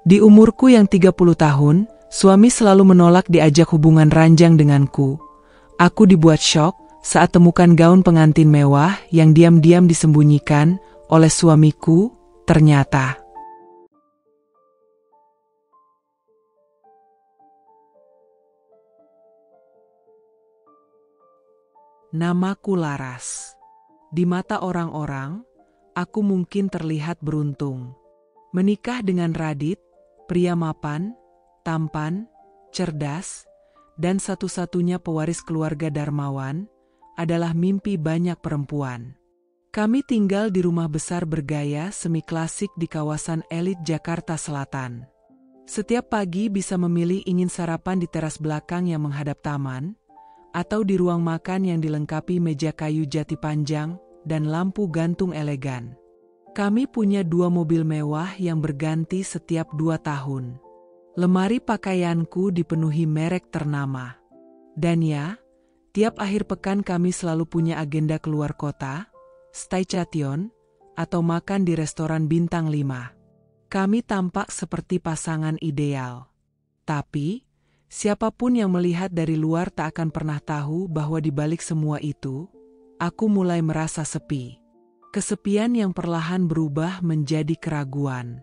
Di umurku yang 30 tahun, suami selalu menolak diajak hubungan ranjang denganku. Aku dibuat syok saat temukan gaun pengantin mewah yang diam-diam disembunyikan oleh suamiku, ternyata. Namaku Laras. Di mata orang-orang, aku mungkin terlihat beruntung. Menikah dengan Radit, pria mapan, tampan, cerdas, dan satu-satunya pewaris keluarga Darmawan, adalah mimpi banyak perempuan. Kami tinggal di rumah besar bergaya semi klasik di kawasan elit Jakarta Selatan. Setiap pagi bisa memilih ingin sarapan di teras belakang yang menghadap taman, atau di ruang makan yang dilengkapi meja kayu jati panjang dan lampu gantung elegan. Kami punya 2 mobil mewah yang berganti setiap 2 tahun. Lemari pakaianku dipenuhi merek ternama. Dan ya, tiap akhir pekan kami selalu punya agenda keluar kota, staycation, atau makan di restoran bintang 5. Kami tampak seperti pasangan ideal. Tapi, siapapun yang melihat dari luar tak akan pernah tahu bahwa di balik semua itu, aku mulai merasa sepi. Kesepian yang perlahan berubah menjadi keraguan.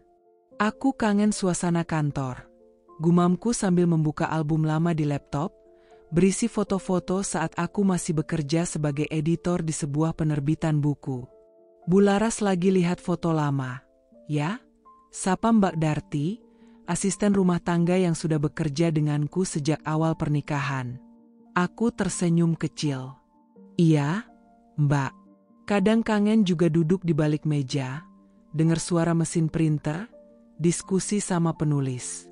Aku kangen suasana kantor. Gumamku sambil membuka album lama di laptop, berisi foto-foto saat aku masih bekerja sebagai editor di sebuah penerbitan buku. Bu Laras lagi lihat foto lama. Ya, sapa Mbak Darti, asisten rumah tangga yang sudah bekerja denganku sejak awal pernikahan. Aku tersenyum kecil. Iya, Mbak. Kadang kangen juga duduk di balik meja, dengar suara mesin printer, diskusi sama penulis.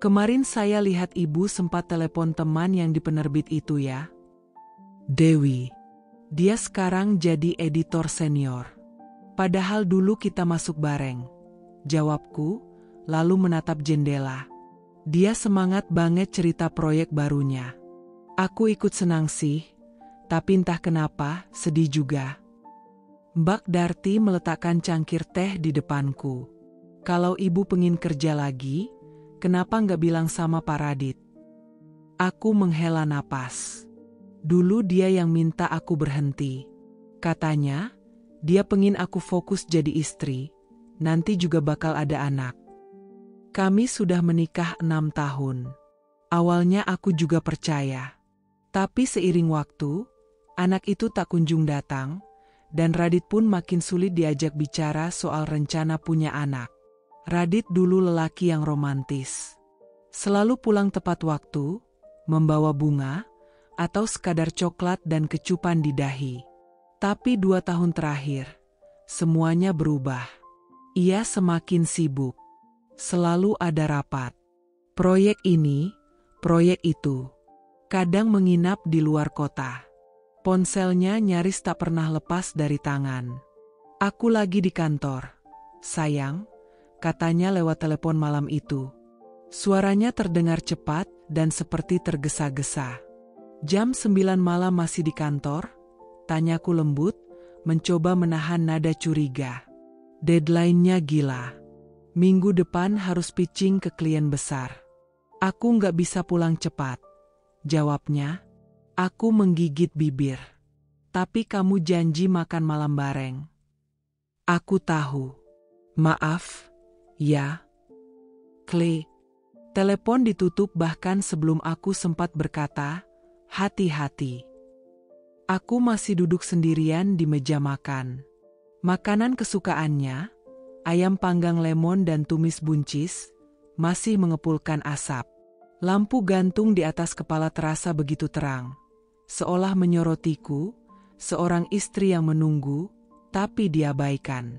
Kemarin saya lihat ibu sempat telepon teman yang di penerbit itu ya. Dewi. Dia sekarang jadi editor senior. Padahal dulu kita masuk bareng. Jawabku, lalu menatap jendela. Dia semangat banget cerita proyek barunya. Aku ikut senang sih, tapi entah kenapa sedih juga. Mbak Darti meletakkan cangkir teh di depanku. Kalau ibu pengen kerja lagi, kenapa nggak bilang sama Pak Radit? Aku menghela napas. Dulu dia yang minta aku berhenti. Katanya, dia pengen aku fokus jadi istri, nanti juga bakal ada anak. Kami sudah menikah 6 tahun. Awalnya aku juga percaya. Tapi seiring waktu, anak itu tak kunjung datang, dan Radit pun makin sulit diajak bicara soal rencana punya anak. Radit dulu lelaki yang romantis. Selalu pulang tepat waktu, membawa bunga, atau sekadar coklat dan kecupan di dahi. Tapi 2 tahun terakhir, semuanya berubah. Ia semakin sibuk. Selalu ada rapat. Proyek ini, proyek itu. Kadang menginap di luar kota. Ponselnya nyaris tak pernah lepas dari tangan. Aku lagi di kantor. Sayang, katanya lewat telepon malam itu. Suaranya terdengar cepat dan seperti tergesa-gesa. Jam 9 malam masih di kantor? Tanyaku lembut, mencoba menahan nada curiga. Deadline-nya gila. Minggu depan harus pitching ke klien besar. Aku nggak bisa pulang cepat. Jawabnya. Aku menggigit bibir. Tapi kamu janji makan malam bareng. Aku tahu. Maaf. Ya. Klik. Telepon ditutup bahkan sebelum aku sempat berkata, hati-hati. Aku masih duduk sendirian di meja makan. Makanan kesukaannya, ayam panggang lemon dan tumis buncis, masih mengepulkan asap. Lampu gantung di atas kepala terasa begitu terang. Seolah menyorotiku, seorang istri yang menunggu, tapi diabaikan.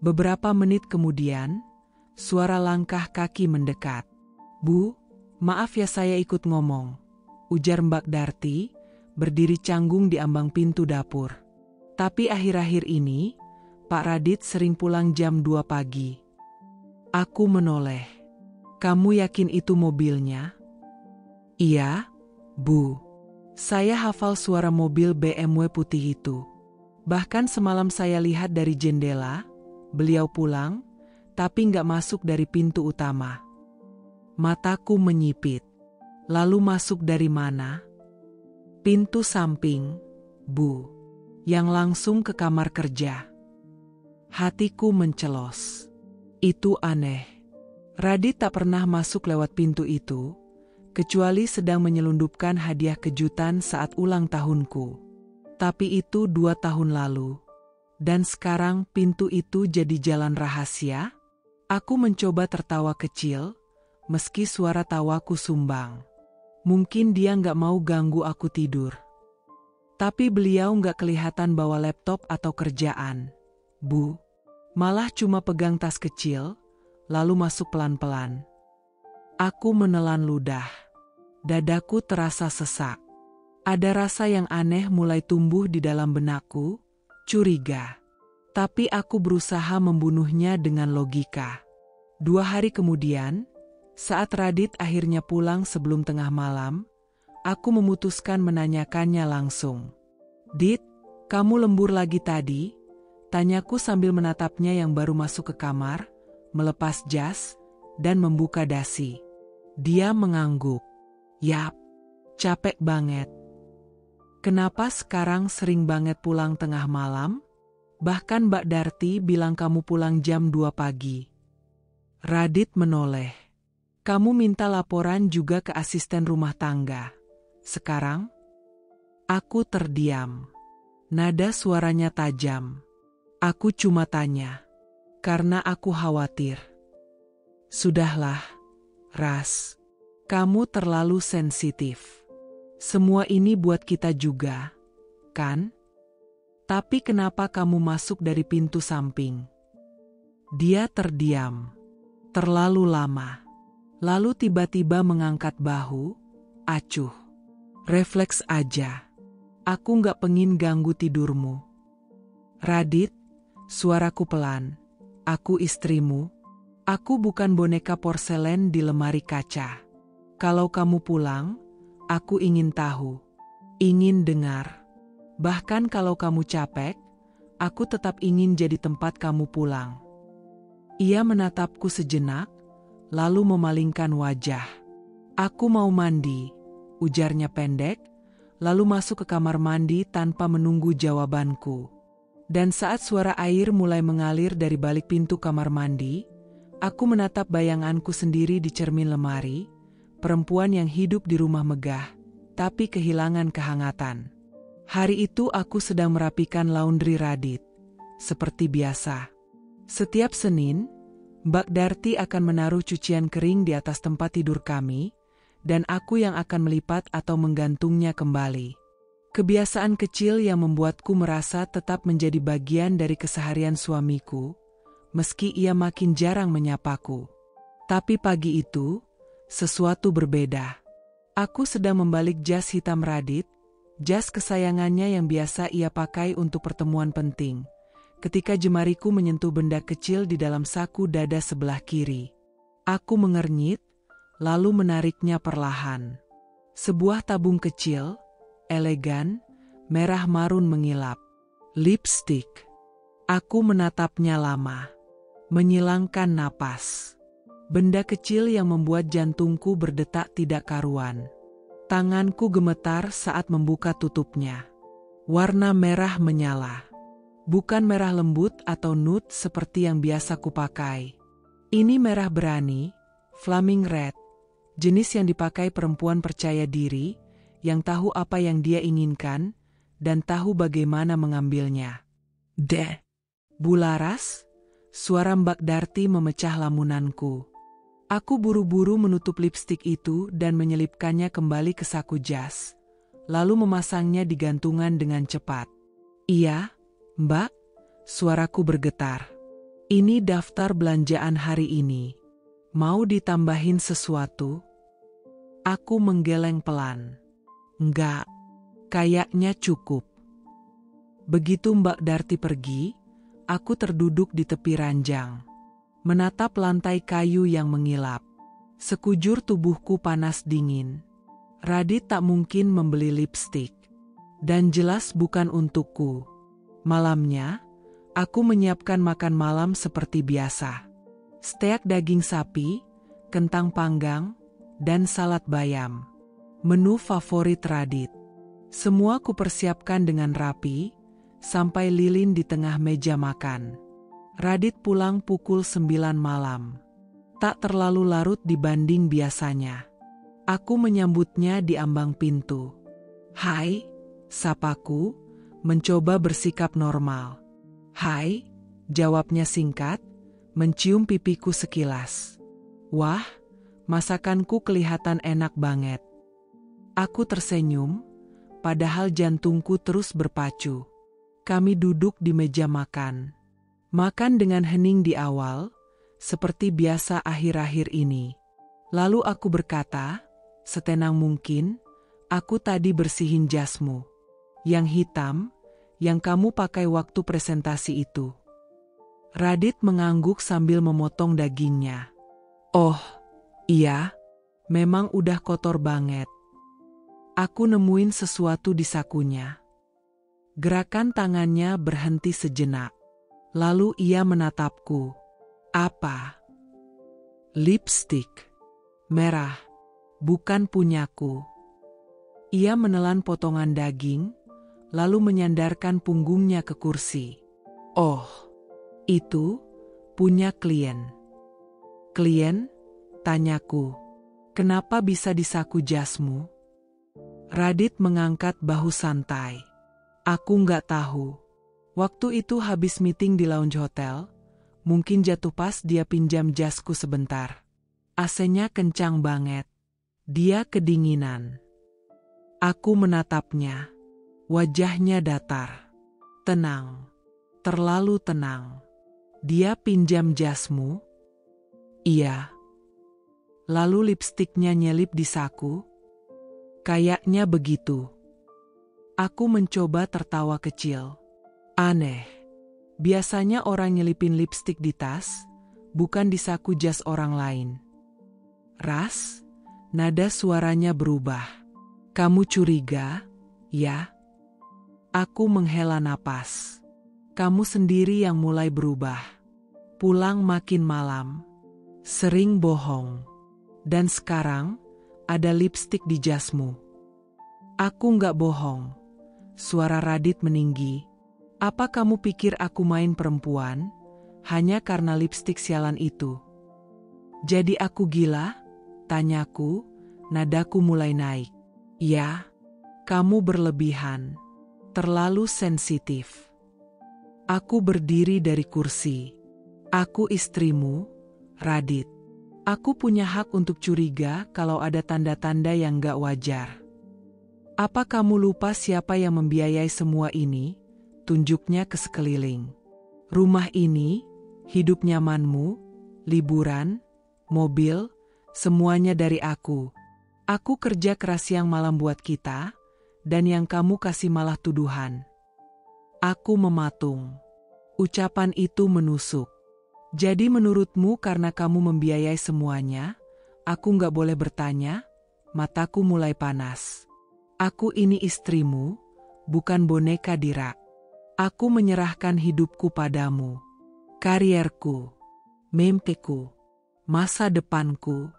Beberapa menit kemudian, suara langkah kaki mendekat. Bu, maaf ya saya ikut ngomong, ujar Mbak Darti, berdiri canggung di ambang pintu dapur. Tapi akhir-akhir ini, Pak Radit sering pulang jam 2 pagi. Aku menoleh. Kamu yakin itu mobilnya? Iya, Bu. Saya hafal suara mobil BMW putih itu. Bahkan semalam saya lihat dari jendela, beliau pulang, tapi nggak masuk dari pintu utama. Mataku menyipit. Lalu masuk dari mana? Pintu samping, Bu. Yang langsung ke kamar kerja. Hatiku mencelos. Itu aneh. Radit tak pernah masuk lewat pintu itu, kecuali sedang menyelundupkan hadiah kejutan saat ulang tahunku. Tapi itu 2 tahun lalu. Dan sekarang pintu itu jadi jalan rahasia? Aku mencoba tertawa kecil, meski suara tawaku sumbang. Mungkin dia nggak mau ganggu aku tidur. Tapi beliau nggak kelihatan bawa laptop atau kerjaan, Bu. Malah cuma pegang tas kecil, lalu masuk pelan-pelan. Aku menelan ludah. Dadaku terasa sesak. Ada rasa yang aneh mulai tumbuh di dalam benakku, curiga. Tapi aku berusaha membunuhnya dengan logika. 2 hari kemudian, saat Radit akhirnya pulang sebelum tengah malam, aku memutuskan menanyakannya langsung. Dit, kamu lembur lagi tadi? Tanyaku sambil menatapnya yang baru masuk ke kamar, melepas jas, dan membuka dasi. Dia mengangguk. Yap, capek banget. Kenapa sekarang sering banget pulang tengah malam? Bahkan Mbak Darti bilang kamu pulang jam 2 pagi. Radit menoleh. Kamu minta laporan juga ke asisten rumah tangga. Sekarang? Aku terdiam. Nada suaranya tajam. Aku cuma tanya. Karena aku khawatir. Sudahlah, Ras. Kamu terlalu sensitif. Semua ini buat kita juga, kan? Tapi kenapa kamu masuk dari pintu samping? Dia terdiam. Terlalu lama. Lalu tiba-tiba mengangkat bahu, acuh. Refleks aja. Aku nggak pengin ganggu tidurmu. Radit, suaraku pelan. Aku istrimu. Aku bukan boneka porselen di lemari kaca. Kalau kamu pulang, aku ingin tahu. Ingin dengar. Bahkan kalau kamu capek, aku tetap ingin jadi tempat kamu pulang. Ia menatapku sejenak, lalu memalingkan wajah. Aku mau mandi, ujarnya pendek, lalu masuk ke kamar mandi tanpa menunggu jawabanku. Dan saat suara air mulai mengalir dari balik pintu kamar mandi, aku menatap bayanganku sendiri di cermin lemari, perempuan yang hidup di rumah megah, tapi kehilangan kehangatan. Hari itu aku sedang merapikan laundry Radit. Seperti biasa. Setiap Senin, Mbak Darti akan menaruh cucian kering di atas tempat tidur kami, dan aku yang akan melipat atau menggantungnya kembali. Kebiasaan kecil yang membuatku merasa tetap menjadi bagian dari keseharian suamiku, meski ia makin jarang menyapaku. Tapi pagi itu, sesuatu berbeda. Aku sedang membalik jas hitam Radit, jas kesayangannya yang biasa ia pakai untuk pertemuan penting, ketika jemariku menyentuh benda kecil di dalam saku dada sebelah kiri. Aku mengernyit, lalu menariknya perlahan. Sebuah tabung kecil, elegan, merah marun mengilap. Lipstik. Aku menatapnya lama, menyilangkan napas. Benda kecil yang membuat jantungku berdetak tidak karuan. Tanganku gemetar saat membuka tutupnya. Warna merah menyala. Bukan merah lembut atau nude seperti yang biasa kupakai. Ini merah berani, flaming red, jenis yang dipakai perempuan percaya diri, yang tahu apa yang dia inginkan, dan tahu bagaimana mengambilnya. Bularas, suara Mbak Darti memecah lamunanku. Aku buru-buru menutup lipstik itu dan menyelipkannya kembali ke saku jas, lalu memasangnya di gantungan dengan cepat. Iya, Mbak, suaraku bergetar. Ini daftar belanjaan hari ini. Mau ditambahin sesuatu? Aku menggeleng pelan. Enggak, kayaknya cukup. Begitu Mbak Darti pergi, aku terduduk di tepi ranjang. Menatap lantai kayu yang mengilap. Sekujur tubuhku panas dingin. Radit tak mungkin membeli lipstik. Dan jelas bukan untukku. Malamnya, aku menyiapkan makan malam seperti biasa. steak daging sapi, kentang panggang, dan salad bayam. Menu favorit Radit. Semua kupersiapkan dengan rapi, sampai lilin di tengah meja makan. Radit pulang pukul 9 malam. Tak terlalu larut dibanding biasanya. Aku menyambutnya di ambang pintu. "Hai," sapaku, mencoba bersikap normal. "Hai," jawabnya singkat, mencium pipiku sekilas. "Wah, masakanku kelihatan enak banget." Aku tersenyum, padahal jantungku terus berpacu. Kami duduk di meja makan. Makan dengan hening di awal, seperti biasa akhir-akhir ini. Lalu aku berkata, setenang mungkin, "Aku tadi bersihin jasmu. Yang hitam, yang kamu pakai waktu presentasi itu." Radit mengangguk sambil memotong dagingnya. "Oh, iya, memang udah kotor banget." Aku nemuin sesuatu di sakunya. Gerakan tangannya berhenti sejenak. Lalu ia menatapku. "Apa?" "Lipstik. Merah. Bukan punyaku." Ia menelan potongan daging, lalu menyandarkan punggungnya ke kursi. "Oh, itu punya klien." "Klien?" tanyaku. "Kenapa bisa di saku jasmu?" Radit mengangkat bahu santai. "Aku nggak tahu. Waktu itu habis meeting di lounge hotel, mungkin jatuh pas dia pinjam jasku sebentar. AC-nya kencang banget. Dia kedinginan." Aku menatapnya. Wajahnya datar. "Tenang. Terlalu tenang. Dia pinjam jasmu?" "Iya." "Lalu lipstiknya nyelip di saku?" "Kayaknya begitu." Aku mencoba tertawa kecil. Aneh. Biasanya orang nyelipin lipstik di tas, bukan di saku jas orang lain. "Ras?" Nada suaranya berubah. "Kamu curiga, ya?" Aku menghela napas. Kamu sendiri yang mulai berubah. Pulang makin malam. Sering bohong. Dan sekarang, ada lipstik di jasmu. Aku nggak bohong. Suara Radit meninggi. "Apa kamu pikir aku main perempuan, hanya karena lipstik sialan itu?" "Jadi aku gila?" tanyaku, nadaku mulai naik. "Ya, kamu berlebihan. Terlalu sensitif." Aku berdiri dari kursi. "Aku istrimu, Radit. Aku punya hak untuk curiga kalau ada tanda-tanda yang gak wajar." "Apa kamu lupa siapa yang membiayai semua ini?" Tunjuknya ke sekeliling. "Rumah ini, hidup nyamanmu, liburan, mobil, semuanya dari aku. Aku kerja keras siang malam buat kita, dan yang kamu kasih malah tuduhan." Aku mematung. Ucapan itu menusuk. "Jadi menurutmu karena kamu membiayai semuanya, aku nggak boleh bertanya?" Mataku mulai panas. "Aku ini istrimu, bukan boneka di rak. Aku menyerahkan hidupku padamu. Karierku, mimpiku, masa depanku.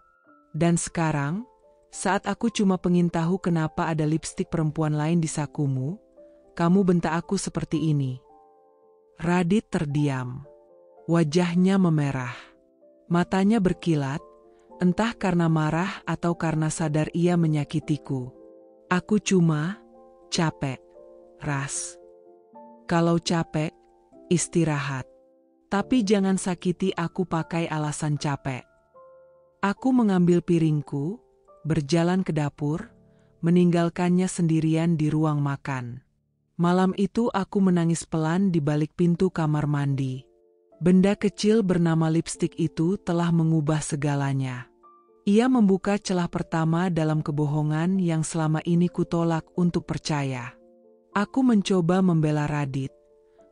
Dan sekarang, saat aku cuma pengen tahu kenapa ada lipstik perempuan lain di sakumu, kamu bentak aku seperti ini." Radit terdiam. Wajahnya memerah. Matanya berkilat, entah karena marah atau karena sadar ia menyakitiku. "Aku cuma capek, Ras. Kalau capek, istirahat. Tapi jangan sakiti aku pakai alasan capek." Aku mengambil piringku, berjalan ke dapur, meninggalkannya sendirian di ruang makan. Malam itu aku menangis pelan di balik pintu kamar mandi. Benda kecil bernama lipstik itu telah mengubah segalanya. Ia membuka celah pertama dalam kebohongan yang selama ini kutolak untuk percaya. Aku mencoba membela Radit,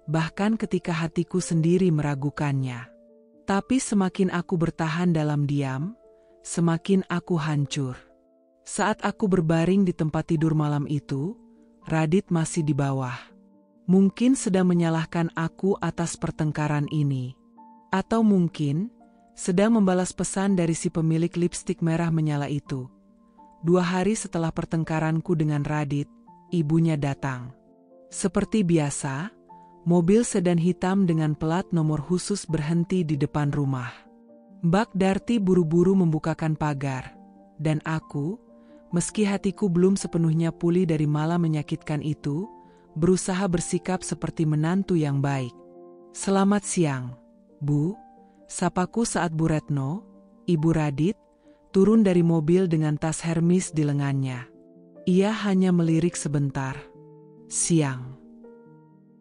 bahkan ketika hatiku sendiri meragukannya. Tapi semakin aku bertahan dalam diam, semakin aku hancur. Saat aku berbaring di tempat tidur malam itu, Radit masih di bawah. Mungkin sedang menyalahkan aku atas pertengkaran ini. Atau mungkin Sedang membalas pesan dari si pemilik lipstik merah menyala itu. 2 hari setelah pertengkaranku dengan Radit, ibunya datang. Seperti biasa, mobil sedan hitam dengan plat nomor khusus berhenti di depan rumah. Mbak Darti buru-buru membukakan pagar, dan aku, meski hatiku belum sepenuhnya pulih dari malam menyakitkan itu, berusaha bersikap seperti menantu yang baik. "Selamat siang, Bu," sapaku saat Bu Retno, Ibu Radit, turun dari mobil dengan tas Hermes di lengannya. Ia hanya melirik sebentar. "Siang."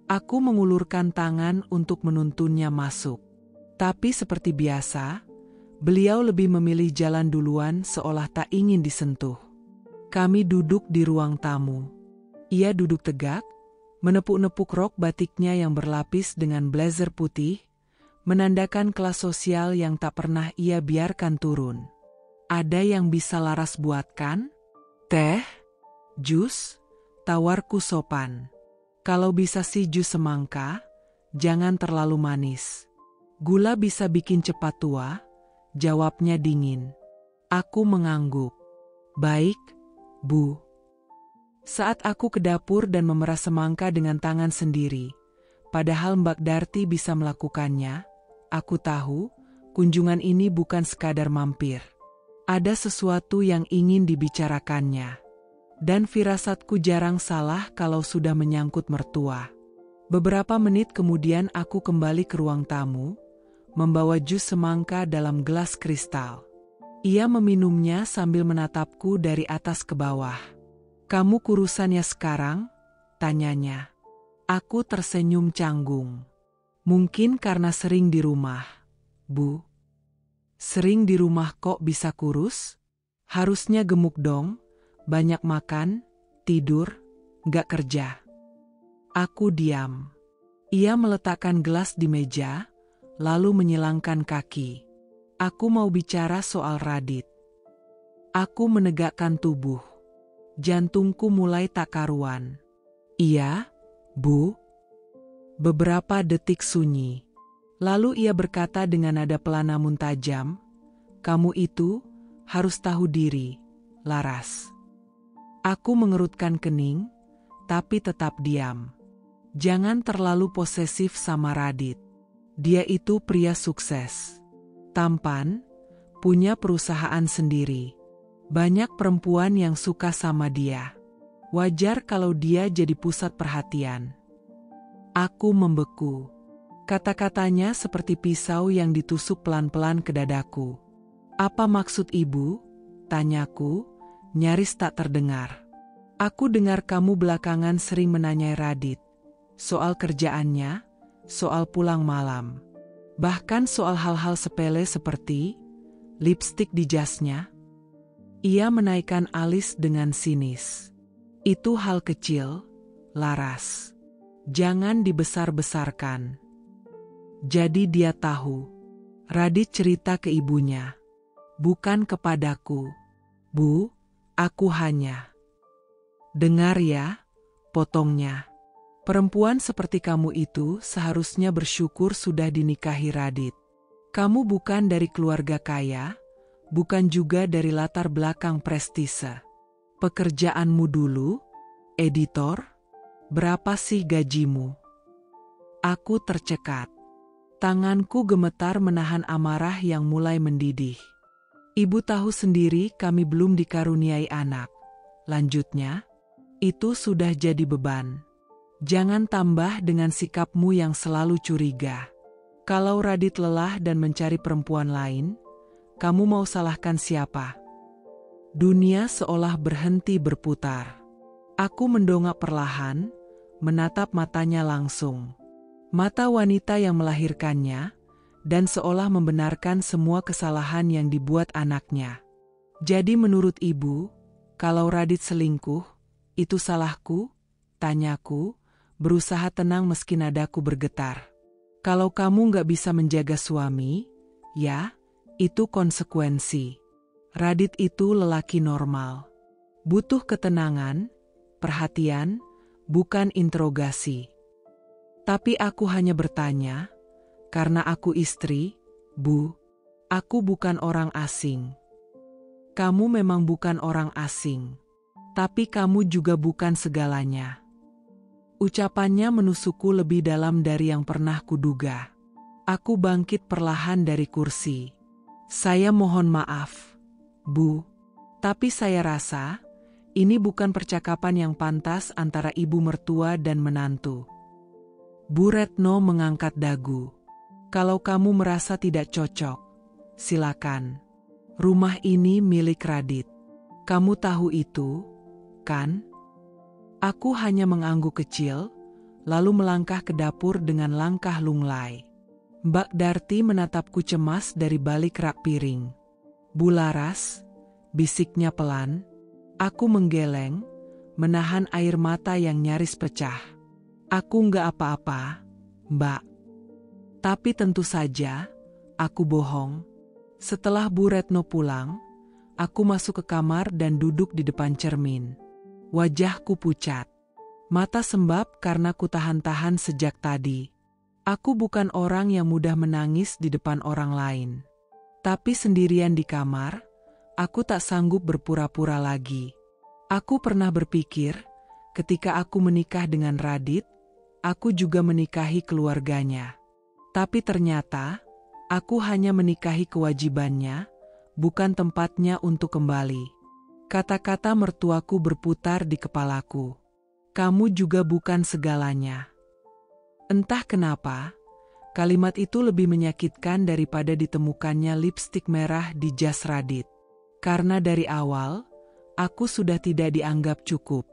Aku mengulurkan tangan untuk menuntunnya masuk. Tapi seperti biasa, beliau lebih memilih jalan duluan seolah tak ingin disentuh. Kami duduk di ruang tamu. Ia duduk tegak, menepuk-nepuk rok batiknya yang berlapis dengan blazer putih, menandakan kelas sosial yang tak pernah ia biarkan turun. "Ada yang bisa Laras buatkan? Teh? Jus?" tawarku sopan. "Kalau bisa sih jus semangka, jangan terlalu manis. Gula bisa bikin cepat tua," jawabnya dingin. Aku mengangguk. "Baik, Bu." Saat aku ke dapur dan memeras semangka dengan tangan sendiri, padahal Mbak Darti bisa melakukannya, aku tahu kunjungan ini bukan sekadar mampir. Ada sesuatu yang ingin dibicarakannya. Dan firasatku jarang salah kalau sudah menyangkut mertua. Beberapa menit kemudian aku kembali ke ruang tamu, membawa jus semangka dalam gelas kristal. Ia meminumnya sambil menatapku dari atas ke bawah. "Kamu kurusannya sekarang?" tanyanya. Aku tersenyum canggung. "Mungkin karena sering di rumah, Bu." "Sering di rumah kok bisa kurus? Harusnya gemuk dong, banyak makan, tidur, nggak kerja." Aku diam. Ia meletakkan gelas di meja, lalu menyilangkan kaki. Aku mau bicara soal Radit. Aku menegakkan tubuh. Jantungku mulai tak karuan. "Iya, Bu." Beberapa detik sunyi. Lalu ia berkata dengan nada pelan namun tajam, "Kamu itu harus tahu diri, Laras." Aku mengerutkan kening, tapi tetap diam. Jangan terlalu posesif sama Radit. Dia itu pria sukses. Tampan, punya perusahaan sendiri. Banyak perempuan yang suka sama dia. Wajar kalau dia jadi pusat perhatian. Aku membeku. Kata-katanya seperti pisau yang ditusuk pelan-pelan ke dadaku. "Apa maksud Ibu?" tanyaku, nyaris tak terdengar. "Aku dengar kamu belakangan sering menanyai Radit. Soal kerjaannya, soal pulang malam. Bahkan soal hal-hal sepele seperti lipstik di jasnya." Ia menaikkan alis dengan sinis. "Itu hal kecil, Laras. Jangan dibesar-besarkan." Jadi dia tahu. Radit cerita ke ibunya. Bukan kepadaku. "Bu, aku hanya..." "Dengar ya," potongnya. "Perempuan seperti kamu itu seharusnya bersyukur sudah dinikahi Radit. Kamu bukan dari keluarga kaya, bukan juga dari latar belakang prestise. Pekerjaanmu dulu, editor, berapa sih gajimu?" Aku tercekat. Tanganku gemetar menahan amarah yang mulai mendidih. "Ibu tahu sendiri kami belum dikaruniai anak," lanjutnya. "Itu sudah jadi beban. Jangan tambah dengan sikapmu yang selalu curiga. Kalau Radit lelah dan mencari perempuan lain, kamu mau salahkan siapa?" Dunia seolah berhenti berputar. Aku mendongak perlahan, menatap matanya langsung. Mata wanita yang melahirkannya, dan seolah membenarkan semua kesalahan yang dibuat anaknya. "Jadi menurut Ibu, kalau Radit selingkuh, itu salahku?" tanyaku, berusaha tenang meski nadaku bergetar. "Kalau kamu nggak bisa menjaga suami, ya, itu konsekuensi. Radit itu lelaki normal. Butuh ketenangan, perhatian, bukan interogasi." Tapi aku hanya bertanya, "Karena aku istri, Bu." Aku bukan orang asing. Kamu memang bukan orang asing. Tapi kamu juga bukan segalanya. Ucapannya menusukku lebih dalam dari yang pernah kuduga. Aku bangkit perlahan dari kursi. Saya mohon maaf, Bu. Tapi saya rasa, ini bukan percakapan yang pantas antara ibu mertua dan menantu. Bu Retno mengangkat dagu. Kalau kamu merasa tidak cocok, silakan. Rumah ini milik Radit. Kamu tahu itu, kan? Aku hanya mengangguk kecil, lalu melangkah ke dapur dengan langkah lunglai. Mbak Darti menatapku cemas dari balik rak piring. Bu Laras, bisiknya pelan. Aku menggeleng, menahan air mata yang nyaris pecah. Aku nggak apa-apa, Mbak. Tapi tentu saja, aku bohong. Setelah Bu Retno pulang, aku masuk ke kamar dan duduk di depan cermin. Wajahku pucat. Mata sembab karena kutahan-tahan sejak tadi. Aku bukan orang yang mudah menangis di depan orang lain. Tapi sendirian di kamar, aku tak sanggup berpura-pura lagi. Aku pernah berpikir, ketika aku menikah dengan Radit, aku juga menikahi keluarganya. Tapi ternyata, aku hanya menikahi kewajibannya, bukan tempatnya untuk kembali. Kata-kata mertuaku berputar di kepalaku. Kamu juga bukan segalanya. Entah kenapa, kalimat itu lebih menyakitkan daripada ditemukannya lipstik merah di jas Radit. Karena dari awal, aku sudah tidak dianggap cukup.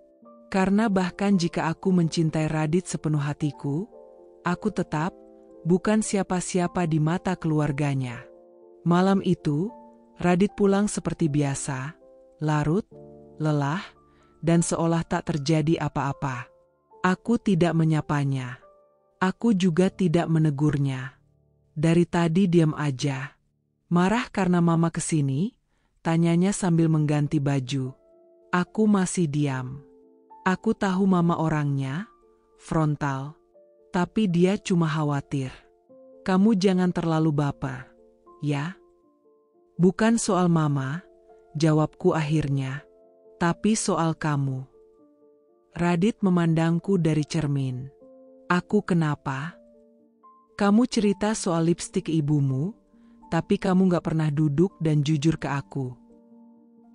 Karena bahkan jika aku mencintai Radit sepenuh hatiku, aku tetap bukan siapa-siapa di mata keluarganya. Malam itu, Radit pulang seperti biasa, larut, lelah, dan seolah tak terjadi apa-apa. Aku tidak menyapanya. Aku juga tidak menegurnya. Dari tadi diam aja. Marah karena mama kesini, tanyanya sambil mengganti baju. Aku masih diam. Aku tahu mama orangnya, frontal. Tapi dia cuma khawatir. Kamu jangan terlalu baper, ya? Bukan soal mama, jawabku akhirnya. Tapi soal kamu. Radit memandangku dari cermin. Aku kenapa? Kamu cerita soal lipstik ibumu, tapi kamu gak pernah duduk dan jujur ke aku.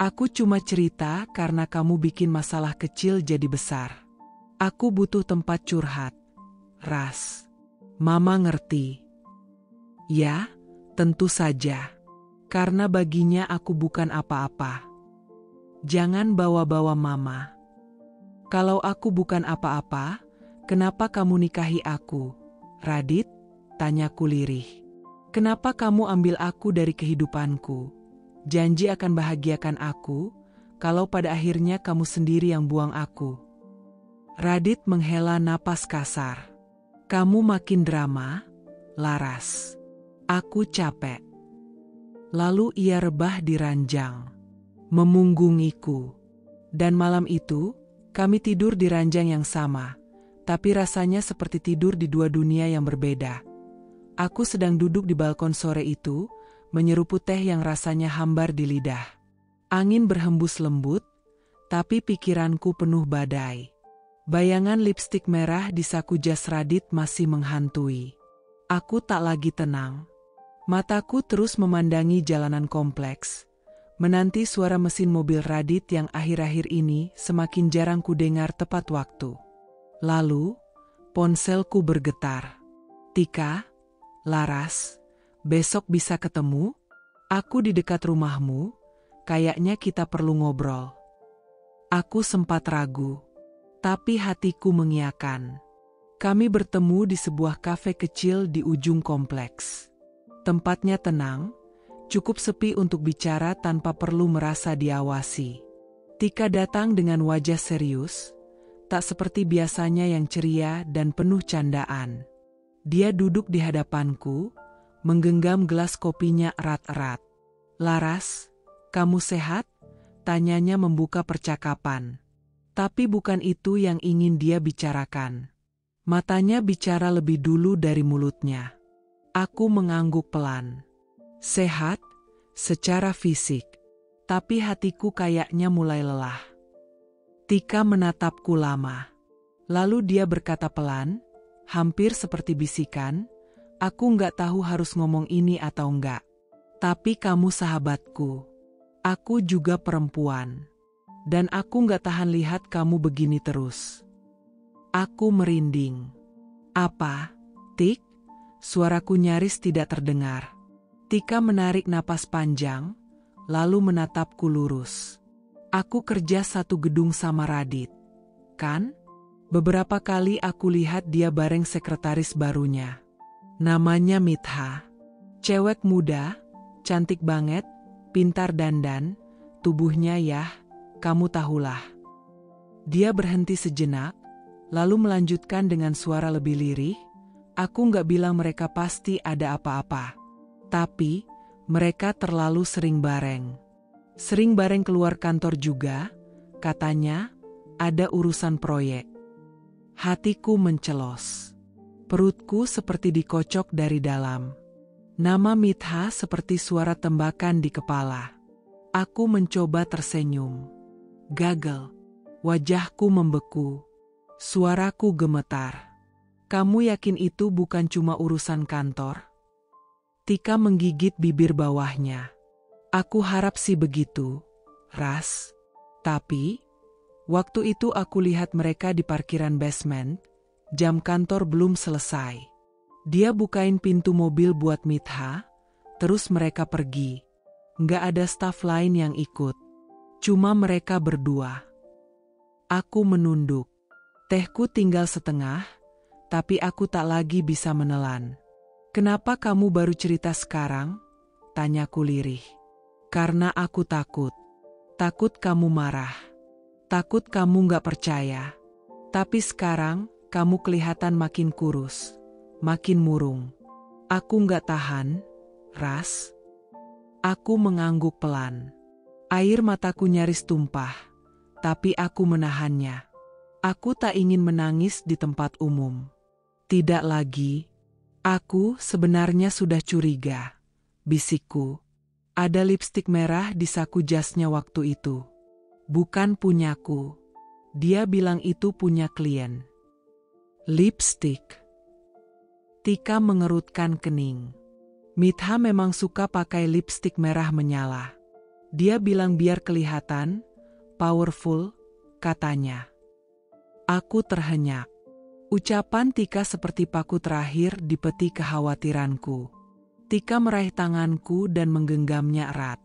Aku cuma cerita karena kamu bikin masalah kecil jadi besar. Aku butuh tempat curhat. Ras. Mama ngerti. Ya, tentu saja. Karena baginya aku bukan apa-apa. Jangan bawa-bawa mama. Kalau aku bukan apa-apa, kenapa kamu nikahi aku, Radit? Tanyaku lirih. Kenapa kamu ambil aku dari kehidupanku? Janji akan bahagiakan aku, kalau pada akhirnya kamu sendiri yang buang aku. Radit menghela napas kasar. Kamu makin drama, Laras. Aku capek. Lalu ia rebah di ranjang, memunggungiku. Dan malam itu, kami tidur di ranjang yang sama, tapi rasanya seperti tidur di dua dunia yang berbeda. Aku sedang duduk di balkon sore itu, menyeruput teh yang rasanya hambar di lidah. Angin berhembus lembut, tapi pikiranku penuh badai. Bayangan lipstik merah di saku jas Radit masih menghantui. Aku tak lagi tenang. Mataku terus memandangi jalanan kompleks, menanti suara mesin mobil Radit yang akhir-akhir ini semakin jarang kudengar tepat waktu. Lalu, ponselku bergetar. Tika, Laras, besok bisa ketemu? Aku di dekat rumahmu, kayaknya kita perlu ngobrol. Aku sempat ragu, tapi hatiku mengiyakan. Kami bertemu di sebuah kafe kecil di ujung kompleks. Tempatnya tenang, cukup sepi untuk bicara tanpa perlu merasa diawasi. Tika datang dengan wajah serius, tak seperti biasanya yang ceria dan penuh candaan. Dia duduk di hadapanku, menggenggam gelas kopinya erat-erat. Laras, kamu sehat? Tanyanya membuka percakapan. Tapi bukan itu yang ingin dia bicarakan. Matanya bicara lebih dulu dari mulutnya. Aku mengangguk pelan. Sehat, secara fisik. Tapi hatiku kayaknya mulai lelah. Tika menatapku lama. Lalu dia berkata pelan, hampir seperti bisikan, aku nggak tahu harus ngomong ini atau enggak. Tapi kamu sahabatku. Aku juga perempuan. Dan aku nggak tahan lihat kamu begini terus. Aku merinding. Apa, Tik? Suaraku nyaris tidak terdengar. Tika menarik napas panjang, lalu menatapku lurus. Aku kerja satu gedung sama Radit, kan? Beberapa kali aku lihat dia bareng sekretaris barunya. Namanya Mitha. Cewek muda, cantik banget, pintar dandan, tubuhnya ya, kamu tahulah. Dia berhenti sejenak, lalu melanjutkan dengan suara lebih lirih, aku nggak bilang mereka pasti ada apa-apa. Tapi, mereka terlalu sering bareng. Sering bareng keluar kantor juga, katanya, ada urusan proyek. Hatiku mencelos. Perutku seperti dikocok dari dalam. Nama Mitha seperti suara tembakan di kepala. Aku mencoba tersenyum. Gagal. Wajahku membeku. Suaraku gemetar. Kamu yakin itu bukan cuma urusan kantor? Tika menggigit bibir bawahnya. Aku harap sih begitu, Ras. Tapi, waktu itu aku lihat mereka di parkiran basement, jam kantor belum selesai. Dia bukain pintu mobil buat Mitha, terus mereka pergi. Nggak ada staf lain yang ikut. Cuma mereka berdua. Aku menunduk. Tehku tinggal setengah, tapi aku tak lagi bisa menelan. Kenapa kamu baru cerita sekarang? Tanyaku lirih. Karena aku takut. Takut kamu marah. Takut kamu nggak percaya. Tapi sekarang, kamu kelihatan makin kurus. Makin murung. Aku nggak tahan, Ras. Aku mengangguk pelan. Air mataku nyaris tumpah. Tapi aku menahannya. Aku tak ingin menangis di tempat umum. Tidak lagi. Aku sebenarnya sudah curiga, bisikku. Ada lipstik merah di saku jasnya waktu itu. Bukan punyaku. Dia bilang itu punya klien. Lipstik. Tika mengerutkan kening. Mitha memang suka pakai lipstik merah menyala. Dia bilang biar kelihatan, powerful, katanya. Aku terhenyak. Ucapan Tika seperti paku terakhir di peti kekhawatiranku. Tika meraih tanganku dan menggenggamnya erat.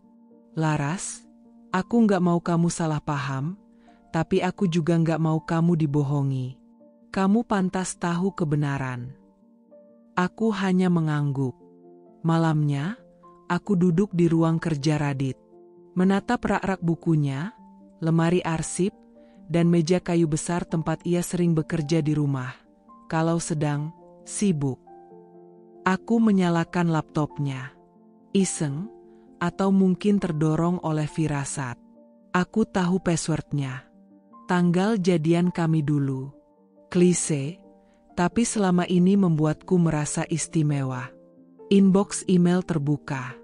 Laras, aku nggak mau kamu salah paham, tapi aku juga nggak mau kamu dibohongi. Kamu pantas tahu kebenaran. Aku hanya mengangguk. Malamnya, aku duduk di ruang kerja Radit. Menatap rak-rak bukunya, lemari arsip, dan meja kayu besar tempat ia sering bekerja di rumah, kalau sedang sibuk. Aku menyalakan laptopnya. Iseng, atau mungkin terdorong oleh firasat. Aku tahu passwordnya. Tanggal jadian kami dulu. Klise, tapi selama ini membuatku merasa istimewa. Inbox email terbuka.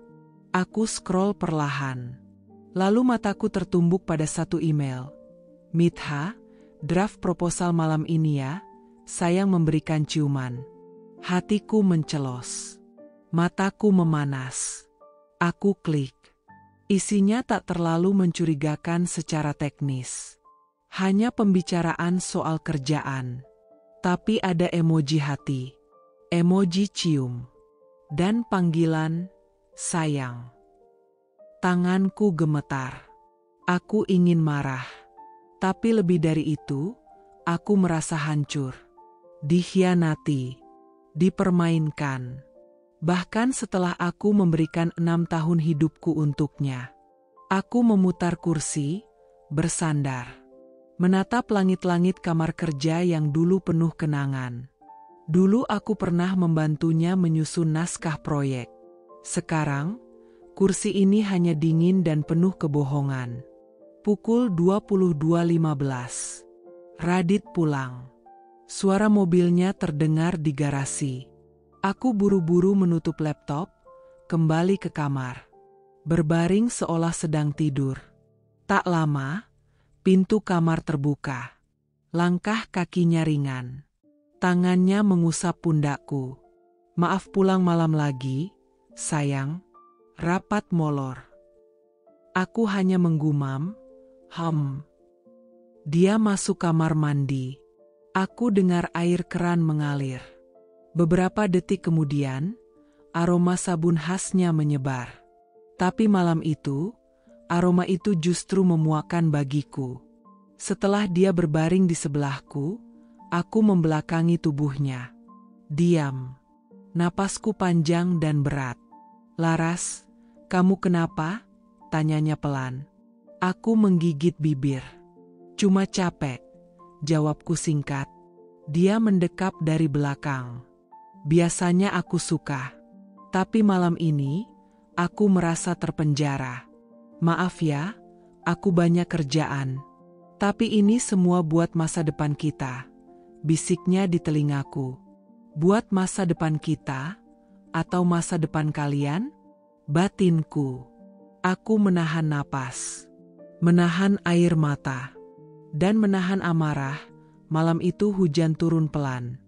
Aku scroll perlahan. Lalu mataku tertumbuk pada satu email. Mitha, draft proposal malam ini ya, sayang memberikan ciuman. Hatiku mencelos. Mataku memanas. Aku klik. Isinya tak terlalu mencurigakan secara teknis. Hanya pembicaraan soal kerjaan. Tapi ada emoji hati, emoji cium, dan panggilan sayang. Tanganku gemetar. Aku ingin marah. Tapi lebih dari itu, aku merasa hancur. Dikhianati. Dipermainkan. Bahkan setelah aku memberikan 6 tahun hidupku untuknya. Aku memutar kursi, bersandar. Menatap langit-langit kamar kerja yang dulu penuh kenangan. Dulu aku pernah membantunya menyusun naskah proyek. Sekarang, kursi ini hanya dingin dan penuh kebohongan. Pukul 22.15. Radit pulang. Suara mobilnya terdengar di garasi. Aku buru-buru menutup laptop, kembali ke kamar. Berbaring seolah sedang tidur. Tak lama, pintu kamar terbuka. Langkah kakinya ringan. Tangannya mengusap pundakku. "Maaf pulang malam lagi, sayang." Rapat molor. Aku hanya menggumam, Dia masuk kamar mandi. Aku dengar air keran mengalir. Beberapa detik kemudian, aroma sabun khasnya menyebar. Tapi malam itu, aroma itu justru memuakkan bagiku. Setelah dia berbaring di sebelahku, aku membelakangi tubuhnya. Diam. Napasku panjang dan berat. "Laras, kamu kenapa?" tanyanya pelan. Aku menggigit bibir. "Cuma capek," jawabku singkat. Dia mendekap dari belakang. Biasanya aku suka. Tapi malam ini, aku merasa terpenjara. "Maaf ya, aku banyak kerjaan. Tapi ini semua buat masa depan kita," bisiknya di telingaku. "Buat masa depan kita? Atau masa depan kalian?" Batinku. Aku menahan napas. Menahan air mata. Dan menahan amarah. Malam itu hujan turun pelan.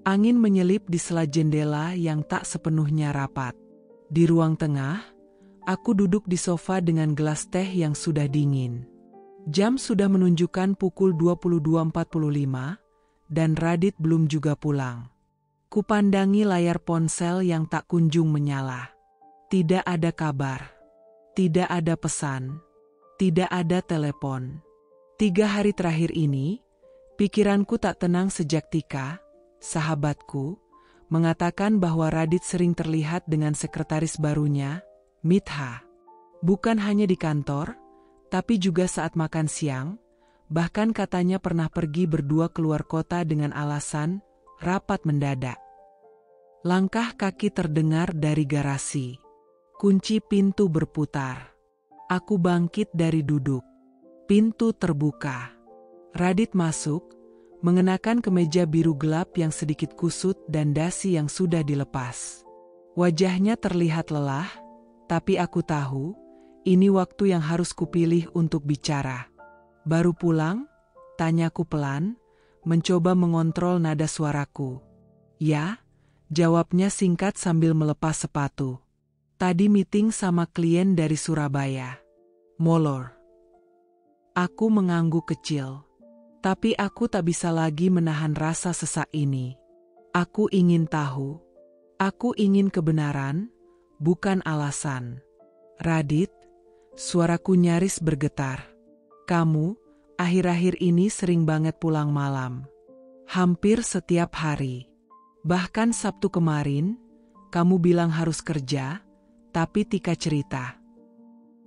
Angin menyelip di sela jendela yang tak sepenuhnya rapat. Di ruang tengah, aku duduk di sofa dengan gelas teh yang sudah dingin. Jam sudah menunjukkan pukul 22.45 dan Radit belum juga pulang. Kupandangi layar ponsel yang tak kunjung menyala. Tidak ada kabar. Tidak ada pesan. Tidak ada telepon. 3 hari terakhir ini, pikiranku tak tenang sejak Tika, sahabatku, mengatakan bahwa Radit sering terlihat dengan sekretaris barunya, Mitha. Bukan hanya di kantor, tapi juga saat makan siang, bahkan katanya pernah pergi berdua keluar kota dengan alasan rapat mendadak. Langkah kaki terdengar dari garasi. Kunci pintu berputar. Aku bangkit dari duduk. Pintu terbuka. Radit masuk, mengenakan kemeja biru gelap yang sedikit kusut dan dasi yang sudah dilepas. Wajahnya terlihat lelah, tapi aku tahu, ini waktu yang harus kupilih untuk bicara. "Baru pulang?" tanyaku pelan, mencoba mengontrol nada suaraku. "Ya," jawabnya singkat sambil melepas sepatu. "Tadi meeting sama klien dari Surabaya." Molor. Aku mengangguk kecil. Tapi aku tak bisa lagi menahan rasa sesak ini. Aku ingin tahu. Aku ingin kebenaran, bukan alasan. "Radit," suaraku nyaris bergetar. "Kamu, akhir-akhir ini sering banget pulang malam. Hampir setiap hari. Bahkan Sabtu kemarin, kamu bilang harus kerja, tapi Tika cerita."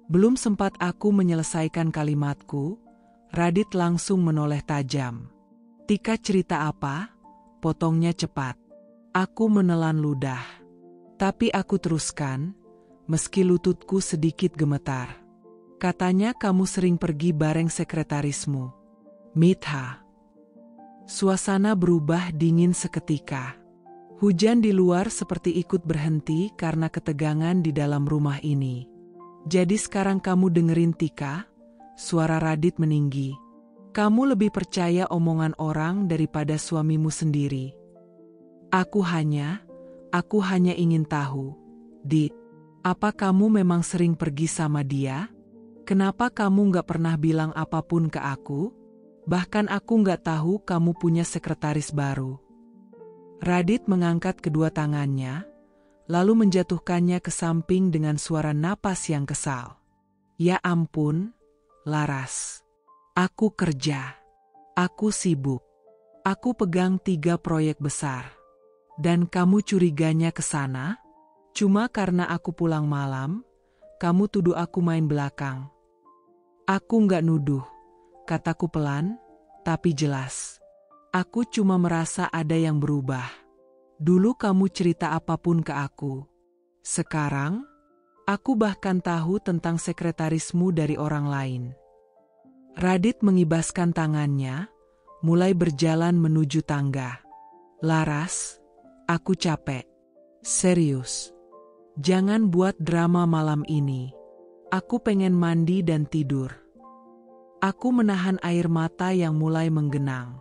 Belum sempat aku menyelesaikan kalimatku, Radit langsung menoleh tajam. "Tika cerita apa?" potongnya cepat. Aku menelan ludah. Tapi aku teruskan, meski lututku sedikit gemetar. "Katanya kamu sering pergi bareng sekretarismu, Mitha." Suasana berubah dingin seketika. Hujan di luar seperti ikut berhenti karena ketegangan di dalam rumah ini. "Jadi sekarang kamu dengerin Tika?" Suara Radit meninggi. "Kamu lebih percaya omongan orang daripada suamimu sendiri." Aku hanya ingin tahu, "Dit, apa kamu memang sering pergi sama dia? Kenapa kamu gak pernah bilang apapun ke aku? Bahkan aku gak tahu kamu punya sekretaris baru." Radit mengangkat kedua tangannya, lalu menjatuhkannya ke samping dengan suara napas yang kesal. "Ya ampun, Laras. Aku kerja. Aku sibuk. Aku pegang 3 proyek besar. Dan kamu curiganya ke sana? Cuma karena aku pulang malam, kamu tuduh aku main belakang." "Aku nggak nuduh," kataku pelan, tapi jelas. "Aku cuma merasa ada yang berubah. Dulu kamu cerita apapun ke aku. Sekarang, aku bahkan tahu tentang sekretarismu dari orang lain." Radit mengibaskan tangannya, mulai berjalan menuju tangga. "Laras, aku capek. Serius. Jangan buat drama malam ini. Aku pengen mandi dan tidur. Aku menahan air mata yang mulai menggenang.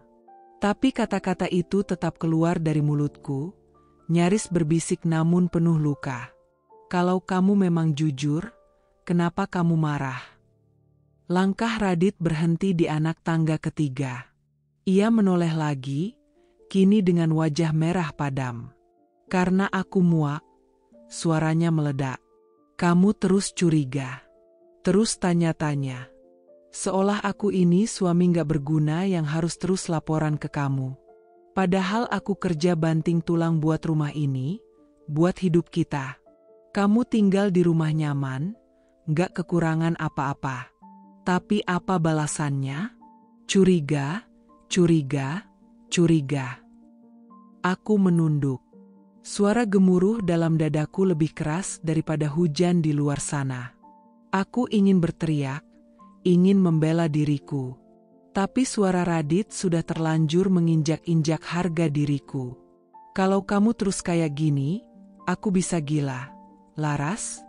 Tapi kata-kata itu tetap keluar dari mulutku, nyaris berbisik namun penuh luka. Kalau kamu memang jujur, kenapa kamu marah? Langkah Radit berhenti di anak tangga ketiga. Ia menoleh lagi, kini dengan wajah merah padam. Karena aku muak, suaranya meledak. Kamu terus curiga. Terus tanya-tanya. Seolah aku ini suami gak berguna yang harus terus laporan ke kamu. Padahal aku kerja banting tulang buat rumah ini, buat hidup kita. Kamu tinggal di rumah nyaman, gak kekurangan apa-apa. Tapi apa balasannya? Curiga, curiga, curiga. Aku menunduk. Suara gemuruh dalam dadaku lebih keras daripada hujan di luar sana. Aku ingin berteriak, ingin membela diriku. Tapi suara Radit sudah terlanjur menginjak-injak harga diriku. Kalau kamu terus kayak gini, aku bisa gila. Laras?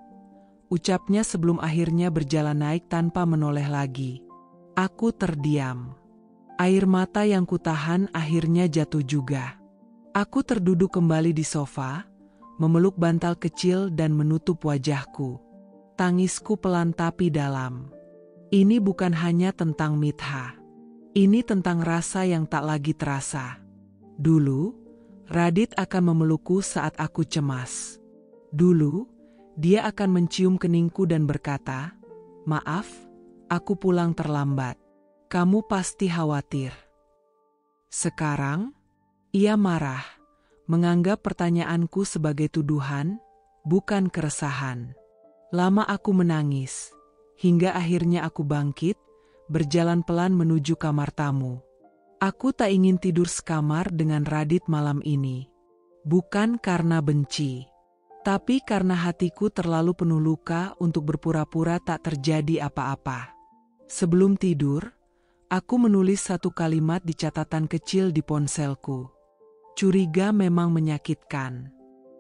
Ucapnya sebelum akhirnya berjalan naik tanpa menoleh lagi. Aku terdiam. Air mata yang kutahan akhirnya jatuh juga. Aku terduduk kembali di sofa, memeluk bantal kecil dan menutup wajahku. Tangisku pelan tapi dalam. Ini bukan hanya tentang Mitha. Ini tentang rasa yang tak lagi terasa. Dulu, Radit akan memelukku saat aku cemas. Dulu, dia akan mencium keningku dan berkata, "Maaf, aku pulang terlambat. Kamu pasti khawatir." Sekarang, ia marah, menganggap pertanyaanku sebagai tuduhan, bukan keresahan. Lama aku menangis, hingga akhirnya aku bangkit, berjalan pelan menuju kamar tamu. Aku tak ingin tidur sekamar dengan Radit malam ini. Bukan karena benci, tapi karena hatiku terlalu penuh luka untuk berpura-pura tak terjadi apa-apa. Sebelum tidur, aku menulis satu kalimat di catatan kecil di ponselku. Curiga memang menyakitkan.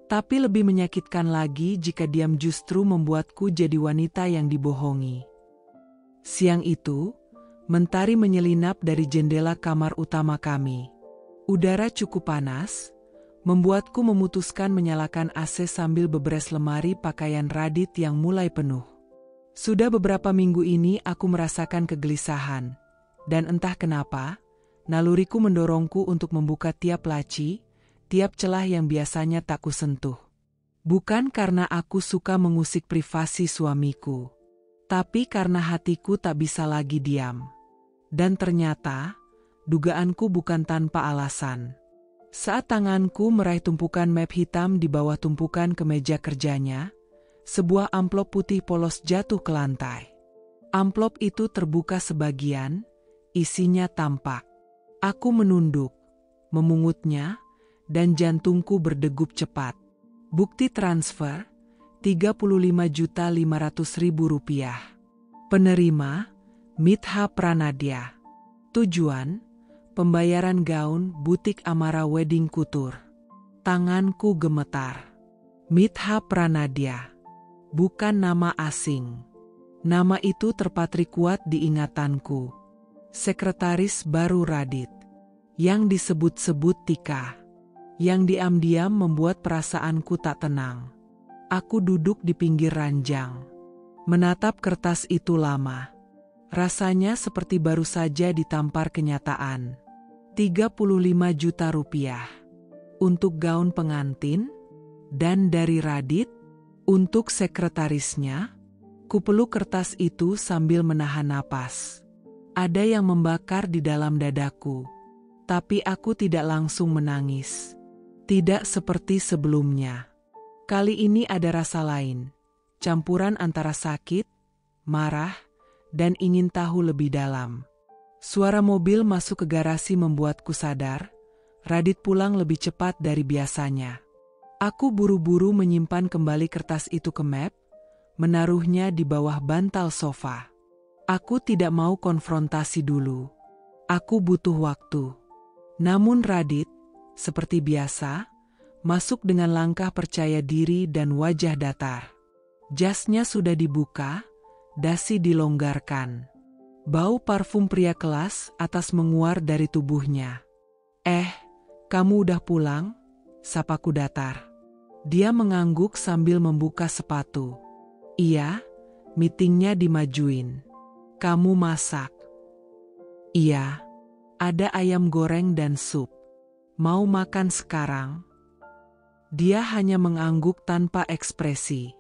Tapi lebih menyakitkan lagi jika diam justru membuatku jadi wanita yang dibohongi. Siang itu, mentari menyelinap dari jendela kamar utama kami. Udara cukup panas, membuatku memutuskan menyalakan AC sambil beberes lemari pakaian Radit yang mulai penuh. Sudah beberapa minggu ini aku merasakan kegelisahan, dan entah kenapa, naluriku mendorongku untuk membuka tiap laci, tiap celah yang biasanya tak kusentuh. Bukan karena aku suka mengusik privasi suamiku, tapi karena hatiku tak bisa lagi diam. Dan ternyata, dugaanku bukan tanpa alasan. Saat tanganku meraih tumpukan map hitam di bawah tumpukan kemeja kerjanya, sebuah amplop putih polos jatuh ke lantai. Amplop itu terbuka sebagian, isinya tampak. Aku menunduk, memungutnya, dan jantungku berdegup cepat. Bukti transfer, Rp35.500.000. Penerima, Mitha Pranadya. Tujuan, pembayaran gaun butik Amara Wedding Couture. Tanganku gemetar. Mitha Pranadya. Bukan nama asing. Nama itu terpatri kuat di ingatanku. Sekretaris baru Radit. Yang disebut-sebut Tika. Yang diam-diam membuat perasaanku tak tenang. Aku duduk di pinggir ranjang. Menatap kertas itu lama. Rasanya seperti baru saja ditampar kenyataan. Rp35 juta. Untuk gaun pengantin. Dan dari Radit, untuk sekretarisnya. Kupeluk kertas itu sambil menahan napas. Ada yang membakar di dalam dadaku. Tapi aku tidak langsung menangis. Tidak seperti sebelumnya. Kali ini ada rasa lain. Campuran antara sakit, marah, dan ingin tahu lebih dalam. Suara mobil masuk ke garasi membuatku sadar, Radit pulang lebih cepat dari biasanya. Aku buru-buru menyimpan kembali kertas itu ke map, menaruhnya di bawah bantal sofa. Aku tidak mau konfrontasi dulu. Aku butuh waktu. Namun Radit, seperti biasa, masuk dengan langkah percaya diri dan wajah datar. Jasnya sudah dibuka, dasi dilonggarkan. Bau parfum pria kelas atas menguar dari tubuhnya. Kamu udah pulang?" sapaku datar. Dia mengangguk sambil membuka sepatu. "Iya, meetingnya dimajuin." "Kamu masak?" "Iya, ada ayam goreng dan sup. Mau makan sekarang?" Dia hanya mengangguk tanpa ekspresi.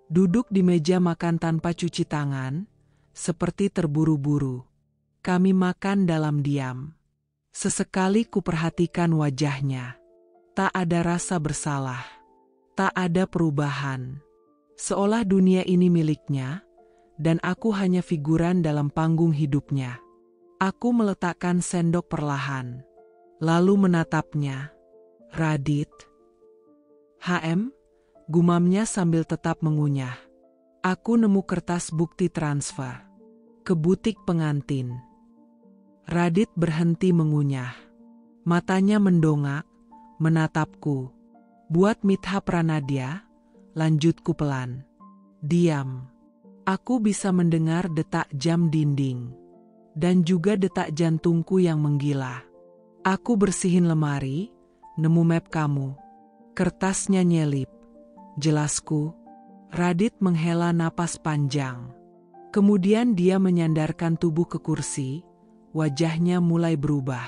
Duduk di meja makan tanpa cuci tangan, seperti terburu-buru. Kami makan dalam diam. Sesekali kuperhatikan wajahnya. Tak ada rasa bersalah. Tak ada perubahan. Seolah dunia ini miliknya, dan aku hanya figuran dalam panggung hidupnya. Aku meletakkan sendok perlahan, lalu menatapnya. "Radit." Gumamnya sambil tetap mengunyah. Aku nemu kertas bukti transfer. Ke butik pengantin. Radit berhenti mengunyah. Matanya mendongak, menatapku. "Buat Mitha Pranadya," lanjutku pelan. Diam. Aku bisa mendengar detak jam dinding. Dan juga detak jantungku yang menggila. Aku bersihin lemari, nemu map kamu. Kertasnya nyelip. Jelasku. Radit menghela napas panjang. Kemudian dia menyandarkan tubuh ke kursi, wajahnya mulai berubah.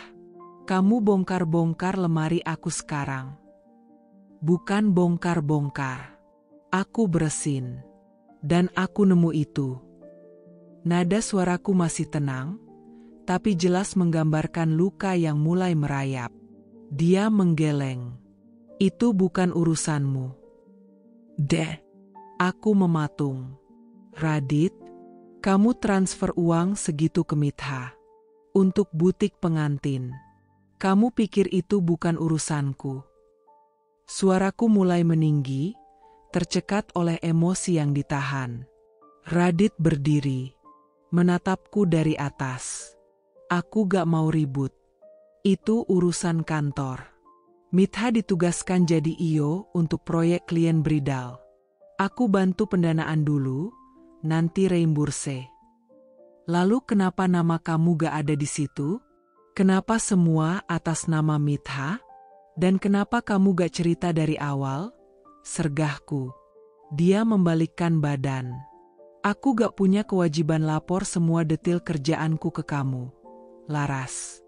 "Kamu bongkar-bongkar lemari aku sekarang." "Bukan bongkar-bongkar. Aku beresin. Dan aku nemu itu." Nada suaraku masih tenang, tapi jelas menggambarkan luka yang mulai merayap. Dia menggeleng. "Itu bukan urusanmu." Aku mematung. "Radit, kamu transfer uang segitu ke Mitha. Untuk butik pengantin. Kamu pikir itu bukan urusanku?" Suaraku mulai meninggi, tercekat oleh emosi yang ditahan. Radit berdiri, menatapku dari atas. "Aku gak mau ribut. Itu urusan kantor. Mitha ditugaskan jadi IO untuk proyek klien bridal. Aku bantu pendanaan dulu, nanti reimburse." "Lalu kenapa nama kamu gak ada di situ? Kenapa semua atas nama Mitha? Dan kenapa kamu gak cerita dari awal?" sergahku. Dia membalikkan badan. "Aku gak punya kewajiban lapor semua detail kerjaanku ke kamu, Laras.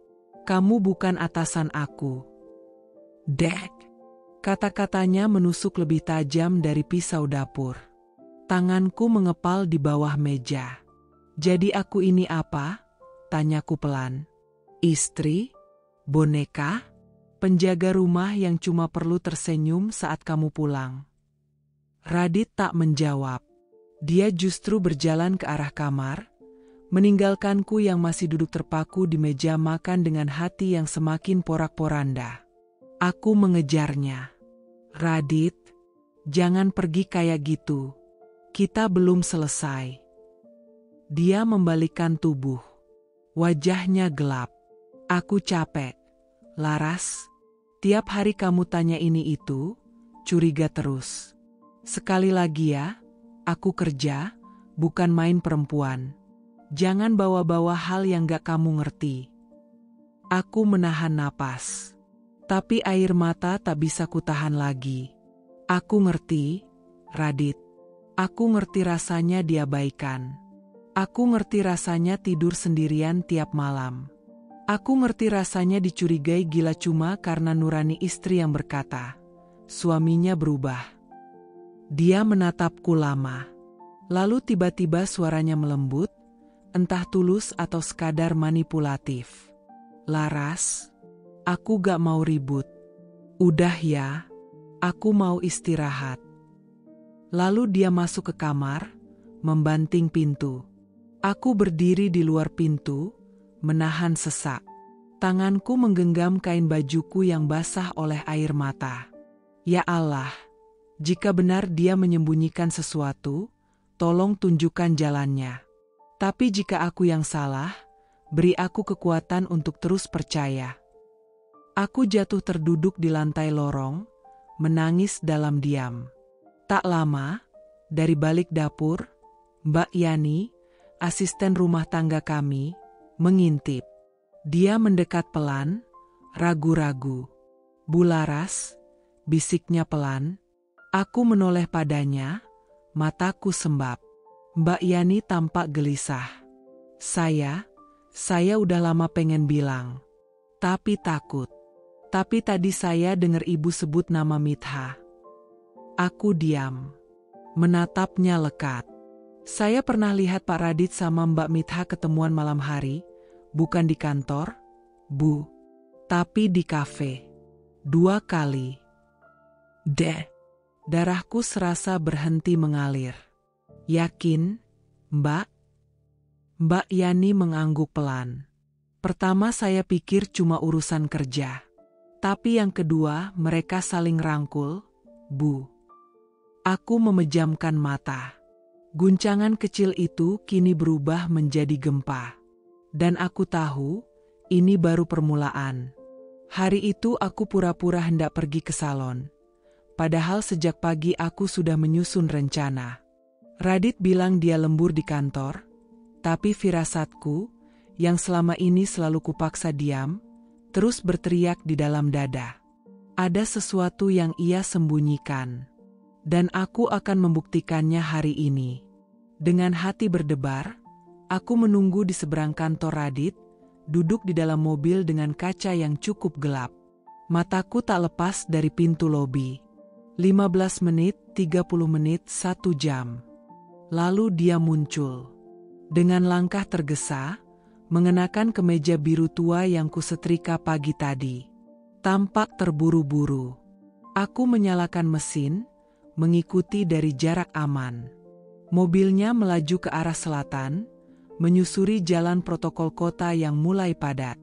Kamu bukan atasan aku." Kata-katanya menusuk lebih tajam dari pisau dapur. Tanganku mengepal di bawah meja. "Jadi aku ini apa?" tanyaku pelan. "Istri? Boneka? Penjaga rumah yang cuma perlu tersenyum saat kamu pulang?" Radit tak menjawab. Dia justru berjalan ke arah kamar, meninggalkanku yang masih duduk terpaku di meja makan dengan hati yang semakin porak-poranda. Aku mengejarnya. "Radit, jangan pergi kayak gitu. Kita belum selesai." Dia membalikkan tubuh. Wajahnya gelap. "Aku capek, Laras. Tiap hari kamu tanya ini itu, curiga terus. Sekali lagi ya, aku kerja, bukan main perempuan. Jangan bawa-bawa hal yang gak kamu ngerti." Aku menahan napas. Tapi air mata tak bisa kutahan lagi. "Aku ngerti, Radit. Aku ngerti rasanya diabaikan. Aku ngerti rasanya tidur sendirian tiap malam. Aku ngerti rasanya dicurigai gila cuma karena nurani istri yang berkata, suaminya berubah." Dia menatapku lama. Lalu tiba-tiba suaranya melembut, entah tulus atau sekadar manipulatif. "Laras, aku gak mau ribut. Udah ya, aku mau istirahat." Lalu dia masuk ke kamar, membanting pintu. Aku berdiri di luar pintu, menahan sesak. Tanganku menggenggam kain bajuku yang basah oleh air mata. Ya Allah, jika benar dia menyembunyikan sesuatu, tolong tunjukkan jalannya. Tapi jika aku yang salah, beri aku kekuatan untuk terus percaya. Aku jatuh terduduk di lantai lorong, menangis dalam diam. Tak lama, dari balik dapur, Mbak Yani, asisten rumah tangga kami, mengintip. Dia mendekat pelan, ragu-ragu. "Bu Laras," bisiknya pelan. Aku menoleh padanya, mataku sembab. Mbak Yani tampak gelisah. Saya udah lama pengen bilang. Tapi takut. Tapi tadi saya dengar ibu sebut nama Mitha. Aku diam. Menatapnya lekat. "Saya pernah lihat Pak Radit sama Mbak Mitha ketemuan malam hari, bukan di kantor, Bu. Tapi di kafe. 2 kali. Darahku serasa berhenti mengalir. "Yakin, Mbak?" Mbak Yani mengangguk pelan. "Pertama saya pikir cuma urusan kerja. Tapi yang kedua mereka saling rangkul, Bu." Aku memejamkan mata. Guncangan kecil itu kini berubah menjadi gempa. Dan aku tahu, ini baru permulaan. Hari itu aku pura-pura hendak pergi ke salon. Padahal sejak pagi aku sudah menyusun rencana. Radit bilang dia lembur di kantor, tapi firasatku, yang selama ini selalu kupaksa diam, terus berteriak di dalam dada. Ada sesuatu yang ia sembunyikan. Dan aku akan membuktikannya hari ini. Dengan hati berdebar, aku menunggu di seberang kantor Radit, duduk di dalam mobil dengan kaca yang cukup gelap. Mataku tak lepas dari pintu lobi. 15 menit, 30 menit, 1 jam. Lalu dia muncul. Dengan langkah tergesa, mengenakan kemeja biru tua yang kusetrika pagi tadi. Tampak terburu-buru. Aku menyalakan mesin, mengikuti dari jarak aman. Mobilnya melaju ke arah selatan, menyusuri jalan protokol kota yang mulai padat.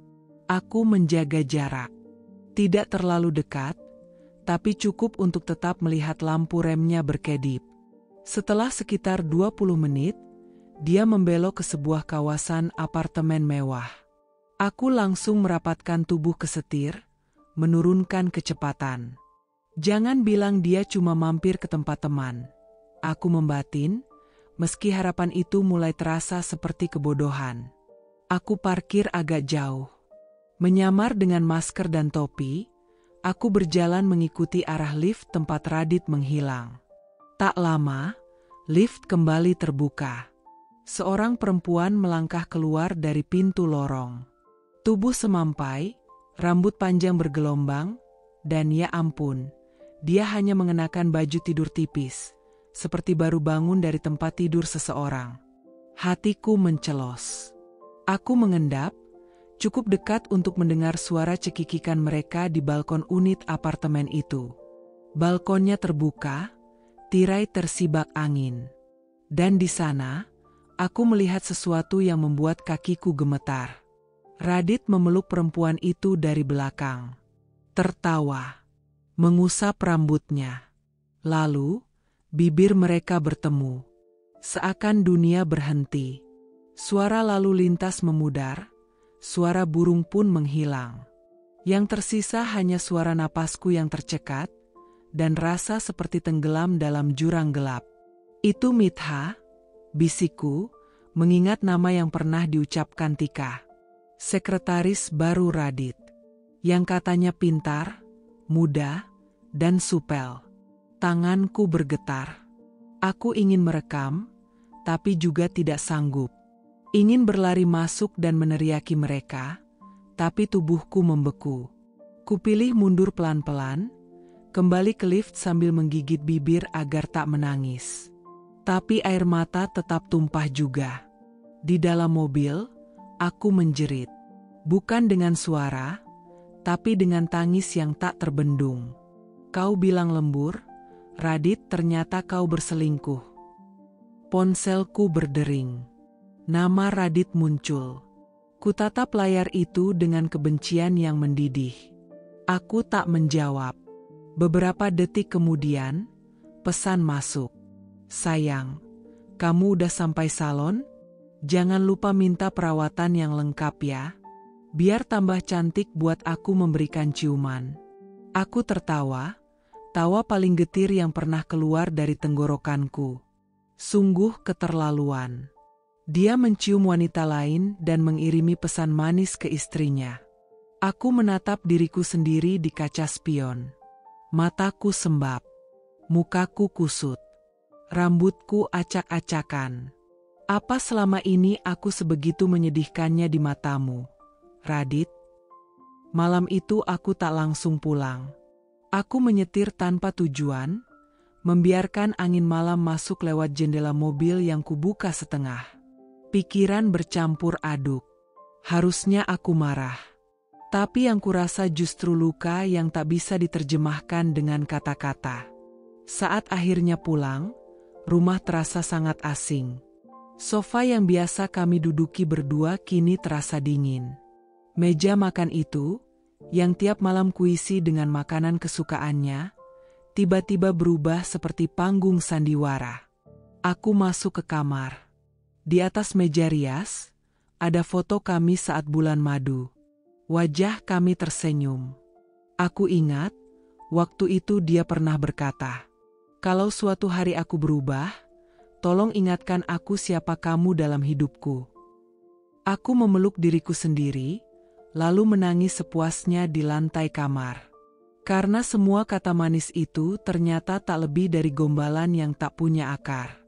Aku menjaga jarak. Tidak terlalu dekat, tapi cukup untuk tetap melihat lampu remnya berkedip. Setelah sekitar 20 menit, dia membelok ke sebuah kawasan apartemen mewah. Aku langsung merapatkan tubuh ke setir, menurunkan kecepatan. Jangan bilang dia cuma mampir ke tempat teman. Aku membatin, meski harapan itu mulai terasa seperti kebodohan. Aku parkir agak jauh. Menyamar dengan masker dan topi, aku berjalan mengikuti arah lift tempat Radit menghilang. Tak lama, lift kembali terbuka. Seorang perempuan melangkah keluar dari pintu lorong. Tubuh semampai, rambut panjang bergelombang, dan ya ampun, dia hanya mengenakan baju tidur tipis, seperti baru bangun dari tempat tidur seseorang. Hatiku mencelos. Aku mengendap, cukup dekat untuk mendengar suara cekikikan mereka di balkon unit apartemen itu. Balkonnya terbuka, tirai tersibak angin. Dan di sana, aku melihat sesuatu yang membuat kakiku gemetar. Radit memeluk perempuan itu dari belakang. Tertawa. Mengusap rambutnya. Lalu, bibir mereka bertemu. Seakan dunia berhenti. Suara lalu lintas memudar, suara burung pun menghilang. Yang tersisa hanya suara napasku yang tercekat, dan rasa seperti tenggelam dalam jurang gelap. "Itu Mitha," bisikku, mengingat nama yang pernah diucapkan Tika. Sekretaris baru Radit. Yang katanya pintar, muda, dan supel. Tanganku bergetar. Aku ingin merekam, tapi juga tidak sanggup. Ingin berlari masuk dan meneriaki mereka, tapi tubuhku membeku. Kupilih mundur pelan-pelan, kembali ke lift sambil menggigit bibir agar tak menangis. Tapi air mata tetap tumpah juga. Di dalam mobil, aku menjerit. Bukan dengan suara, tapi dengan tangis yang tak terbendung. "Kau bilang lembur, Radit, ternyata kau berselingkuh." Ponselku berdering. Nama Radit muncul. Kutatap layar itu dengan kebencian yang mendidih. Aku tak menjawab. Beberapa detik kemudian, pesan masuk. "Sayang, kamu udah sampai salon? Jangan lupa minta perawatan yang lengkap ya. Biar tambah cantik buat aku memberikan ciuman." Aku tertawa, Tawa paling getir yang pernah keluar dari tenggorokanku. Sungguh keterlaluan. Dia mencium wanita lain dan mengirimi pesan manis ke istrinya. Aku menatap diriku sendiri di kaca spion. Mataku sembab. Mukaku kusut. Rambutku acak-acakan. Apa selama ini aku sebegitu menyedihkannya di matamu, Radit? Malam itu aku tak langsung pulang. Aku menyetir tanpa tujuan, membiarkan angin malam masuk lewat jendela mobil yang kubuka setengah. Pikiran bercampur aduk. Harusnya aku marah. Tapi yang kurasa justru luka yang tak bisa diterjemahkan dengan kata-kata. Saat akhirnya pulang, rumah terasa sangat asing. Sofa yang biasa kami duduki berdua kini terasa dingin. Meja makan itu, yang tiap malam kuisi dengan makanan kesukaannya, tiba-tiba berubah seperti panggung sandiwara. Aku masuk ke kamar. Di atas meja rias, ada foto kami saat bulan madu. Wajah kami tersenyum. Aku ingat, waktu itu dia pernah berkata, "Kalau suatu hari aku berubah, tolong ingatkan aku siapa kamu dalam hidupku." Aku memeluk diriku sendiri, lalu menangis sepuasnya di lantai kamar. Karena semua kata manis itu ternyata tak lebih dari gombalan yang tak punya akar.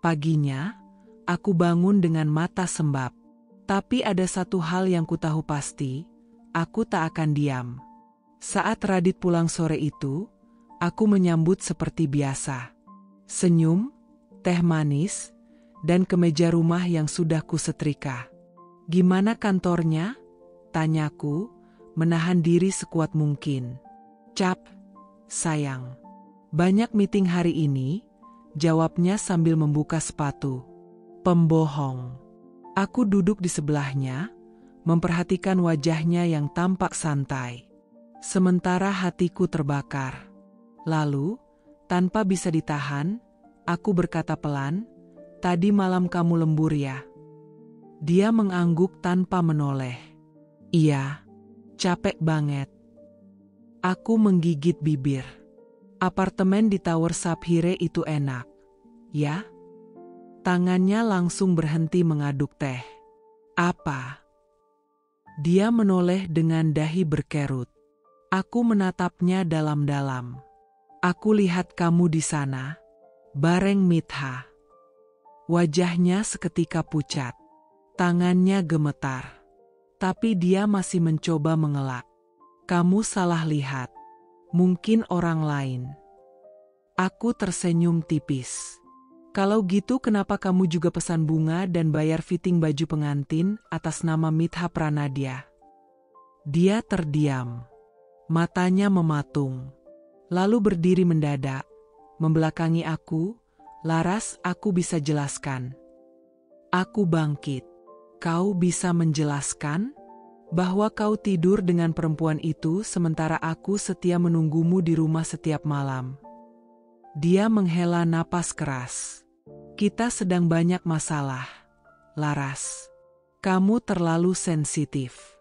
Paginya, aku bangun dengan mata sembab. Tapi ada satu hal yang kutahu pasti, aku tak akan diam. Saat Radit pulang sore itu, aku menyambut seperti biasa. Senyum, teh manis, dan kemeja rumah yang sudah kusetrika. "Gimana kantornya?" tanyaku, menahan diri sekuat mungkin. "Cap, sayang. Banyak meeting hari ini," jawabnya sambil membuka sepatu. Pembohong. Aku duduk di sebelahnya, memperhatikan wajahnya yang tampak santai. Sementara hatiku terbakar. Lalu, tanpa bisa ditahan, aku berkata pelan, "Tadi malam kamu lembur ya?" Dia mengangguk tanpa menoleh. "Iya, capek banget." Aku menggigit bibir. "Apartemen di Tower Sapphire itu enak, ya?" Tangannya langsung berhenti mengaduk teh. "Apa?" Dia menoleh dengan dahi berkerut. Aku menatapnya dalam-dalam. "Aku lihat kamu di sana, bareng Mitha." Wajahnya seketika pucat. Tangannya gemetar. Tapi dia masih mencoba mengelak. "Kamu salah lihat. Mungkin orang lain." Aku tersenyum tipis. "Kalau gitu kenapa kamu juga pesan bunga dan bayar fitting baju pengantin atas nama Mitha Pranadia?" Dia terdiam. Matanya mematung. Lalu berdiri mendadak, membelakangi aku. "Laras, aku bisa jelaskan." Aku bangkit. "Kau bisa menjelaskan?" "Bahwa kau tidur dengan perempuan itu sementara aku setia menunggumu di rumah setiap malam." Dia menghela napas keras. "Kita sedang banyak masalah, Laras. Kamu terlalu sensitif.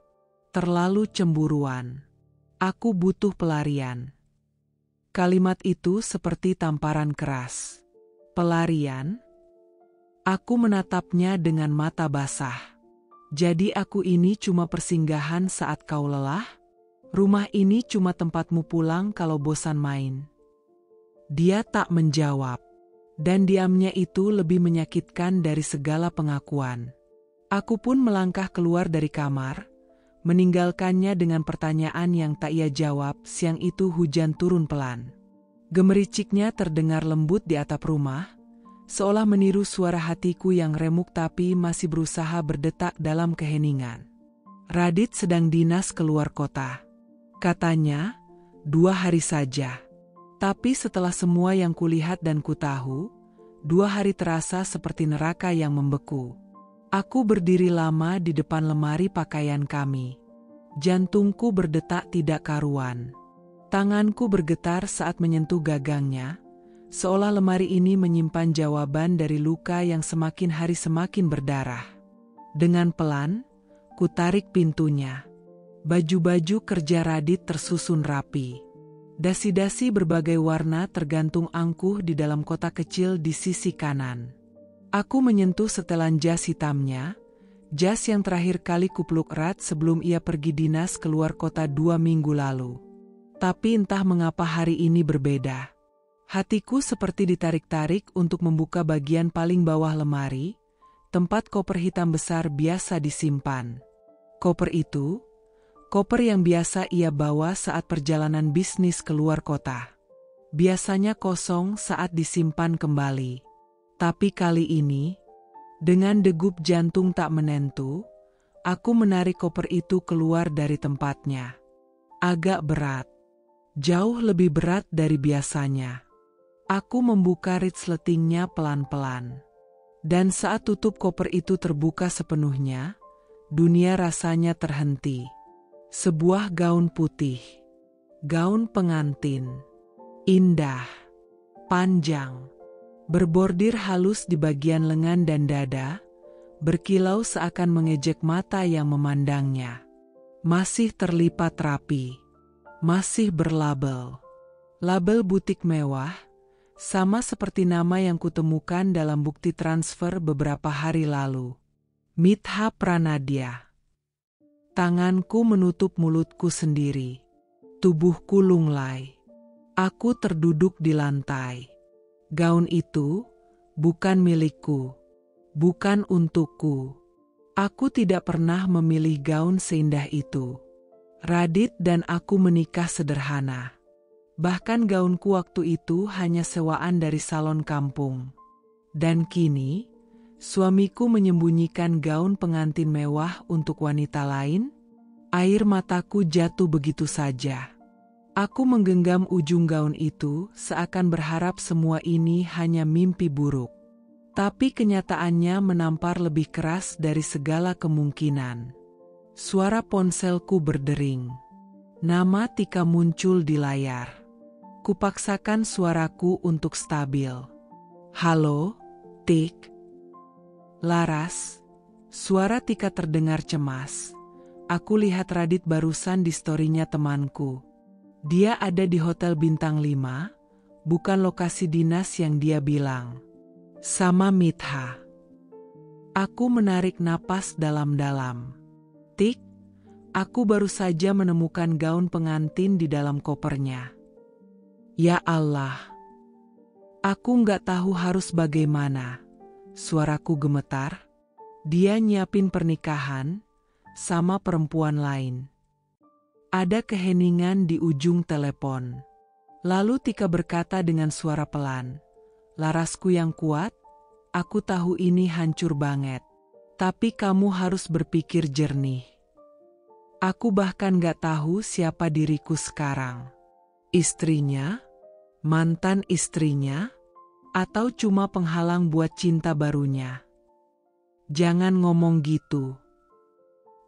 Terlalu cemburuan. Aku butuh pelarian." Kalimat itu seperti tamparan keras. "Pelarian?" Aku menatapnya dengan mata basah. "Jadi aku ini cuma persinggahan saat kau lelah? Rumah ini cuma tempatmu pulang kalau bosan main?" Dia tak menjawab. Dan diamnya itu lebih menyakitkan dari segala pengakuan. Aku pun melangkah keluar dari kamar, meninggalkannya dengan pertanyaan yang tak ia jawab. Siang itu hujan turun pelan. Gemericiknya terdengar lembut di atap rumah, seolah meniru suara hatiku yang remuk tapi masih berusaha berdetak dalam keheningan. Radit sedang dinas keluar kota. Katanya, 2 hari saja. Tapi setelah semua yang kulihat dan kutahu, 2 hari terasa seperti neraka yang membeku. Aku berdiri lama di depan lemari pakaian kami. Jantungku berdetak tidak karuan. Tanganku bergetar saat menyentuh gagangnya, seolah lemari ini menyimpan jawaban dari luka yang semakin hari semakin berdarah. Dengan pelan, ku tarik pintunya. Baju-baju kerja Radit tersusun rapi. Dasi-dasi berbagai warna tergantung angkuh di dalam kotak kecil di sisi kanan. Aku menyentuh setelan jas hitamnya, jas yang terakhir kali kupeluk erat sebelum ia pergi dinas keluar kota 2 minggu lalu. Tapi entah mengapa hari ini berbeda. Hatiku seperti ditarik-tarik untuk membuka bagian paling bawah lemari, tempat koper hitam besar biasa disimpan. Koper itu, koper yang biasa ia bawa saat perjalanan bisnis keluar kota. Biasanya kosong saat disimpan kembali. Tapi kali ini, dengan degup jantung tak menentu, aku menarik koper itu keluar dari tempatnya. Agak berat. Jauh lebih berat dari biasanya. Aku membuka resletingnya pelan-pelan. Dan saat tutup koper itu terbuka sepenuhnya, dunia rasanya terhenti. Sebuah gaun putih. Gaun pengantin. Indah. Panjang. Berbordir halus di bagian lengan dan dada, berkilau seakan mengejek mata yang memandangnya. Masih terlipat rapi. Masih berlabel. Label butik mewah, sama seperti nama yang kutemukan dalam bukti transfer beberapa hari lalu. Mitha Pranadia. Tanganku menutup mulutku sendiri. Tubuhku lunglai. Aku terduduk di lantai. Gaun itu bukan milikku. Bukan untukku. Aku tidak pernah memilih gaun seindah itu. Radit dan aku menikah sederhana. Bahkan gaunku waktu itu hanya sewaan dari salon kampung. Dan kini, suamiku menyembunyikan gaun pengantin mewah untuk wanita lain. Air mataku jatuh begitu saja. Aku menggenggam ujung gaun itu seakan berharap semua ini hanya mimpi buruk. Tapi kenyataannya menampar lebih keras dari segala kemungkinan. Suara ponselku berdering. Nama Tika muncul di layar. Kupaksakan suaraku untuk stabil. Halo, Tik. Laras. Suara Tika terdengar cemas. Aku lihat Radit barusan di story-nya temanku. Dia ada di hotel bintang 5, bukan lokasi dinas yang dia bilang. Sama Mitha. Aku menarik napas dalam-dalam. Tik, aku baru saja menemukan gaun pengantin di dalam kopernya. Ya Allah. Aku nggak tahu harus bagaimana. Suaraku gemetar. Dia nyiapin pernikahan sama perempuan lain. Ada keheningan di ujung telepon. Lalu Tika berkata dengan suara pelan. Larasku yang kuat, aku tahu ini hancur banget. Tapi kamu harus berpikir jernih. Aku bahkan gak tahu siapa diriku sekarang. Istrinya? Mantan istrinya? Atau cuma penghalang buat cinta barunya? Jangan ngomong gitu.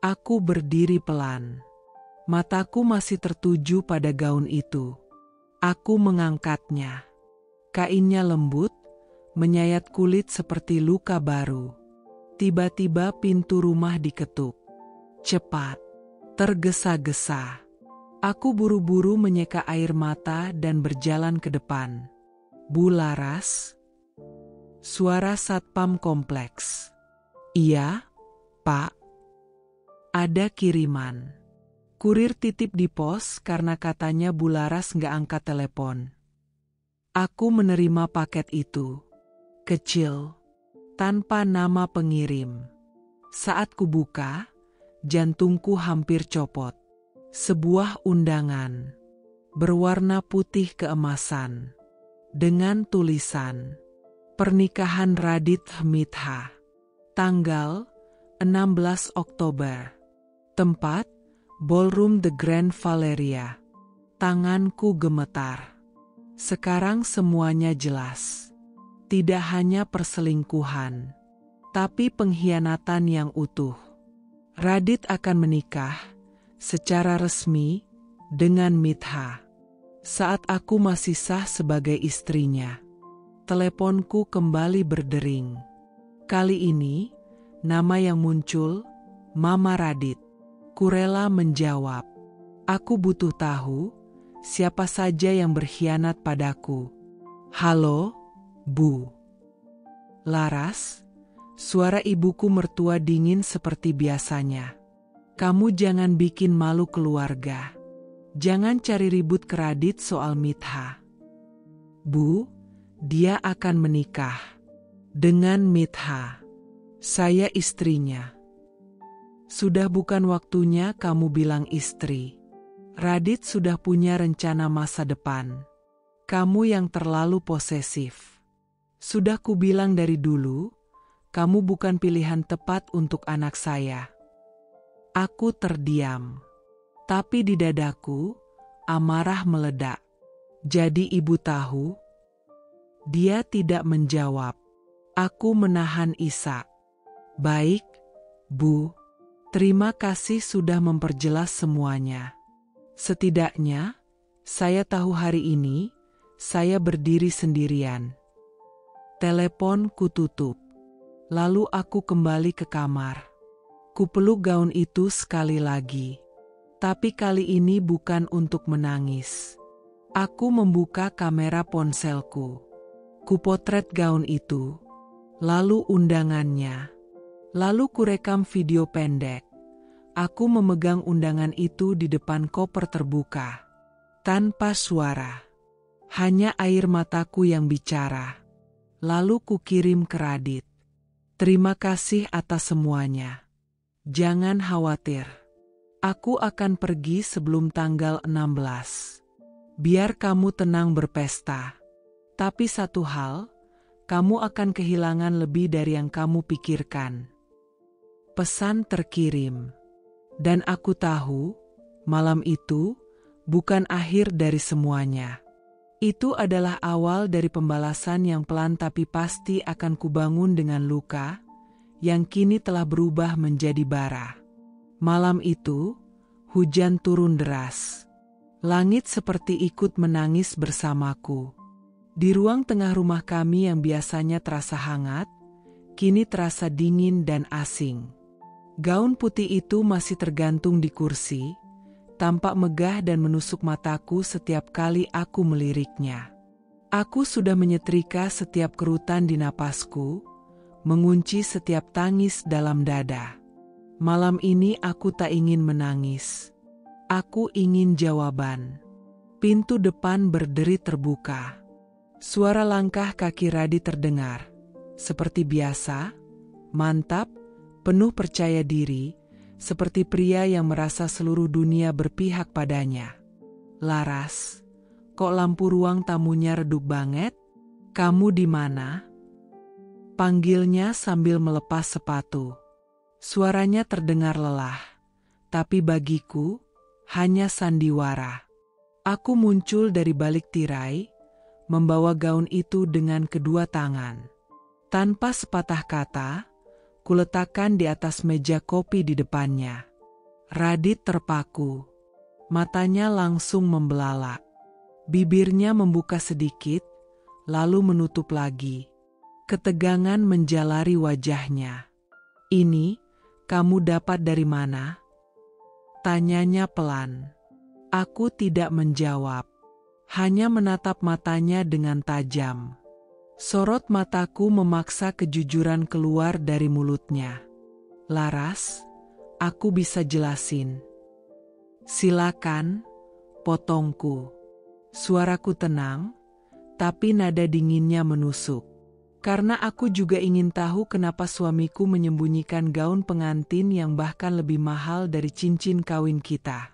Aku berdiri pelan. Mataku masih tertuju pada gaun itu. Aku mengangkatnya. Kainnya lembut, menyayat kulit seperti luka baru. Tiba-tiba pintu rumah diketuk. Cepat. Tergesa-gesa. Aku buru-buru menyeka air mata dan berjalan ke depan. Bu Laras? Suara satpam kompleks. Iya, Pak. Ada kiriman. Kurir titip di pos karena katanya Bu Laras nggak angkat telepon. Aku menerima paket itu. Kecil. Tanpa nama pengirim. Saat kubuka, jantungku hampir copot. Sebuah undangan. Berwarna putih keemasan. Dengan tulisan. Pernikahan Radit Mitha. Tanggal 16 Oktober. Tempat, Ballroom The Grand Valeria. Tanganku gemetar. Sekarang semuanya jelas. Tidak hanya perselingkuhan, tapi pengkhianatan yang utuh. Radit akan menikah secara resmi dengan Mitha. Saat aku masih sah sebagai istrinya. Teleponku kembali berdering. Kali ini, nama yang muncul, Mama Radit. Kurela menjawab. Aku butuh tahu, siapa saja yang berkhianat padaku. Halo, Bu. Laras, suara ibuku mertua dingin seperti biasanya. Kamu jangan bikin malu keluarga. Jangan cari ribut ke Radit soal Mitha. Bu, dia akan menikah dengan Mitha. Saya istrinya. Sudah bukan waktunya kamu bilang istri. Radit sudah punya rencana masa depan. Kamu yang terlalu posesif. Sudah kubilang dari dulu, kamu bukan pilihan tepat untuk anak saya. Aku terdiam. Tapi di dadaku, amarah meledak. Jadi ibu tahu? Dia tidak menjawab. Aku menahan isak. Baik, Bu. Terima kasih sudah memperjelas semuanya. Setidaknya, saya tahu hari ini, saya berdiri sendirian. Telepon kututup. Lalu aku kembali ke kamar. Kupeluk gaun itu sekali lagi. Tapi kali ini bukan untuk menangis. Aku membuka kamera ponselku. Kupotret gaun itu. Lalu undangannya. Lalu kurekam video pendek. Aku memegang undangan itu di depan koper terbuka. Tanpa suara. Hanya air mataku yang bicara. Lalu kukirim ke Radit. Terima kasih atas semuanya. Jangan khawatir. Aku akan pergi sebelum tanggal 16. Biar kamu tenang berpesta. Tapi satu hal, kamu akan kehilangan lebih dari yang kamu pikirkan. Pesan terkirim. Dan aku tahu, malam itu bukan akhir dari semuanya. Itu adalah awal dari pembalasan yang pelan tapi pasti akan kubangun dengan luka, yang kini telah berubah menjadi bara. Malam itu, hujan turun deras. Langit seperti ikut menangis bersamaku. Di ruang tengah rumah kami yang biasanya terasa hangat, kini terasa dingin dan asing. Gaun putih itu masih tergantung di kursi, tampak megah dan menusuk mataku setiap kali aku meliriknya. Aku sudah menyetrika setiap kerutan di napasku, mengunci setiap tangis dalam dada. Malam ini aku tak ingin menangis. Aku ingin jawaban. Pintu depan berderi terbuka. Suara langkah kaki Radit terdengar. Seperti biasa, mantap, penuh percaya diri, seperti pria yang merasa seluruh dunia berpihak padanya. Laras, kok lampu ruang tamunya redup banget? Kamu di mana? Panggilnya sambil melepas sepatu. Suaranya terdengar lelah, tapi bagiku hanya sandiwara. Aku muncul dari balik tirai, membawa gaun itu dengan kedua tangan. Tanpa sepatah kata, kuletakkan di atas meja kopi di depannya. Radit terpaku. Matanya langsung membelalak. Bibirnya membuka sedikit, lalu menutup lagi. Ketegangan menjalari wajahnya. Ini, kamu dapat dari mana? Tanyanya pelan. Aku tidak menjawab. Hanya menatap matanya dengan tajam. Sorot mataku memaksa kejujuran keluar dari mulutnya. Laras, aku bisa jelasin. Silakan, potongku. Suaraku tenang, tapi nada dinginnya menusuk. Karena aku juga ingin tahu kenapa suamiku menyembunyikan gaun pengantin yang bahkan lebih mahal dari cincin kawin kita.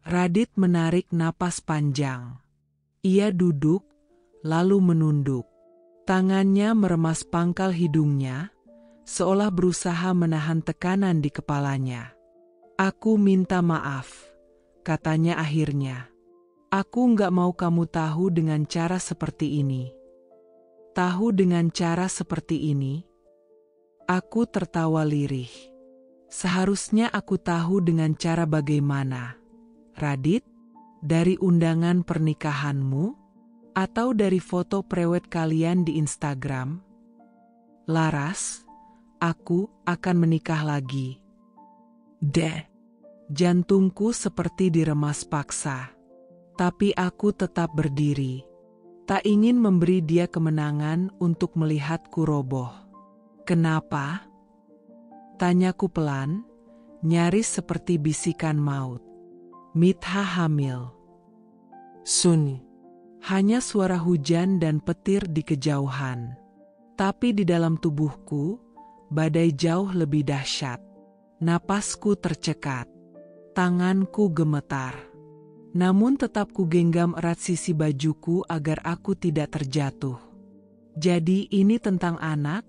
Radit menarik napas panjang. Ia duduk, lalu menunduk. Tangannya meremas pangkal hidungnya, seolah berusaha menahan tekanan di kepalanya. Aku minta maaf, katanya akhirnya. Aku nggak mau kamu tahu dengan cara seperti ini. Tahu dengan cara seperti ini? Aku tertawa lirih. Seharusnya aku tahu dengan cara bagaimana. Radit, dari undangan pernikahanmu? Atau dari foto prewed kalian di Instagram? Laras, aku akan menikah lagi. Jantungku seperti diremas paksa. Tapi aku tetap berdiri. Tak ingin memberi dia kemenangan untuk melihatku roboh. Kenapa? Tanyaku pelan, nyaris seperti bisikan maut. Mitha hamil. Sun. Hanya suara hujan dan petir di kejauhan. Tapi di dalam tubuhku, badai jauh lebih dahsyat. Napasku tercekat. Tanganku gemetar. Namun tetap kugenggam erat sisi bajuku agar aku tidak terjatuh. Jadi ini tentang anak?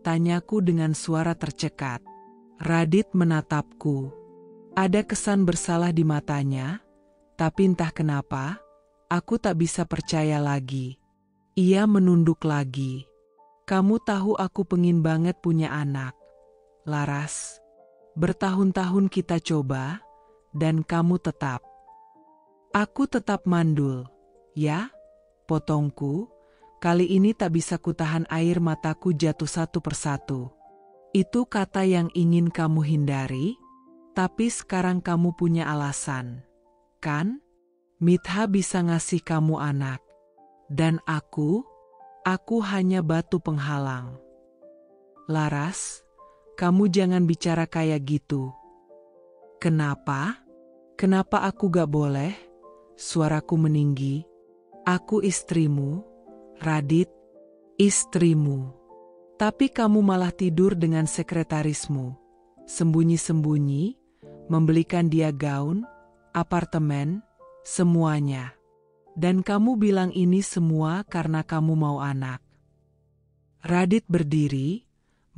Tanyaku dengan suara tercekat. Radit menatapku. Ada kesan bersalah di matanya, tapi entah kenapa, aku tak bisa percaya lagi. Ia menunduk lagi. Kamu tahu aku pengin banget punya anak, Laras. Bertahun-tahun kita coba, dan kamu tetap. Aku tetap mandul, ya? Potongku, kali ini tak bisa kutahan air mataku jatuh satu persatu. Itu kata yang ingin kamu hindari, tapi sekarang kamu punya alasan, kan? Mitha bisa ngasih kamu anak. Dan aku hanya batu penghalang. Laras, kamu jangan bicara kayak gitu. Kenapa? Kenapa aku gak boleh? Suaraku meninggi. Aku istrimu, Radit, istrimu. Tapi kamu malah tidur dengan sekretarismu. Sembunyi-sembunyi, membelikan dia gaun, apartemen, semuanya. Dan kamu bilang ini semua karena kamu mau anak. Radit berdiri,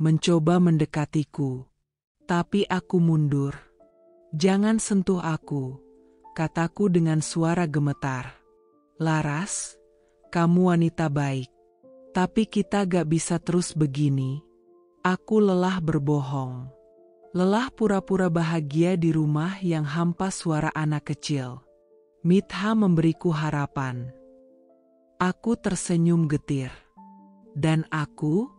mencoba mendekatiku. Tapi aku mundur. Jangan sentuh aku, kataku dengan suara gemetar. Laras, kamu wanita baik. Tapi kita gak bisa terus begini. Aku lelah berbohong. Lelah pura-pura bahagia di rumah yang hampa suara anak kecil. Mitha memberiku harapan. Aku tersenyum getir. Dan aku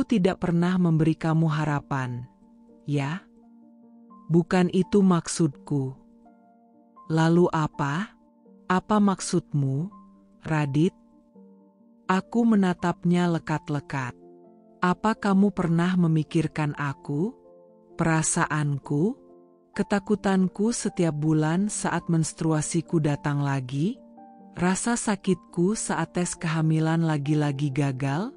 tidak pernah memberi kamu harapan, ya? Bukan itu maksudku. Lalu apa? Apa maksudmu, Radit? Aku menatapnya lekat-lekat. Apa kamu pernah memikirkan aku? Perasaanku? Ketakutanku setiap bulan saat menstruasiku datang lagi? Rasa sakitku saat tes kehamilan lagi-lagi gagal?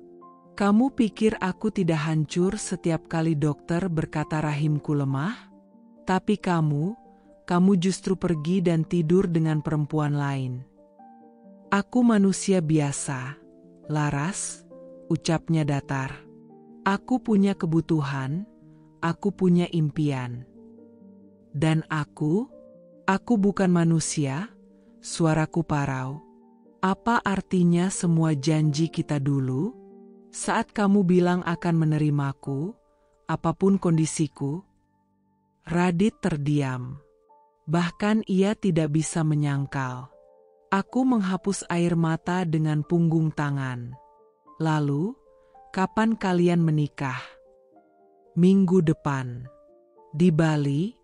Kamu pikir aku tidak hancur setiap kali dokter berkata rahimku lemah? Tapi kamu justru pergi dan tidur dengan perempuan lain. Aku manusia biasa, Laras, ucapnya datar. Aku punya kebutuhan, aku punya impian. Dan aku bukan manusia, suaraku parau. Apa artinya semua janji kita dulu? Saat kamu bilang akan menerimaku, apapun kondisiku. Radit terdiam. Bahkan ia tidak bisa menyangkal. Aku menghapus air mata dengan punggung tangan. Lalu, kapan kalian menikah? Minggu depan. Di Bali,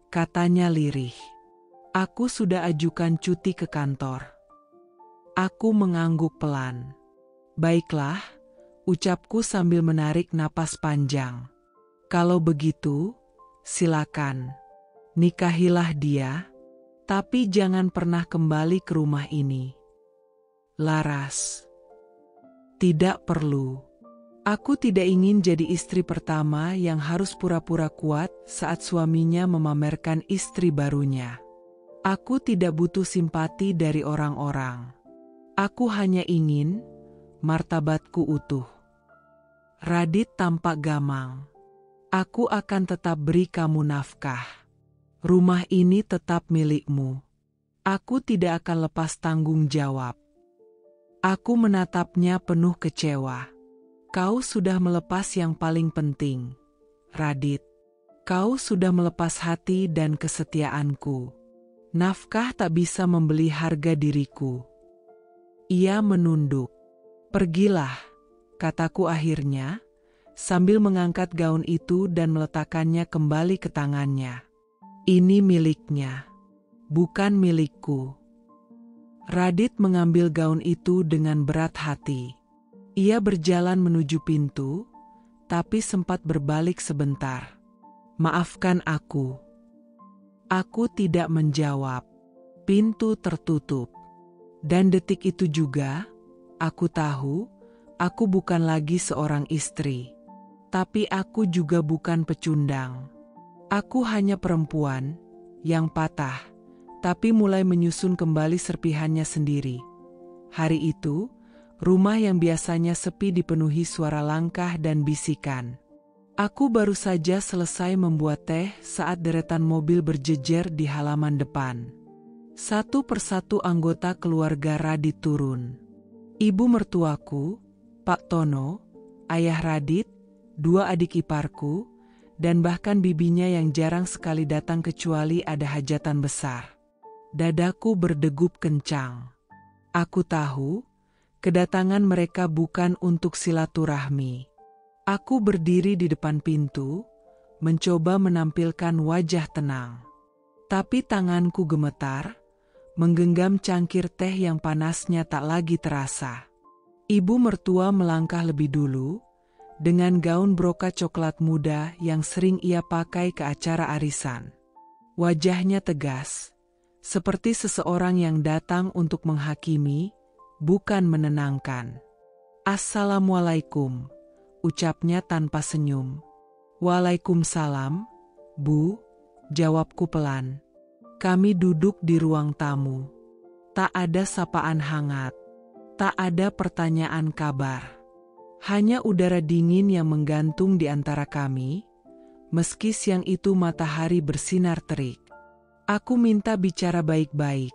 katanya lirih. Aku sudah ajukan cuti ke kantor. Aku mengangguk pelan. Baiklah, ucapku sambil menarik napas panjang. Kalau begitu, silakan. Nikahilah dia, tapi jangan pernah kembali ke rumah ini. Laras. Tidak perlu. Aku tidak ingin jadi istri pertama yang harus pura-pura kuat saat suaminya memamerkan istri barunya. Aku tidak butuh simpati dari orang-orang. Aku hanya ingin martabatku utuh. Radit tampak gamang. Aku akan tetap beri kamu nafkah. Rumah ini tetap milikmu. Aku tidak akan lepas tanggung jawab. Aku menatapnya penuh kecewa. Kau sudah melepas yang paling penting, Radit. Kau sudah melepas hati dan kesetiaanku. Nafkah tak bisa membeli harga diriku. Ia menunduk. Pergilah, kataku akhirnya, sambil mengangkat gaun itu dan meletakkannya kembali ke tangannya. Ini miliknya, bukan milikku. Radit mengambil gaun itu dengan berat hati. Ia berjalan menuju pintu, tapi sempat berbalik sebentar. "Maafkan aku." Aku tidak menjawab. Pintu tertutup. Dan detik itu juga, aku tahu, aku bukan lagi seorang istri. Tapi aku juga bukan pecundang. Aku hanya perempuan yang patah, tapi mulai menyusun kembali serpihannya sendiri. Hari itu, rumah yang biasanya sepi dipenuhi suara langkah dan bisikan. Aku baru saja selesai membuat teh saat deretan mobil berjejer di halaman depan. Satu persatu anggota keluarga Radit turun. Ibu mertuaku, Pak Tono, ayah Radit, 2 adik iparku, dan bahkan bibinya yang jarang sekali datang kecuali ada hajatan besar. Dadaku berdegup kencang. Aku tahu, kedatangan mereka bukan untuk silaturahmi. Aku berdiri di depan pintu, mencoba menampilkan wajah tenang. Tapi tanganku gemetar, menggenggam cangkir teh yang panasnya tak lagi terasa. Ibu mertua melangkah lebih dulu, dengan gaun brokat coklat muda yang sering ia pakai ke acara arisan. Wajahnya tegas, seperti seseorang yang datang untuk menghakimi, bukan menenangkan. "Assalamualaikum," ucapnya tanpa senyum. "Waalaikumsalam, Bu," jawabku pelan. Kami duduk di ruang tamu. Tak ada sapaan hangat, tak ada pertanyaan kabar. Hanya udara dingin yang menggantung di antara kami, meski siang itu matahari bersinar terik. "Aku minta bicara baik-baik,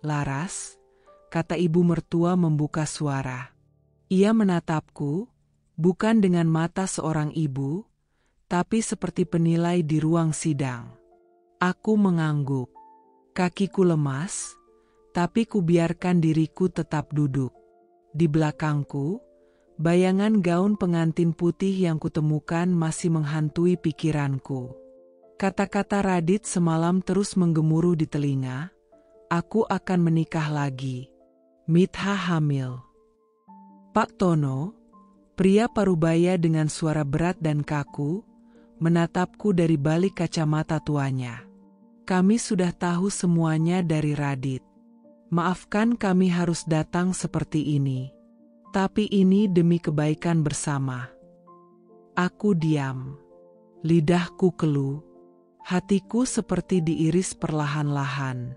Laras," kata ibu mertua membuka suara. Ia menatapku, bukan dengan mata seorang ibu, tapi seperti penilai di ruang sidang. Aku mengangguk. Kakiku lemas, tapi kubiarkan diriku tetap duduk. Di belakangku, bayangan gaun pengantin putih yang kutemukan masih menghantui pikiranku. Kata-kata Radit semalam terus menggemuruh di telinga, "Aku akan menikah lagi. Mitha hamil." Pak Tono, pria parubaya dengan suara berat dan kaku, menatapku dari balik kacamata tuanya. "Kami sudah tahu semuanya dari Radit. Maafkan kami harus datang seperti ini. Tapi ini demi kebaikan bersama." Aku diam. Lidahku keluh. Hatiku seperti diiris perlahan-lahan.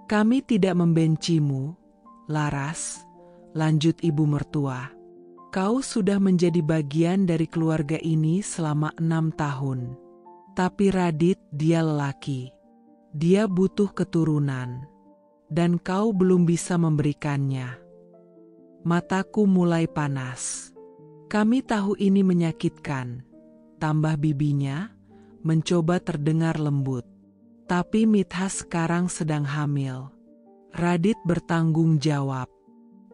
"Kami tidak membencimu, Laras," lanjut ibu mertua. "Kau sudah menjadi bagian dari keluarga ini selama 6 tahun. Tapi Radit, dia lelaki. Dia butuh keturunan. Dan kau belum bisa memberikannya." Mataku mulai panas. "Kami tahu ini menyakitkan," tambah bibinya, mencoba terdengar lembut. "Tapi Mitha sekarang sedang hamil. Radit bertanggung jawab.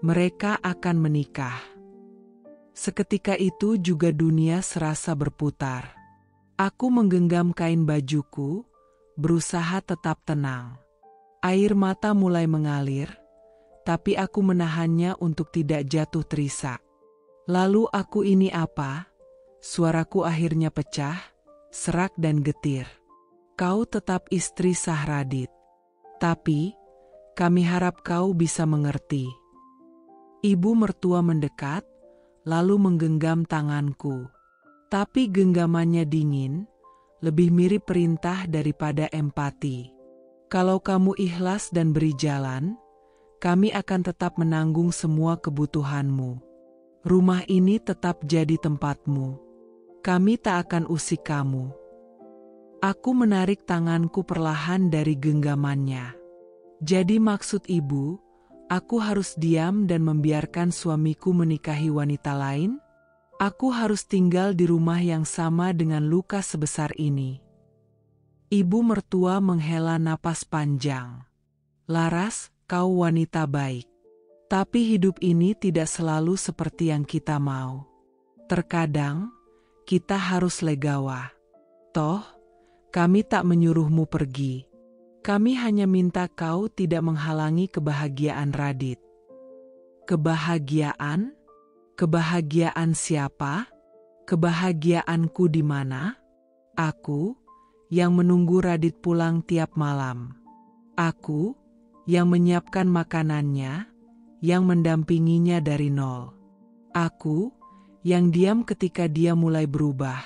Mereka akan menikah." Seketika itu juga dunia serasa berputar. Aku menggenggam kain bajuku, berusaha tetap tenang. Air mata mulai mengalir, tapi aku menahannya untuk tidak jatuh terisak. "Lalu aku ini apa?" Suaraku akhirnya pecah, serak dan getir. "Kau tetap istri sah Radit. Tapi, kami harap kau bisa mengerti." Ibu mertua mendekat, lalu menggenggam tanganku. Tapi genggamannya dingin, lebih mirip perintah daripada empati. "Kalau kamu ikhlas dan beri jalan, kami akan tetap menanggung semua kebutuhanmu. Rumah ini tetap jadi tempatmu. Kami tak akan usik kamu." Aku menarik tanganku perlahan dari genggamannya. Jadi maksud ibu, aku harus diam dan membiarkan suamiku menikahi wanita lain? Aku harus tinggal di rumah yang sama dengan luka sebesar ini. Ibu mertua menghela napas panjang. "Laras, kau wanita baik. Tapi hidup ini tidak selalu seperti yang kita mau. Terkadang, kita harus legawa. Toh, kami tak menyuruhmu pergi. Kami hanya minta kau tidak menghalangi kebahagiaan Radit. Kebahagiaan? Kebahagiaan siapa? Kebahagiaanku di mana? Aku, yang menunggu Radit pulang tiap malam. Aku, yang menyiapkan makanannya, yang mendampinginya dari nol. Aku, yang diam ketika dia mulai berubah,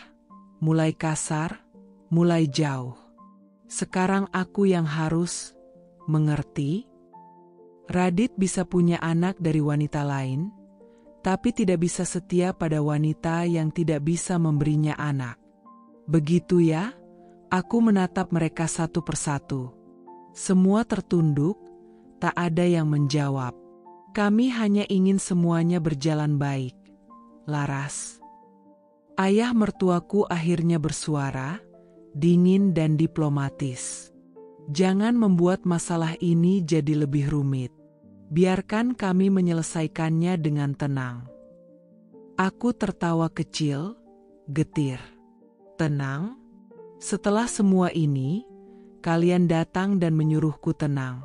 mulai kasar, mulai jauh. Sekarang aku yang harus mengerti. Radit bisa punya anak dari wanita lain, tapi tidak bisa setia pada wanita yang tidak bisa memberinya anak. Begitu ya, aku menatap mereka satu persatu. Semua tertunduk, tak ada yang menjawab. Kami hanya ingin semuanya berjalan baik. Laras. Ayah mertuaku akhirnya bersuara, dingin dan diplomatis. Jangan membuat masalah ini jadi lebih rumit. Biarkan kami menyelesaikannya dengan tenang. Aku tertawa kecil, getir. Tenang? Setelah semua ini, kalian datang dan menyuruhku tenang.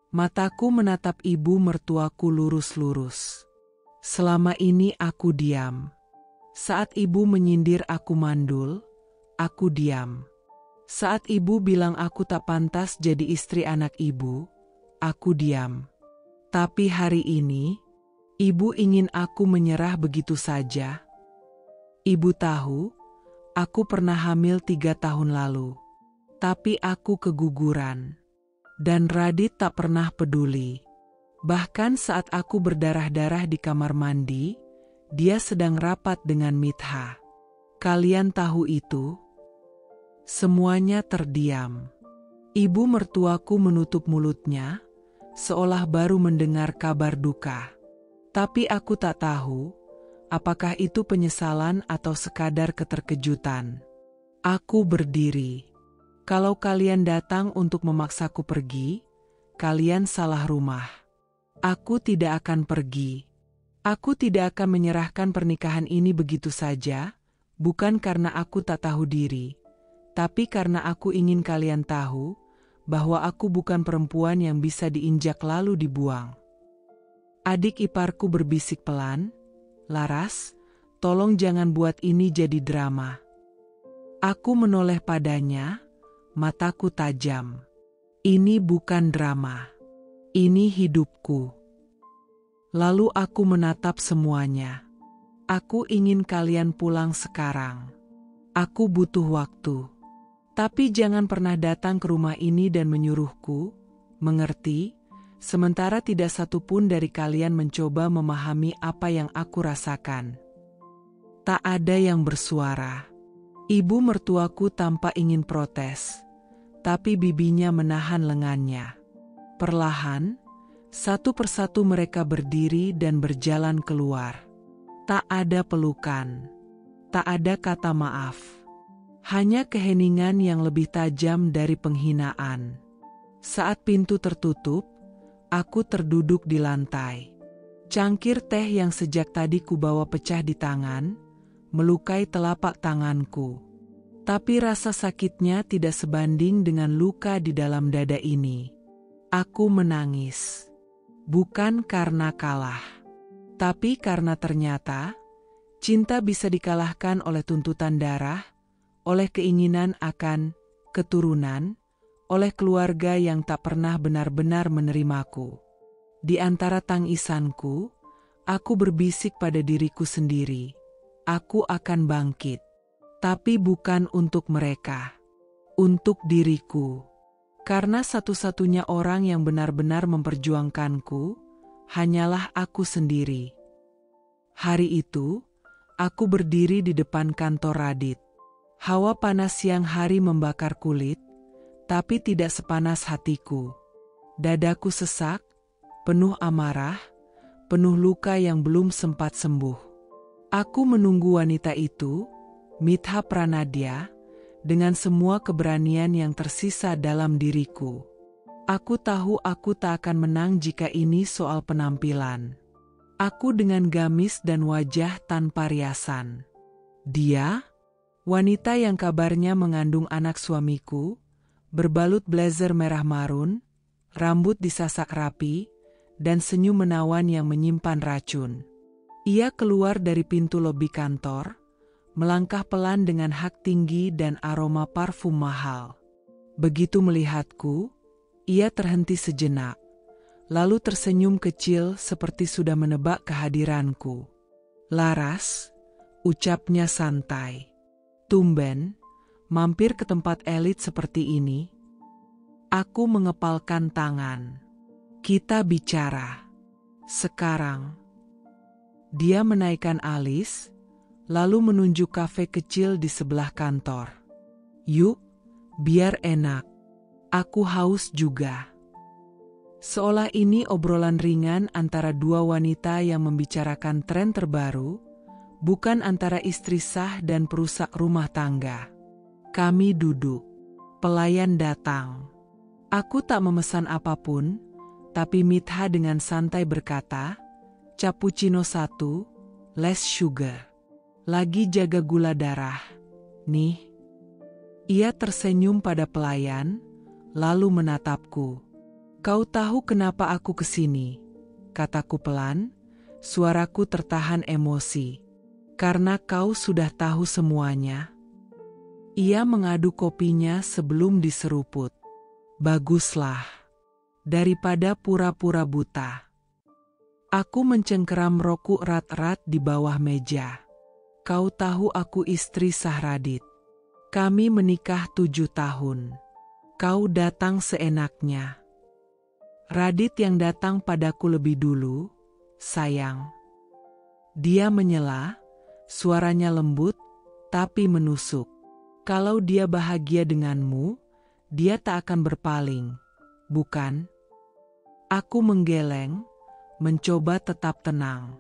Mataku menatap ibu mertuaku lurus-lurus. Selama ini aku diam. Saat ibu menyindir aku mandul, aku diam. Saat ibu bilang aku tak pantas jadi istri anak ibu, aku diam. Tapi hari ini, ibu ingin aku menyerah begitu saja. Ibu tahu, aku pernah hamil 3 tahun lalu. Tapi aku keguguran. Dan Radit tak pernah peduli. Bahkan saat aku berdarah-darah di kamar mandi, dia sedang rapat dengan Mitha. Kalian tahu itu? Semuanya terdiam. Ibu mertuaku menutup mulutnya, seolah baru mendengar kabar duka. Tapi aku tak tahu, apakah itu penyesalan atau sekadar keterkejutan. Aku berdiri. Kalau kalian datang untuk memaksaku pergi, kalian salah rumah. Aku tidak akan pergi. Aku tidak akan menyerahkan pernikahan ini begitu saja, bukan karena aku tak tahu diri, tapi karena aku ingin kalian tahu bahwa aku bukan perempuan yang bisa diinjak lalu dibuang. Adik iparku berbisik pelan, Laras, tolong jangan buat ini jadi drama. Aku menoleh padanya, mataku tajam. Ini bukan drama. Ini hidupku. Lalu aku menatap semuanya. Aku ingin kalian pulang sekarang. Aku butuh waktu. Tapi jangan pernah datang ke rumah ini dan menyuruhku, mengerti, sementara tidak satu pun dari kalian mencoba memahami apa yang aku rasakan. Tak ada yang bersuara. Ibu mertuaku tampak ingin protes, tapi bibinya menahan lengannya. Perlahan, satu persatu mereka berdiri dan berjalan keluar. Tak ada pelukan, tak ada kata maaf. Hanya keheningan yang lebih tajam dari penghinaan. Saat pintu tertutup, aku terduduk di lantai. Cangkir teh yang sejak tadi kubawa pecah di tangan, melukai telapak tanganku. Tapi rasa sakitnya tidak sebanding dengan luka di dalam dada ini. Aku menangis. Bukan karena kalah, tapi karena ternyata cinta bisa dikalahkan oleh tuntutan darah, oleh keinginan akan keturunan, oleh keluarga yang tak pernah benar-benar menerimaku. Di antara tangisanku, aku berbisik pada diriku sendiri, aku akan bangkit. Tapi bukan untuk mereka, untuk diriku. Karena satu-satunya orang yang benar-benar memperjuangkanku, hanyalah aku sendiri. Hari itu, aku berdiri di depan kantor Radit. Hawa panas siang hari membakar kulit, tapi tidak sepanas hatiku. Dadaku sesak, penuh amarah, penuh luka yang belum sempat sembuh. Aku menunggu wanita itu, Mitha Pranadia, dengan semua keberanian yang tersisa dalam diriku. Aku tahu aku tak akan menang jika ini soal penampilan. Aku dengan gamis dan wajah tanpa riasan. Dia, wanita yang kabarnya mengandung anak suamiku, berbalut blazer merah marun, rambut disasak rapi, dan senyum menawan yang menyimpan racun. Ia keluar dari pintu lobi kantor, melangkah pelan dengan hak tinggi dan aroma parfum mahal. Begitu melihatku, ia terhenti sejenak, lalu tersenyum kecil seperti sudah menebak kehadiranku. "Laras," ucapnya santai. "Tumben, mampir ke tempat elit seperti ini." Aku mengepalkan tangan. "Kita bicara sekarang." Dia menaikkan alis, lalu menunjuk kafe kecil di sebelah kantor. "Yuk, biar enak. Aku haus juga." Seolah ini obrolan ringan antara dua wanita yang membicarakan tren terbaru, bukan antara istri sah dan perusak rumah tangga. Kami duduk. Pelayan datang. Aku tak memesan apapun, tapi Mitha dengan santai berkata, "Cappuccino 1, less sugar. Lagi jaga gula darah, nih." Ia tersenyum pada pelayan, lalu menatapku. "Kau tahu kenapa aku kesini?" kataku pelan, suaraku tertahan emosi. "Karena kau sudah tahu semuanya." Ia mengadu kopinya sebelum diseruput. "Baguslah. Daripada pura-pura buta." Aku mencengkeram rokok erat-erat di bawah meja. "Kau tahu aku istri sah Radit. Kami menikah 7 tahun. Kau datang seenaknya." "Radit yang datang padaku lebih dulu, sayang." Dia menyela, suaranya lembut, tapi menusuk. "Kalau dia bahagia denganmu, dia tak akan berpaling, bukan?" Aku menggeleng, mencoba tetap tenang.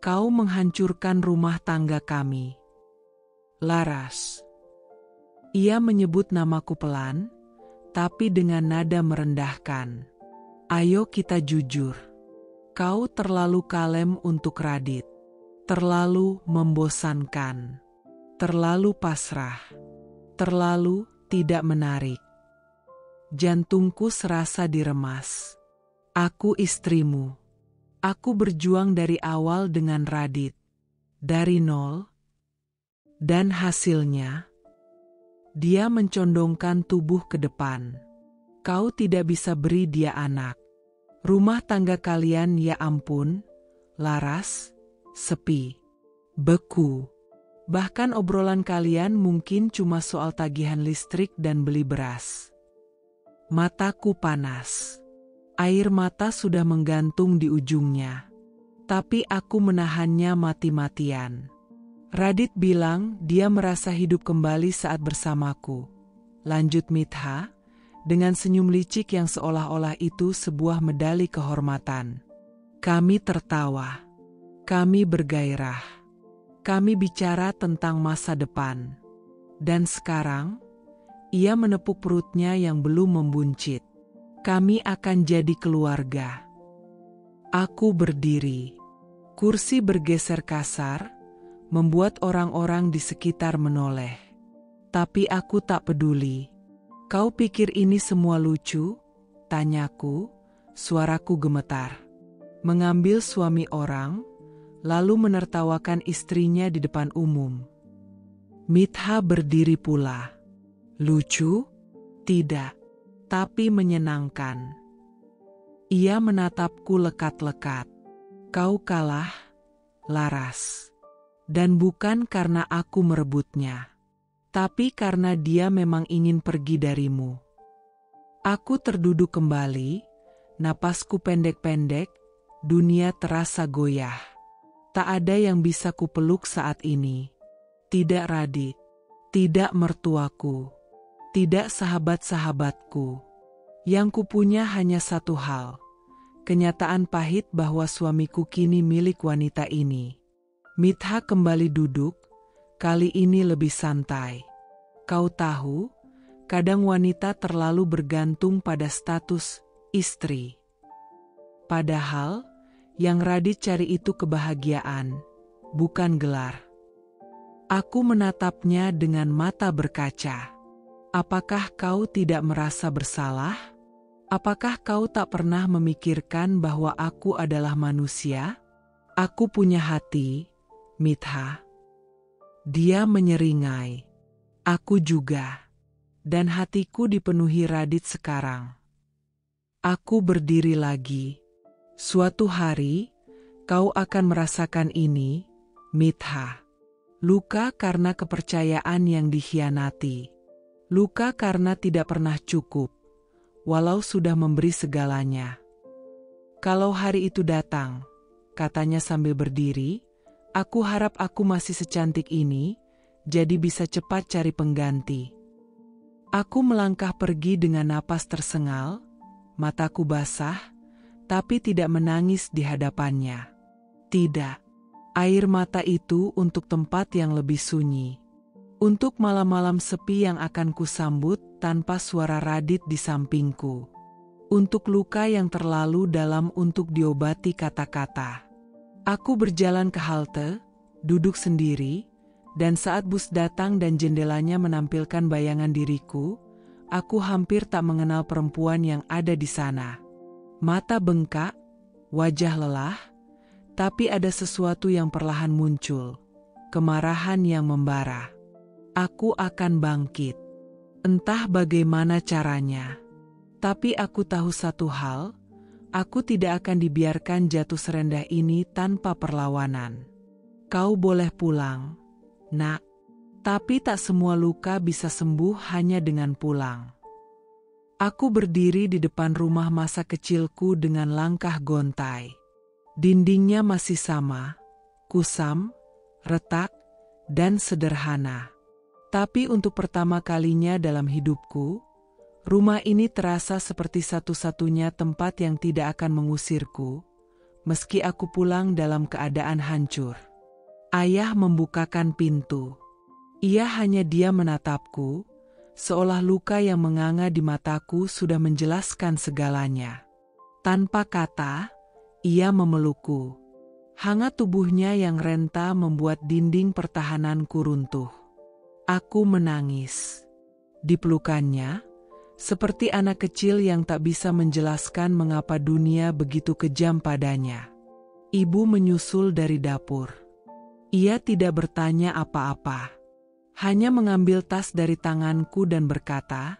"Kau menghancurkan rumah tangga kami." "Laras." Ia menyebut namaku pelan, tapi dengan nada merendahkan. "Ayo kita jujur. Kau terlalu kalem untuk Radit. Terlalu membosankan. Terlalu pasrah. Terlalu tidak menarik." Jantungku serasa diremas. "Aku istrimu. Aku berjuang dari awal dengan Radit. Dari nol. Dan hasilnya?" Dia mencondongkan tubuh ke depan. "Kau tidak bisa beri dia anak. Rumah tangga kalian, ya ampun, Laras, sepi. Beku. Bahkan obrolan kalian mungkin cuma soal tagihan listrik dan beli beras." Mataku panas. Air mata sudah menggantung di ujungnya. Tapi aku menahannya mati-matian. "Radit bilang dia merasa hidup kembali saat bersamaku," lanjut Mitha, dengan senyum licik yang seolah-olah itu sebuah medali kehormatan. Kami tertawa. Kami bergairah. Kami bicara tentang masa depan. Dan sekarang, ia menepuk perutnya yang belum membuncit. "Kami akan jadi keluarga." Aku berdiri. Kursi bergeser kasar, membuat orang-orang di sekitar menoleh. Tapi aku tak peduli. "Kau pikir ini semua lucu?" tanyaku, suaraku gemetar. Mengambil suami orang, lalu menertawakan istrinya di depan umum. Mitha berdiri pula. "Lucu? Tidak. Tapi menyenangkan." Ia menatapku lekat-lekat. "Kau kalah, Laras. Dan bukan karena aku merebutnya, tapi karena dia memang ingin pergi darimu." Aku terduduk kembali, napasku pendek-pendek, dunia terasa goyah. Tak ada yang bisa kupeluk saat ini. Tidak Radit, tidak mertuaku, tidak sahabat-sahabatku. Yang kupunya hanya satu hal, kenyataan pahit bahwa suamiku kini milik wanita ini. Mitha kembali duduk, kali ini lebih santai. "Kau tahu, kadang wanita terlalu bergantung pada status istri. Padahal, yang Radit cari itu kebahagiaan, bukan gelar." Aku menatapnya dengan mata berkaca. Apakah kau tidak merasa bersalah? Apakah kau tak pernah memikirkan bahwa aku adalah manusia? Aku punya hati, Mitha. Dia menyeringai. Aku juga. Dan hatiku dipenuhi Radit sekarang. Aku berdiri lagi. Suatu hari, kau akan merasakan ini, Mitha. Luka karena kepercayaan yang dikhianati. Luka karena tidak pernah cukup, walau sudah memberi segalanya. Kalau hari itu datang, katanya sambil berdiri, aku harap aku masih secantik ini, jadi bisa cepat cari pengganti. Aku melangkah pergi dengan napas tersengal, mataku basah, tapi tidak menangis di hadapannya. Tidak, air mata itu untuk tempat yang lebih sunyi. Untuk malam-malam sepi yang akan kusambut tanpa suara Radit di sampingku. Untuk luka yang terlalu dalam untuk diobati kata-kata. Aku berjalan ke halte, duduk sendiri, dan saat bus datang dan jendelanya menampilkan bayangan diriku, aku hampir tak mengenal perempuan yang ada di sana. Mata bengkak, wajah lelah, tapi ada sesuatu yang perlahan muncul, kemarahan yang membara. Aku akan bangkit. Entah bagaimana caranya. Tapi aku tahu satu hal, aku tidak akan dibiarkan jatuh serendah ini tanpa perlawanan. Kau boleh pulang, Nak. Tapi tak semua luka bisa sembuh hanya dengan pulang. Aku berdiri di depan rumah masa kecilku dengan langkah gontai. Dindingnya masih sama, kusam, retak, dan sederhana. Tapi untuk pertama kalinya dalam hidupku, rumah ini terasa seperti satu-satunya tempat yang tidak akan mengusirku, meski aku pulang dalam keadaan hancur. Ayah membukakan pintu. Ia hanya diam menatapku, seolah luka yang menganga di mataku sudah menjelaskan segalanya. Tanpa kata, ia memelukku. Hangat tubuhnya yang renta membuat dinding pertahananku runtuh. Aku menangis. Di pelukannya, seperti anak kecil yang tak bisa menjelaskan mengapa dunia begitu kejam padanya. Ibu menyusul dari dapur. Ia tidak bertanya apa-apa. Hanya mengambil tas dari tanganku dan berkata,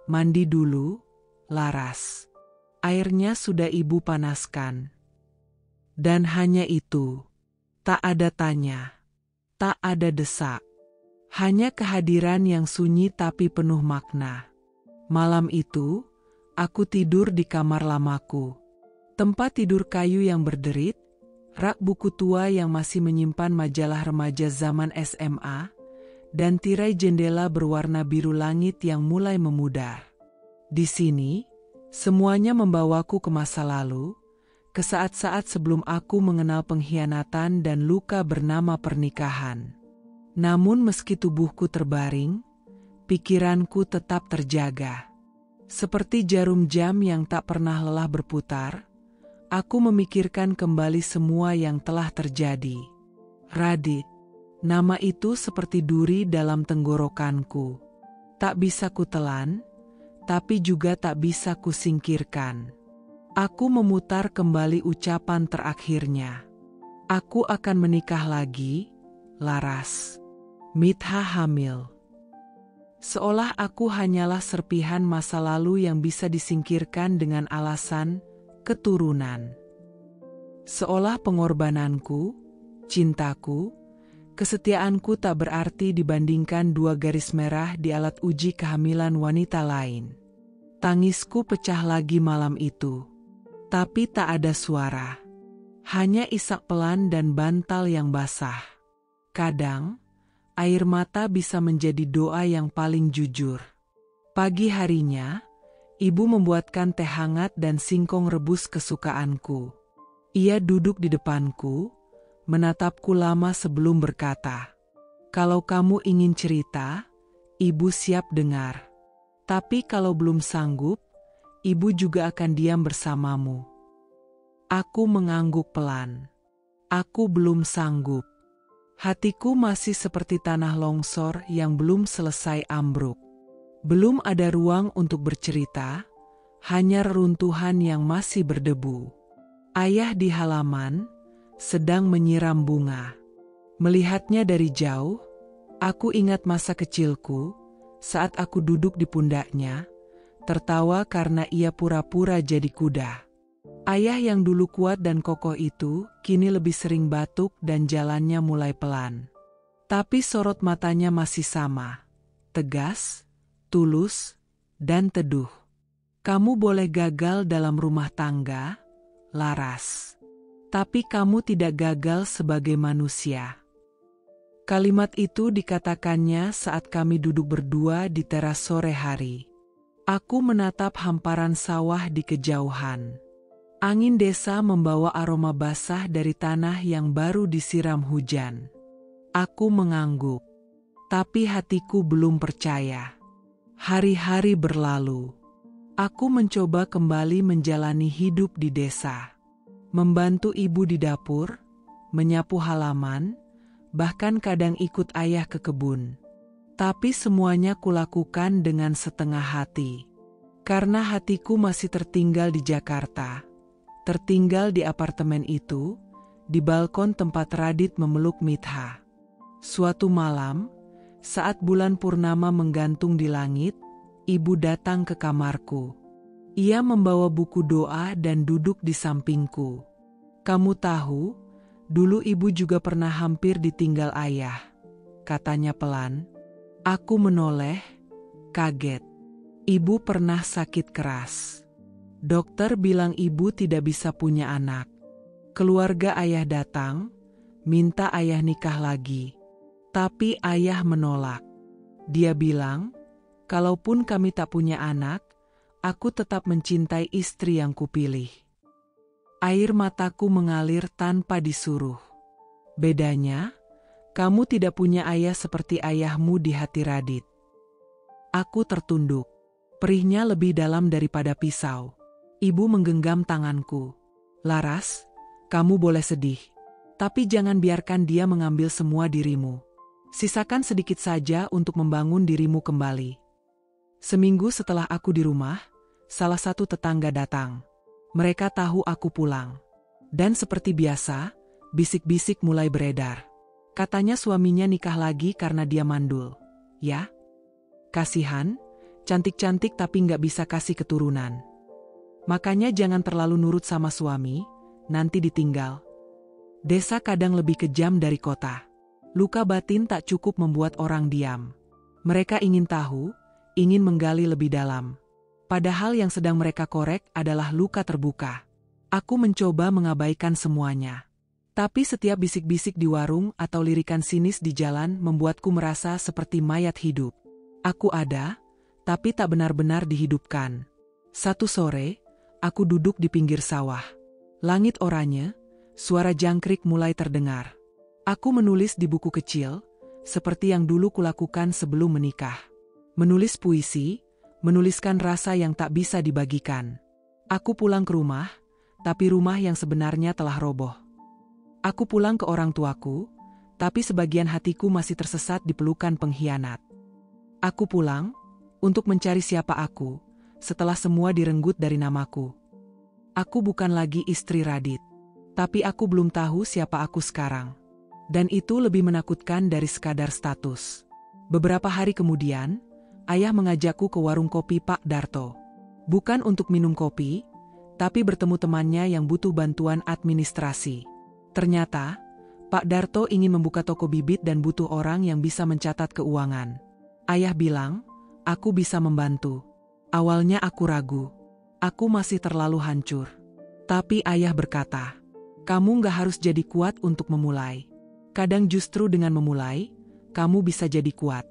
"Mandi dulu, Laras. Airnya sudah ibu panaskan." Dan hanya itu. Tak ada tanya. Tak ada desak. Hanya kehadiran yang sunyi tapi penuh makna. Malam itu, aku tidur di kamar lamaku. Tempat tidur kayu yang berderit, rak buku tua yang masih menyimpan majalah remaja zaman SMA, dan tirai jendela berwarna biru langit yang mulai memudar. Di sini, semuanya membawaku ke masa lalu, ke saat-saat sebelum aku mengenal pengkhianatan dan luka bernama pernikahan. Namun meski tubuhku terbaring, pikiranku tetap terjaga. Seperti jarum jam yang tak pernah lelah berputar, aku memikirkan kembali semua yang telah terjadi. Radit, nama itu seperti duri dalam tenggorokanku. Tak bisa kutelan, tapi juga tak bisa kusingkirkan. Aku memutar kembali ucapan terakhirnya. Aku akan menikah lagi, Laras. Mitha hamil. Seolah aku hanyalah serpihan masa lalu yang bisa disingkirkan dengan alasan keturunan. Seolah pengorbananku, cintaku, kesetiaanku tak berarti dibandingkan dua garis merah di alat uji kehamilan wanita lain. Tangisku pecah lagi malam itu. Tapi tak ada suara. Hanya isak pelan dan bantal yang basah. Kadang, air mata bisa menjadi doa yang paling jujur. Pagi harinya, ibu membuatkan teh hangat dan singkong rebus kesukaanku. Ia duduk di depanku, menatapku lama sebelum berkata, "Kalau kamu ingin cerita, ibu siap dengar. Tapi kalau belum sanggup, ibu juga akan diam bersamamu." Aku mengangguk pelan. Aku belum sanggup. Hatiku masih seperti tanah longsor yang belum selesai ambruk. Belum ada ruang untuk bercerita, hanya reruntuhan yang masih berdebu. Ayah di halaman sedang menyiram bunga. Melihatnya dari jauh, aku ingat masa kecilku saat aku duduk di pundaknya, tertawa karena ia pura-pura jadi kuda. Ayah yang dulu kuat dan kokoh itu kini lebih sering batuk dan jalannya mulai pelan. Tapi sorot matanya masih sama, tegas, tulus, dan teduh. Kamu boleh gagal dalam rumah tangga, Laras. Tapi kamu tidak gagal sebagai manusia. Kalimat itu dikatakannya saat kami duduk berdua di teras sore hari. Aku menatap hamparan sawah di kejauhan. Angin desa membawa aroma basah dari tanah yang baru disiram hujan. Aku mengangguk, tapi hatiku belum percaya. Hari-hari berlalu. Aku mencoba kembali menjalani hidup di desa. Membantu ibu di dapur, menyapu halaman, bahkan kadang ikut ayah ke kebun. Tapi semuanya kulakukan dengan setengah hati. Karena hatiku masih tertinggal di Jakarta. Tertinggal di apartemen itu, di balkon tempat Radit memeluk Mitha. Suatu malam, saat bulan purnama menggantung di langit, ibu datang ke kamarku. Ia membawa buku doa dan duduk di sampingku. Kamu tahu, dulu ibu juga pernah hampir ditinggal ayah, katanya pelan. Aku menoleh, kaget. Ibu pernah sakit keras. Dokter bilang ibu tidak bisa punya anak. Keluarga ayah datang, minta ayah nikah lagi. Tapi ayah menolak. Dia bilang, kalaupun kami tak punya anak, aku tetap mencintai istri yang kupilih. Air mataku mengalir tanpa disuruh. Bedanya, kamu tidak punya ayah seperti ayahmu di hati Radit. Aku tertunduk. Perihnya lebih dalam daripada pisau. Ibu menggenggam tanganku. Laras, kamu boleh sedih. Tapi jangan biarkan dia mengambil semua dirimu. Sisakan sedikit saja untuk membangun dirimu kembali. Seminggu setelah aku di rumah, salah satu tetangga datang. Mereka tahu aku pulang. Dan seperti biasa, bisik-bisik mulai beredar. Katanya suaminya nikah lagi karena dia mandul. Ya? Kasihan, cantik-cantik tapi nggak bisa kasih keturunan. Makanya jangan terlalu nurut sama suami, nanti ditinggal. Desa kadang lebih kejam dari kota. Luka batin tak cukup membuat orang diam. Mereka ingin tahu, ingin menggali lebih dalam. Padahal yang sedang mereka korek adalah luka terbuka. Aku mencoba mengabaikan semuanya. Tapi setiap bisik-bisik di warung atau lirikan sinis di jalan membuatku merasa seperti mayat hidup. Aku ada, tapi tak benar-benar dihidupkan. Satu sore, aku duduk di pinggir sawah. Langit oranye, suara jangkrik mulai terdengar. Aku menulis di buku kecil, seperti yang dulu kulakukan sebelum menikah. Menulis puisi, menuliskan rasa yang tak bisa dibagikan. Aku pulang ke rumah, tapi rumah yang sebenarnya telah roboh. Aku pulang ke orang tuaku, tapi sebagian hatiku masih tersesat di pelukan pengkhianat. Aku pulang untuk mencari siapa aku, setelah semua direnggut dari namaku. Aku bukan lagi istri Radit, tapi aku belum tahu siapa aku sekarang. Dan itu lebih menakutkan dari sekadar status. Beberapa hari kemudian, ayah mengajakku ke warung kopi Pak Darto. Bukan untuk minum kopi, tapi bertemu temannya yang butuh bantuan administrasi. Ternyata, Pak Darto ingin membuka toko bibit dan butuh orang yang bisa mencatat keuangan. Ayah bilang, aku bisa membantu. Awalnya aku ragu. Aku masih terlalu hancur. Tapi ayah berkata, kamu nggak harus jadi kuat untuk memulai. Kadang justru dengan memulai, kamu bisa jadi kuat.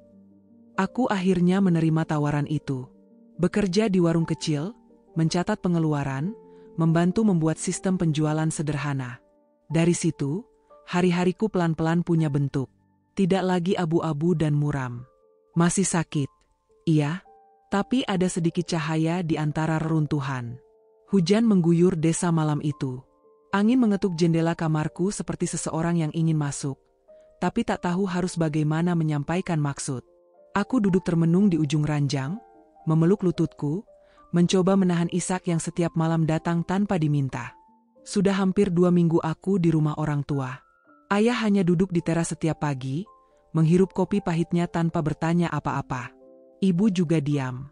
Aku akhirnya menerima tawaran itu. Bekerja di warung kecil, mencatat pengeluaran, membantu membuat sistem penjualan sederhana. Dari situ, hari-hariku pelan-pelan punya bentuk. Tidak lagi abu-abu dan muram. Masih sakit, iya, tapi ada sedikit cahaya di antara reruntuhan. Hujan mengguyur desa malam itu. Angin mengetuk jendela kamarku seperti seseorang yang ingin masuk, tapi tak tahu harus bagaimana menyampaikan maksud. Aku duduk termenung di ujung ranjang, memeluk lututku, mencoba menahan isak yang setiap malam datang tanpa diminta. Sudah hampir 2 minggu aku di rumah orang tua. Ayah hanya duduk di teras setiap pagi, menghirup kopi pahitnya tanpa bertanya apa-apa. Ibu juga diam.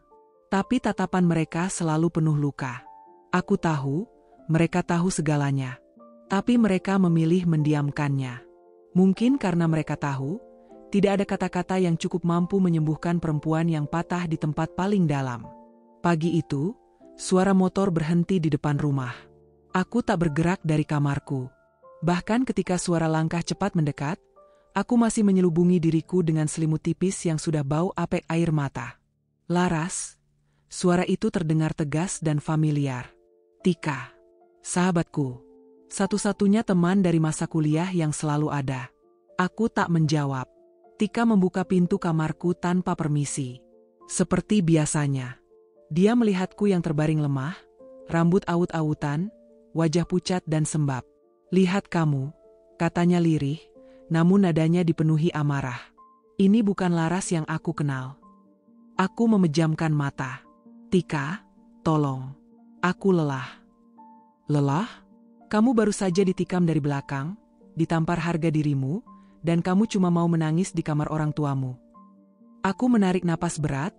Tapi tatapan mereka selalu penuh luka. Aku tahu, mereka tahu segalanya. Tapi mereka memilih mendiamkannya. Mungkin karena mereka tahu, tidak ada kata-kata yang cukup mampu menyembuhkan perempuan yang patah di tempat paling dalam. Pagi itu, suara motor berhenti di depan rumah. Aku tak bergerak dari kamarku. Bahkan ketika suara langkah cepat mendekat, aku masih menyelubungi diriku dengan selimut tipis yang sudah bau apek air mata. Laras, suara itu terdengar tegas dan familiar. Tika, sahabatku. Satu-satunya teman dari masa kuliah yang selalu ada. Aku tak menjawab. Tika membuka pintu kamarku tanpa permisi. Seperti biasanya. Dia melihatku yang terbaring lemah, rambut awut-awutan, wajah pucat dan sembab. Lihat kamu, katanya lirih, namun nadanya dipenuhi amarah. Ini bukan Laras yang aku kenal. Aku memejamkan mata. Tika, tolong. Aku lelah. Lelah? Kamu baru saja ditikam dari belakang, ditampar harga dirimu, dan kamu cuma mau menangis di kamar orang tuamu. Aku menarik napas berat,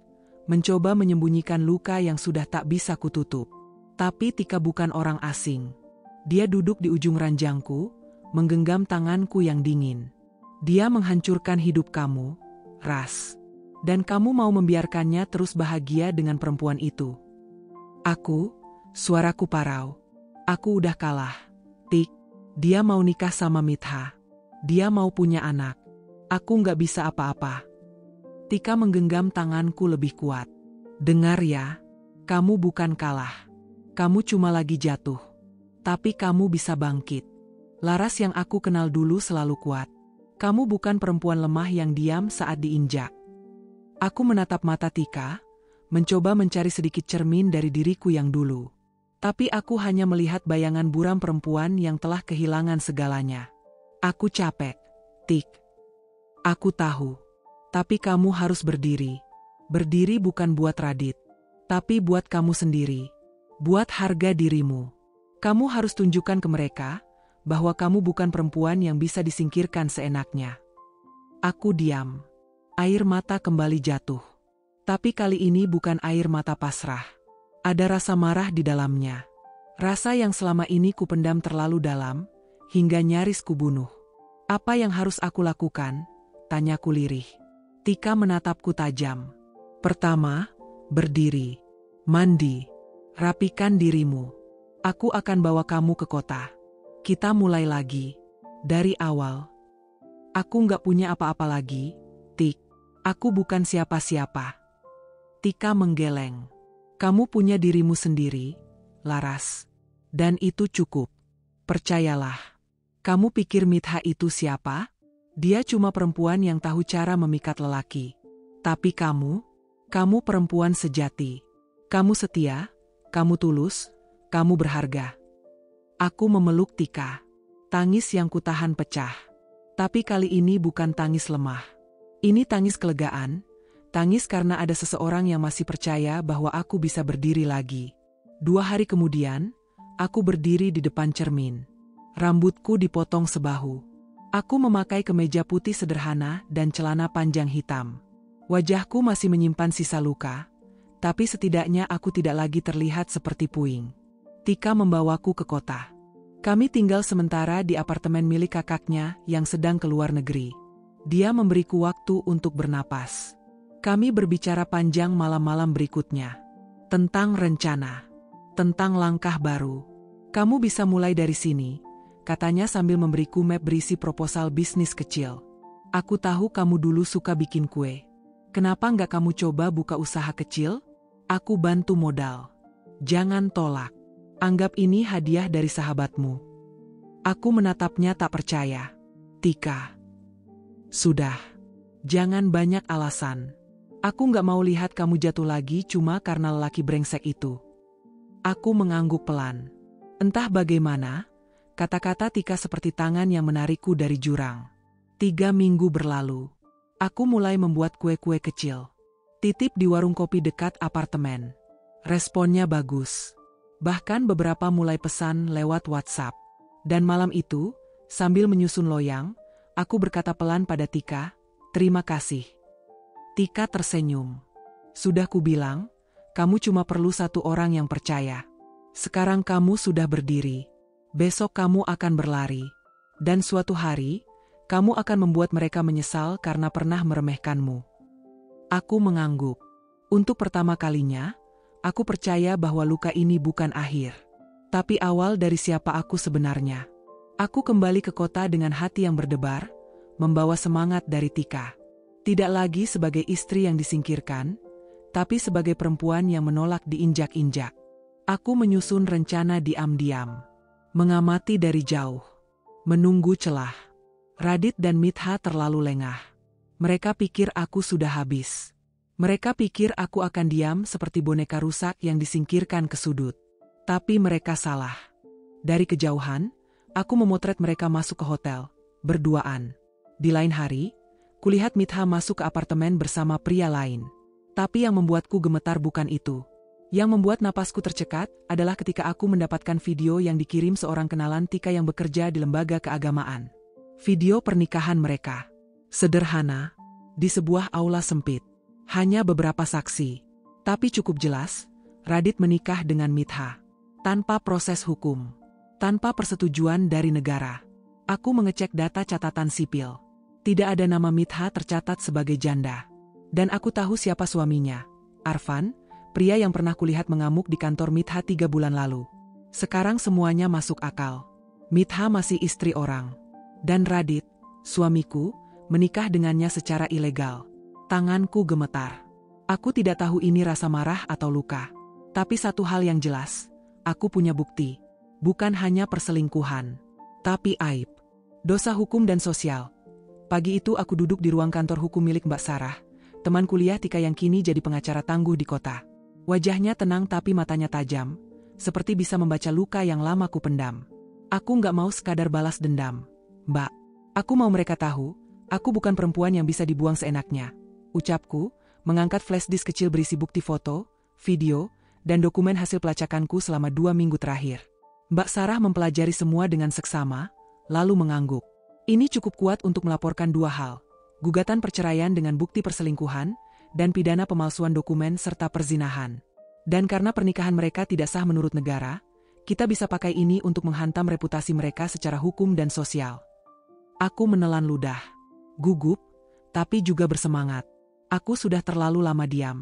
mencoba menyembunyikan luka yang sudah tak bisa kututup. Tapi Tika bukan orang asing. Dia duduk di ujung ranjangku, menggenggam tanganku yang dingin. Dia menghancurkan hidup kamu, Ras. Dan kamu mau membiarkannya terus bahagia dengan perempuan itu. Aku, suaraku parau. Aku udah kalah. Tik, dia mau nikah sama Mitha. Dia mau punya anak. Aku nggak bisa apa-apa. Tika menggenggam tanganku lebih kuat. Dengar ya, kamu bukan kalah. Kamu cuma lagi jatuh. Tapi kamu bisa bangkit. Laras yang aku kenal dulu selalu kuat. Kamu bukan perempuan lemah yang diam saat diinjak. Aku menatap mata Tika, mencoba mencari sedikit cermin dari diriku yang dulu. Tapi aku hanya melihat bayangan buram perempuan yang telah kehilangan segalanya. Aku capek, Tik. Aku tahu. Tapi kamu harus berdiri. Berdiri bukan buat Radit. Tapi buat kamu sendiri. Buat harga dirimu. Kamu harus tunjukkan ke mereka bahwa kamu bukan perempuan yang bisa disingkirkan seenaknya. Aku diam. Air mata kembali jatuh. Tapi kali ini bukan air mata pasrah. Ada rasa marah di dalamnya. Rasa yang selama ini kupendam terlalu dalam, hingga nyaris kubunuh. Apa yang harus aku lakukan? Tanyaku lirih. Tika menatapku tajam. Pertama, berdiri. Mandi. Rapikan dirimu. Aku akan bawa kamu ke kota. Kita mulai lagi. Dari awal. Aku nggak punya apa-apa lagi, Tik. Aku bukan siapa-siapa. Tika menggeleng. Kamu punya dirimu sendiri, Laras. Dan itu cukup. Percayalah. Kamu pikir Mitha itu siapa? Dia cuma perempuan yang tahu cara memikat lelaki. Tapi kamu perempuan sejati. Kamu setia, kamu tulus, kamu berharga. Aku memeluk Tika. Tangis yang kutahan pecah. Tapi kali ini bukan tangis lemah. Ini tangis kelegaan. Tangis karena ada seseorang yang masih percaya bahwa aku bisa berdiri lagi. 2 hari kemudian, aku berdiri di depan cermin. Rambutku dipotong sebahu. Aku memakai kemeja putih sederhana dan celana panjang hitam. Wajahku masih menyimpan sisa luka, tapi setidaknya aku tidak lagi terlihat seperti puing. Tika membawaku ke kota. Kami tinggal sementara di apartemen milik kakaknya yang sedang keluar negeri. Dia memberiku waktu untuk bernapas. Kami berbicara panjang malam-malam berikutnya. Tentang rencana. Tentang langkah baru. Kamu bisa mulai dari sini, katanya sambil memberiku map berisi proposal bisnis kecil. Aku tahu kamu dulu suka bikin kue. Kenapa nggak kamu coba buka usaha kecil? Aku bantu modal. Jangan tolak. Anggap ini hadiah dari sahabatmu. Aku menatapnya tak percaya. Tika. Sudah. Jangan banyak alasan. Aku nggak mau lihat kamu jatuh lagi cuma karena lelaki brengsek itu. Aku mengangguk pelan. Entah bagaimana, kata-kata Tika seperti tangan yang menarikku dari jurang. 3 minggu berlalu. Aku mulai membuat kue-kue kecil. Titip di warung kopi dekat apartemen. Responnya bagus. Bahkan beberapa mulai pesan lewat WhatsApp. Dan malam itu, sambil menyusun loyang, aku berkata pelan pada Tika, "Terima kasih." Tika tersenyum. "Sudah kubilang, kamu cuma perlu satu orang yang percaya. Sekarang kamu sudah berdiri. Besok kamu akan berlari. Dan suatu hari, kamu akan membuat mereka menyesal karena pernah meremehkanmu." Aku mengangguk. Untuk pertama kalinya, aku percaya bahwa luka ini bukan akhir. Tapi awal dari siapa aku sebenarnya. Aku kembali ke kota dengan hati yang berdebar, membawa semangat dari Tika. Tidak lagi sebagai istri yang disingkirkan, tapi sebagai perempuan yang menolak diinjak-injak. Aku menyusun rencana diam-diam. Mengamati dari jauh. Menunggu celah. Radit dan Mitha terlalu lengah. Mereka pikir aku sudah habis. Mereka pikir aku akan diam seperti boneka rusak yang disingkirkan ke sudut. Tapi mereka salah. Dari kejauhan, aku memotret mereka masuk ke hotel, berduaan. Di lain hari, kulihat Mitha masuk ke apartemen bersama pria lain. Tapi yang membuatku gemetar bukan itu. Yang membuat napasku tercekat adalah ketika aku mendapatkan video yang dikirim seorang kenalan Tika yang bekerja di lembaga keagamaan. Video pernikahan mereka. Sederhana, di sebuah aula sempit. Hanya beberapa saksi. Tapi cukup jelas, Radit menikah dengan Mitha. Tanpa proses hukum. Tanpa persetujuan dari negara. Aku mengecek data catatan sipil. Tidak ada nama Mitha tercatat sebagai janda. Dan aku tahu siapa suaminya. Arfan, pria yang pernah kulihat mengamuk di kantor Mitha 3 bulan lalu. Sekarang semuanya masuk akal. Mitha masih istri orang. Dan Radit, suamiku, menikah dengannya secara ilegal. Tanganku gemetar. Aku tidak tahu ini rasa marah atau luka. Tapi satu hal yang jelas, aku punya bukti. Bukan hanya perselingkuhan, tapi aib. Dosa hukum dan sosial. Pagi itu aku duduk di ruang kantor hukum milik Mbak Sarah, teman kuliah Tika yang kini jadi pengacara tangguh di kota. Wajahnya tenang tapi matanya tajam, seperti bisa membaca luka yang lama ku pendam. Aku nggak mau sekadar balas dendam. "Mbak, aku mau mereka tahu, aku bukan perempuan yang bisa dibuang seenaknya," ucapku, mengangkat flash disk kecil berisi bukti foto, video, dan dokumen hasil pelacakanku selama 2 minggu terakhir. Mbak Sarah mempelajari semua dengan seksama, lalu mengangguk. Ini cukup kuat untuk melaporkan 2 hal. Gugatan perceraian dengan bukti perselingkuhan, dan pidana pemalsuan dokumen serta perzinahan. Dan karena pernikahan mereka tidak sah menurut negara, kita bisa pakai ini untuk menghantam reputasi mereka secara hukum dan sosial. Aku menelan ludah. Gugup, tapi juga bersemangat. Aku sudah terlalu lama diam.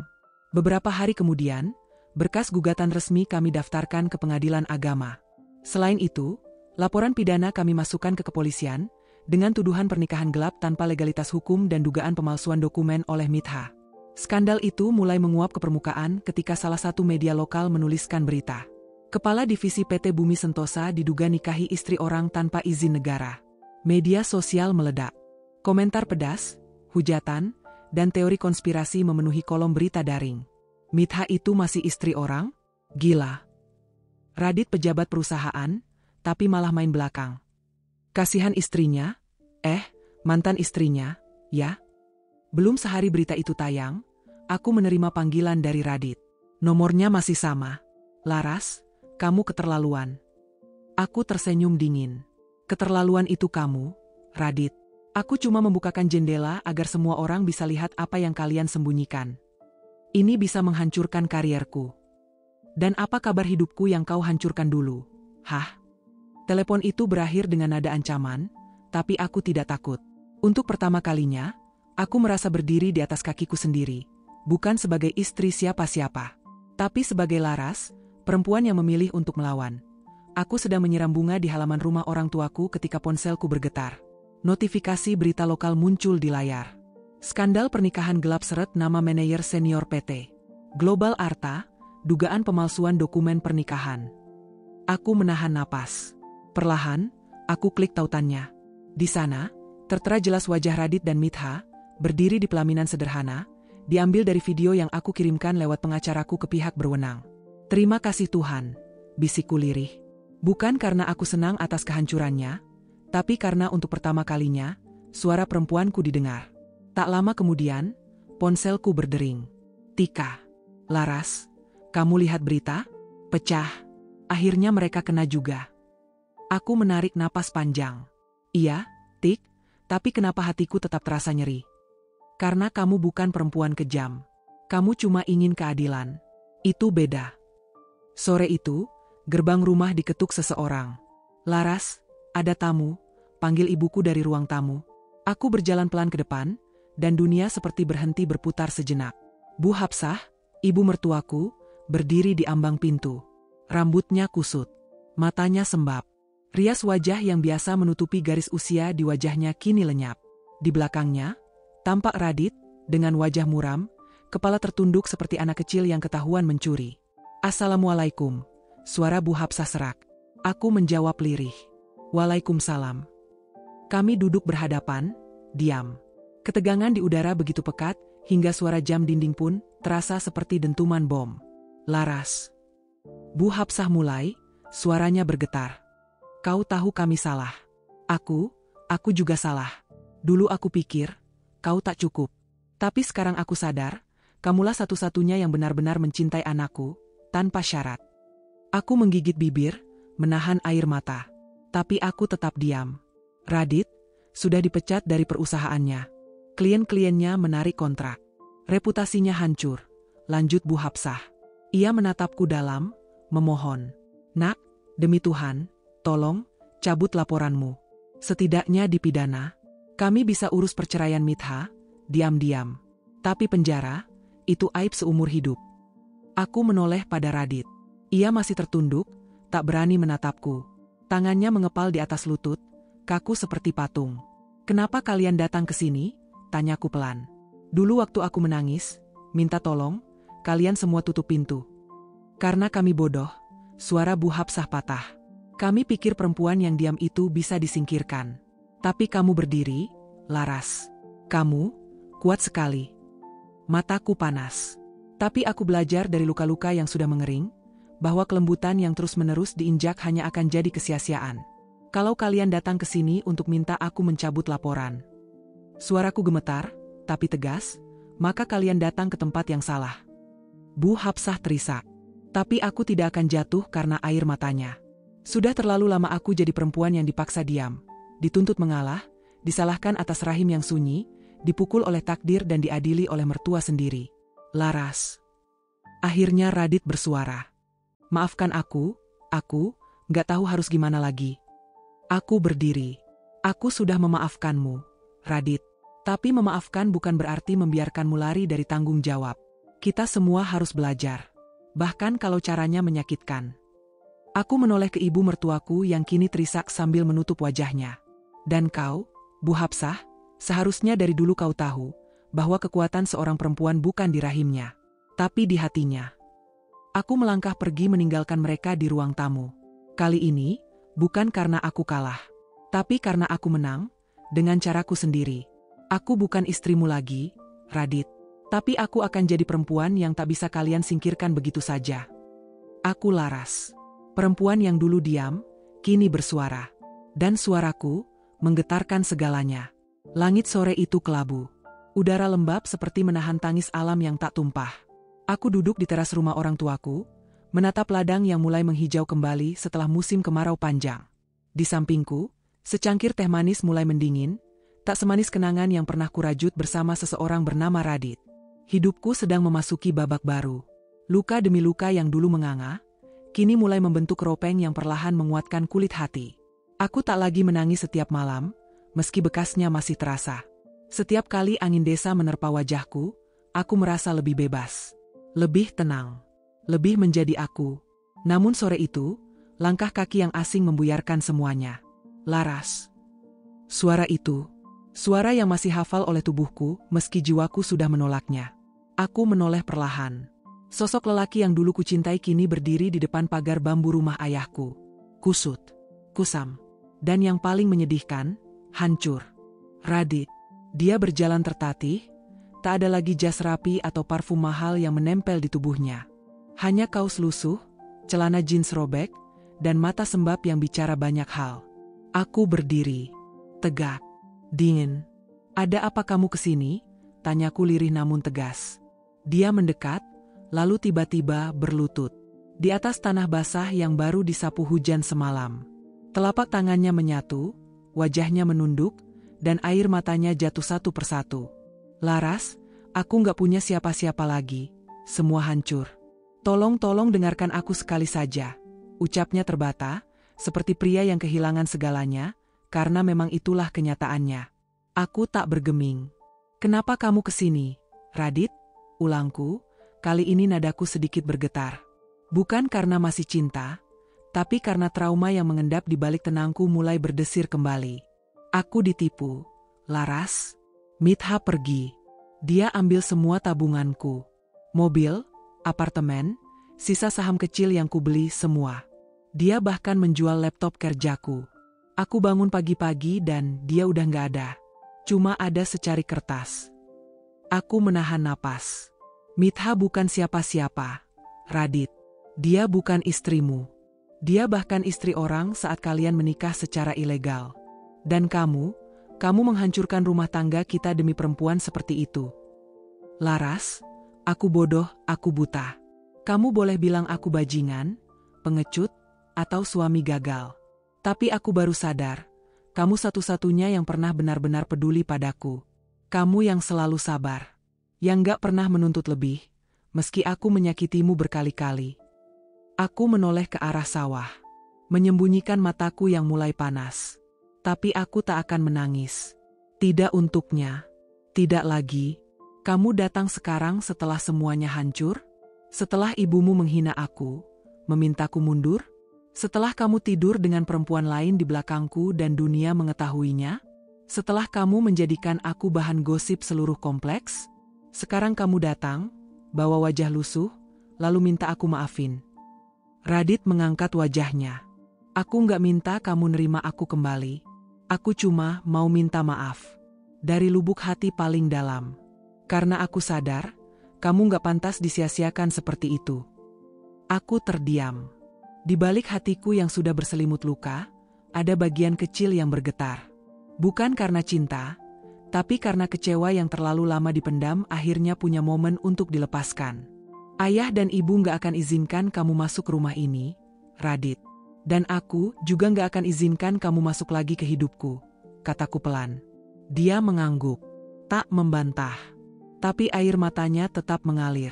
Beberapa hari kemudian, berkas gugatan resmi kami daftarkan ke pengadilan agama. Selain itu, laporan pidana kami masukkan ke kepolisian, dengan tuduhan pernikahan gelap tanpa legalitas hukum dan dugaan pemalsuan dokumen oleh Mitha. Skandal itu mulai menguap ke permukaan ketika salah satu media lokal menuliskan berita. Kepala Divisi PT Bumi Sentosa diduga nikahi istri orang tanpa izin negara. Media sosial meledak. Komentar pedas, hujatan, dan teori konspirasi memenuhi kolom berita daring. Mitha itu masih istri orang? Gila. Radit pejabat perusahaan, tapi malah main belakang. Kasihan istrinya? Mantan istrinya, ya? Belum sehari berita itu tayang, aku menerima panggilan dari Radit. Nomornya masih sama. "Laras, kamu keterlaluan." Aku tersenyum dingin. "Keterlaluan itu kamu, Radit. Aku cuma membukakan jendela agar semua orang bisa lihat apa yang kalian sembunyikan. Ini bisa menghancurkan karierku. Dan apa kabar hidupku yang kau hancurkan dulu? Hah?" Telepon itu berakhir dengan nada ancaman, tapi aku tidak takut. Untuk pertama kalinya, aku merasa berdiri di atas kakiku sendiri, bukan sebagai istri siapa-siapa, tapi sebagai Laras, perempuan yang memilih untuk melawan. Aku sedang menyiram bunga di halaman rumah orang tuaku ketika ponselku bergetar. Notifikasi berita lokal muncul di layar. Skandal pernikahan gelap seret nama manajer senior PT Global Arta, dugaan pemalsuan dokumen pernikahan. Aku menahan napas. Perlahan, aku klik tautannya. Di sana, tertera jelas wajah Radit dan Mitha, berdiri di pelaminan sederhana, diambil dari video yang aku kirimkan lewat pengacaraku ke pihak berwenang. "Terima kasih Tuhan," bisikku lirih. Bukan karena aku senang atas kehancurannya, tapi karena untuk pertama kalinya, suara perempuanku didengar. Tak lama kemudian, ponselku berdering. Tika, Laras, kamu lihat berita? Pecah. Akhirnya mereka kena juga. Aku menarik napas panjang. Iya, Tik, tapi kenapa hatiku tetap terasa nyeri? Karena kamu bukan perempuan kejam. Kamu cuma ingin keadilan. Itu beda. Sore itu, gerbang rumah diketuk seseorang. Laras, ada tamu, panggil ibuku dari ruang tamu. Aku berjalan pelan ke depan, dan dunia seperti berhenti berputar sejenak. Bu Hapsah, ibu mertuaku, berdiri di ambang pintu. Rambutnya kusut, matanya sembab. Rias wajah yang biasa menutupi garis usia di wajahnya kini lenyap. Di belakangnya, tampak Radit, dengan wajah muram, kepala tertunduk seperti anak kecil yang ketahuan mencuri. Assalamualaikum, suara Bu Hapsah serak. Aku menjawab lirih. Waalaikumsalam. Kami duduk berhadapan, diam. Ketegangan di udara begitu pekat, hingga suara jam dinding pun terasa seperti dentuman bom. Laras. Bu Hapsah mulai, suaranya bergetar. Kau tahu kami salah. Aku juga salah. Dulu aku pikir, kau tak cukup. Tapi sekarang aku sadar, kamulah satu-satunya yang benar-benar mencintai anakku, tanpa syarat. Aku menggigit bibir, menahan air mata. Tapi aku tetap diam. Radit, sudah dipecat dari perusahaannya. Klien-kliennya menarik kontrak. Reputasinya hancur. Lanjut Bu Hapsah. Ia menatapku dalam, memohon. Nak, demi Tuhan, tolong, cabut laporanmu. Setidaknya dipidana. Kami bisa urus perceraian Mitha, diam-diam. Tapi penjara, itu aib seumur hidup. Aku menoleh pada Radit. Ia masih tertunduk, tak berani menatapku. Tangannya mengepal di atas lutut, kaku seperti patung. Kenapa kalian datang ke sini? Tanyaku pelan. Dulu waktu aku menangis, minta tolong, kalian semua tutup pintu. Karena kami bodoh, suara Bu Hapsah patah. Kami pikir perempuan yang diam itu bisa disingkirkan. Tapi kamu berdiri, Laras. Kamu, kuat sekali. Mataku panas. Tapi aku belajar dari luka-luka yang sudah mengering, bahwa kelembutan yang terus-menerus diinjak hanya akan jadi kesia-siaan. Kalau kalian datang ke sini untuk minta aku mencabut laporan. Suaraku gemetar, tapi tegas, maka kalian datang ke tempat yang salah. Bu Hapsah terisak. Tapi aku tidak akan jatuh karena air matanya. Sudah terlalu lama aku jadi perempuan yang dipaksa diam, dituntut mengalah, disalahkan atas rahim yang sunyi, dipukul oleh takdir dan diadili oleh mertua sendiri. Laras. Akhirnya Radit bersuara. Maafkan aku gak tahu harus gimana lagi. Aku berdiri. Aku sudah memaafkanmu, Radit. Tapi memaafkan bukan berarti membiarkanmu lari dari tanggung jawab. Kita semua harus belajar. Bahkan kalau caranya menyakitkan. Aku menoleh ke ibu mertuaku yang kini terisak sambil menutup wajahnya. Dan kau, Bu Hapsah, seharusnya dari dulu kau tahu, bahwa kekuatan seorang perempuan bukan di rahimnya, tapi di hatinya. Aku melangkah pergi meninggalkan mereka di ruang tamu. Kali ini, bukan karena aku kalah, tapi karena aku menang, dengan caraku sendiri. Aku bukan istrimu lagi, Radit. Tapi aku akan jadi perempuan yang tak bisa kalian singkirkan begitu saja. Aku Laras. Perempuan yang dulu diam, kini bersuara. Dan suaraku, menggetarkan segalanya. Langit sore itu kelabu. Udara lembab seperti menahan tangis alam yang tak tumpah. Aku duduk di teras rumah orang tuaku, menatap ladang yang mulai menghijau kembali setelah musim kemarau panjang. Di sampingku, secangkir teh manis mulai mendingin, tak semanis kenangan yang pernah kurajut bersama seseorang bernama Radit. Hidupku sedang memasuki babak baru. Luka demi luka yang dulu menganga, kini mulai membentuk ropeng yang perlahan menguatkan kulit hati. Aku tak lagi menangis setiap malam, meski bekasnya masih terasa. Setiap kali angin desa menerpa wajahku, aku merasa lebih bebas. Lebih tenang. Lebih menjadi aku. Namun sore itu, langkah kaki yang asing membuyarkan semuanya. Laras. Suara itu. Suara yang masih hafal oleh tubuhku, meski jiwaku sudah menolaknya. Aku menoleh perlahan. Sosok lelaki yang dulu kucintai kini berdiri di depan pagar bambu rumah ayahku. Kusut. Kusam. Dan yang paling menyedihkan, hancur. Radit. Dia berjalan tertatih, tak ada lagi jas rapi atau parfum mahal yang menempel di tubuhnya. Hanya kaos lusuh, celana jeans robek, dan mata sembab yang bicara banyak hal. Aku berdiri. Tegak. Dingin. Ada apa kamu kesini? Tanyaku lirih namun tegas. Dia mendekat, lalu tiba-tiba berlutut. Di atas tanah basah yang baru disapu hujan semalam. Telapak tangannya menyatu, wajahnya menunduk, dan air matanya jatuh satu persatu. Laras, aku nggak punya siapa-siapa lagi. Semua hancur. Tolong dengarkan aku sekali saja. Ucapnya terbata, seperti pria yang kehilangan segalanya, karena memang itulah kenyataannya. Aku tak bergeming. Kenapa kamu kesini, Radit? Ulangku, kali ini nadaku sedikit bergetar. Bukan karena masih cinta, tapi karena trauma yang mengendap di balik tenangku mulai berdesir kembali. Aku ditipu. Laras. Mitha pergi. Dia ambil semua tabunganku. Mobil, apartemen, sisa saham kecil yang kubeli semua. Dia bahkan menjual laptop kerjaku. Aku bangun pagi-pagi dan dia udah nggak ada. Cuma ada secari kertas. Aku menahan napas. Mitha bukan siapa-siapa, Radit. Dia bukan istrimu. Dia bahkan istri orang saat kalian menikah secara ilegal. Dan kamu menghancurkan rumah tangga kita demi perempuan seperti itu. Laras, aku bodoh, aku buta. Kamu boleh bilang aku bajingan, pengecut, atau suami gagal. Tapi aku baru sadar, kamu satu-satunya yang pernah benar-benar peduli padaku. Kamu yang selalu sabar. Yang gak pernah menuntut lebih, meski aku menyakitimu berkali-kali. Aku menoleh ke arah sawah, menyembunyikan mataku yang mulai panas. Tapi aku tak akan menangis. Tidak untuknya. Tidak lagi. Kamu datang sekarang setelah semuanya hancur? Setelah ibumu menghina aku, memintaku mundur? Setelah kamu tidur dengan perempuan lain di belakangku dan dunia mengetahuinya? Setelah kamu menjadikan aku bahan gosip seluruh kompleks? Sekarang kamu datang, bawa wajah lusuh, lalu minta aku maafin. Radit mengangkat wajahnya. Aku nggak minta kamu nerima aku kembali. Aku cuma mau minta maaf. Dari lubuk hati paling dalam. Karena aku sadar, kamu nggak pantas disia-siakan seperti itu. Aku terdiam. Di balik hatiku yang sudah berselimut luka, ada bagian kecil yang bergetar. Bukan karena cinta, tapi karena kecewa yang terlalu lama dipendam akhirnya punya momen untuk dilepaskan. Ayah dan ibu nggak akan izinkan kamu masuk rumah ini, Radit. Dan aku juga nggak akan izinkan kamu masuk lagi ke hidupku, kataku pelan. Dia mengangguk, tak membantah. Tapi air matanya tetap mengalir.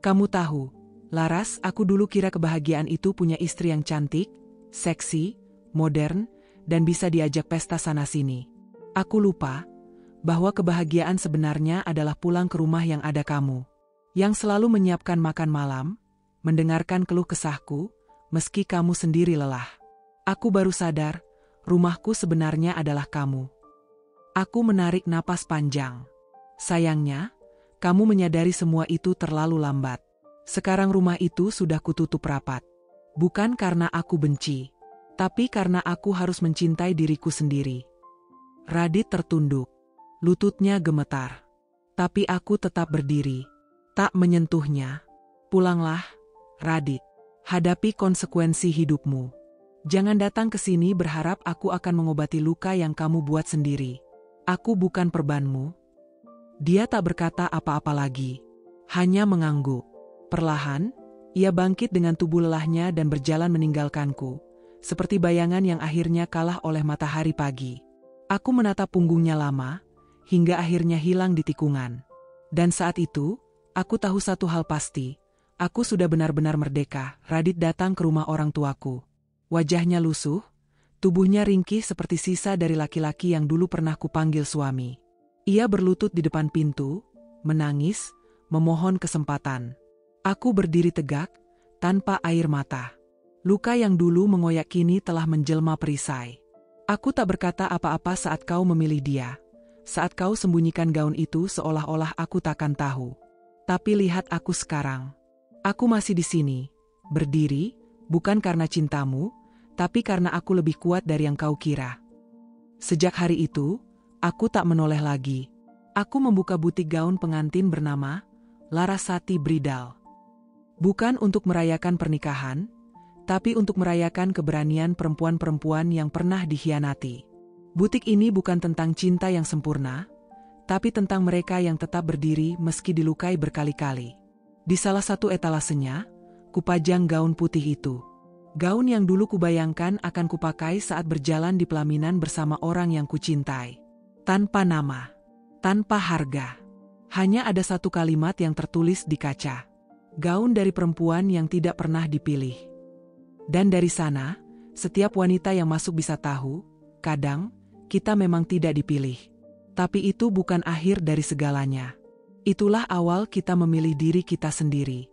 Kamu tahu, Laras, aku dulu kira kebahagiaan itu punya istri yang cantik, seksi, modern, dan bisa diajak pesta sana-sini. Aku lupa bahwa kebahagiaan sebenarnya adalah pulang ke rumah yang ada kamu. Yang selalu menyiapkan makan malam, mendengarkan keluh kesahku, meski kamu sendiri lelah. Aku baru sadar, rumahku sebenarnya adalah kamu. Aku menarik napas panjang. Sayangnya, kamu menyadari semua itu terlalu lambat. Sekarang rumah itu sudah kututup rapat. Bukan karena aku benci, tapi karena aku harus mencintai diriku sendiri. Radit tertunduk. Lututnya gemetar. Tapi aku tetap berdiri. Tak menyentuhnya. Pulanglah, Radit. Hadapi konsekuensi hidupmu. Jangan datang ke sini berharap aku akan mengobati luka yang kamu buat sendiri. Aku bukan perbanmu. Dia tak berkata apa-apa lagi. Hanya mengangguk. Perlahan, ia bangkit dengan tubuh lelahnya dan berjalan meninggalkanku. Seperti bayangan yang akhirnya kalah oleh matahari pagi. Aku menatap punggungnya lama, hingga akhirnya hilang di tikungan. Dan saat itu, aku tahu satu hal pasti. Aku sudah benar-benar merdeka. Radit datang ke rumah orang tuaku. Wajahnya lusuh, tubuhnya ringkih seperti sisa dari laki-laki yang dulu pernah kupanggil suami. Ia berlutut di depan pintu, menangis, memohon kesempatan. Aku berdiri tegak, tanpa air mata. Luka yang dulu mengoyak kini telah menjelma perisai. Aku tak berkata apa-apa saat kau memilih dia. Saat kau sembunyikan gaun itu seolah-olah aku takkan tahu. Tapi lihat aku sekarang. Aku masih di sini, berdiri, bukan karena cintamu, tapi karena aku lebih kuat dari yang kau kira. Sejak hari itu, aku tak menoleh lagi. Aku membuka butik gaun pengantin bernama Larasati Bridal. Bukan untuk merayakan pernikahan, tapi untuk merayakan keberanian perempuan-perempuan yang pernah dikhianati. Butik ini bukan tentang cinta yang sempurna, tapi tentang mereka yang tetap berdiri meski dilukai berkali-kali. Di salah satu etalasenya, kupajang gaun putih itu. Gaun yang dulu kubayangkan akan kupakai saat berjalan di pelaminan bersama orang yang kucintai. Tanpa nama, tanpa harga. Hanya ada satu kalimat yang tertulis di kaca. Gaun dari perempuan yang tidak pernah dipilih. Dan dari sana, setiap wanita yang masuk bisa tahu, kadang, kita memang tidak dipilih. Tapi itu bukan akhir dari segalanya. Itulah awal kita memilih diri kita sendiri.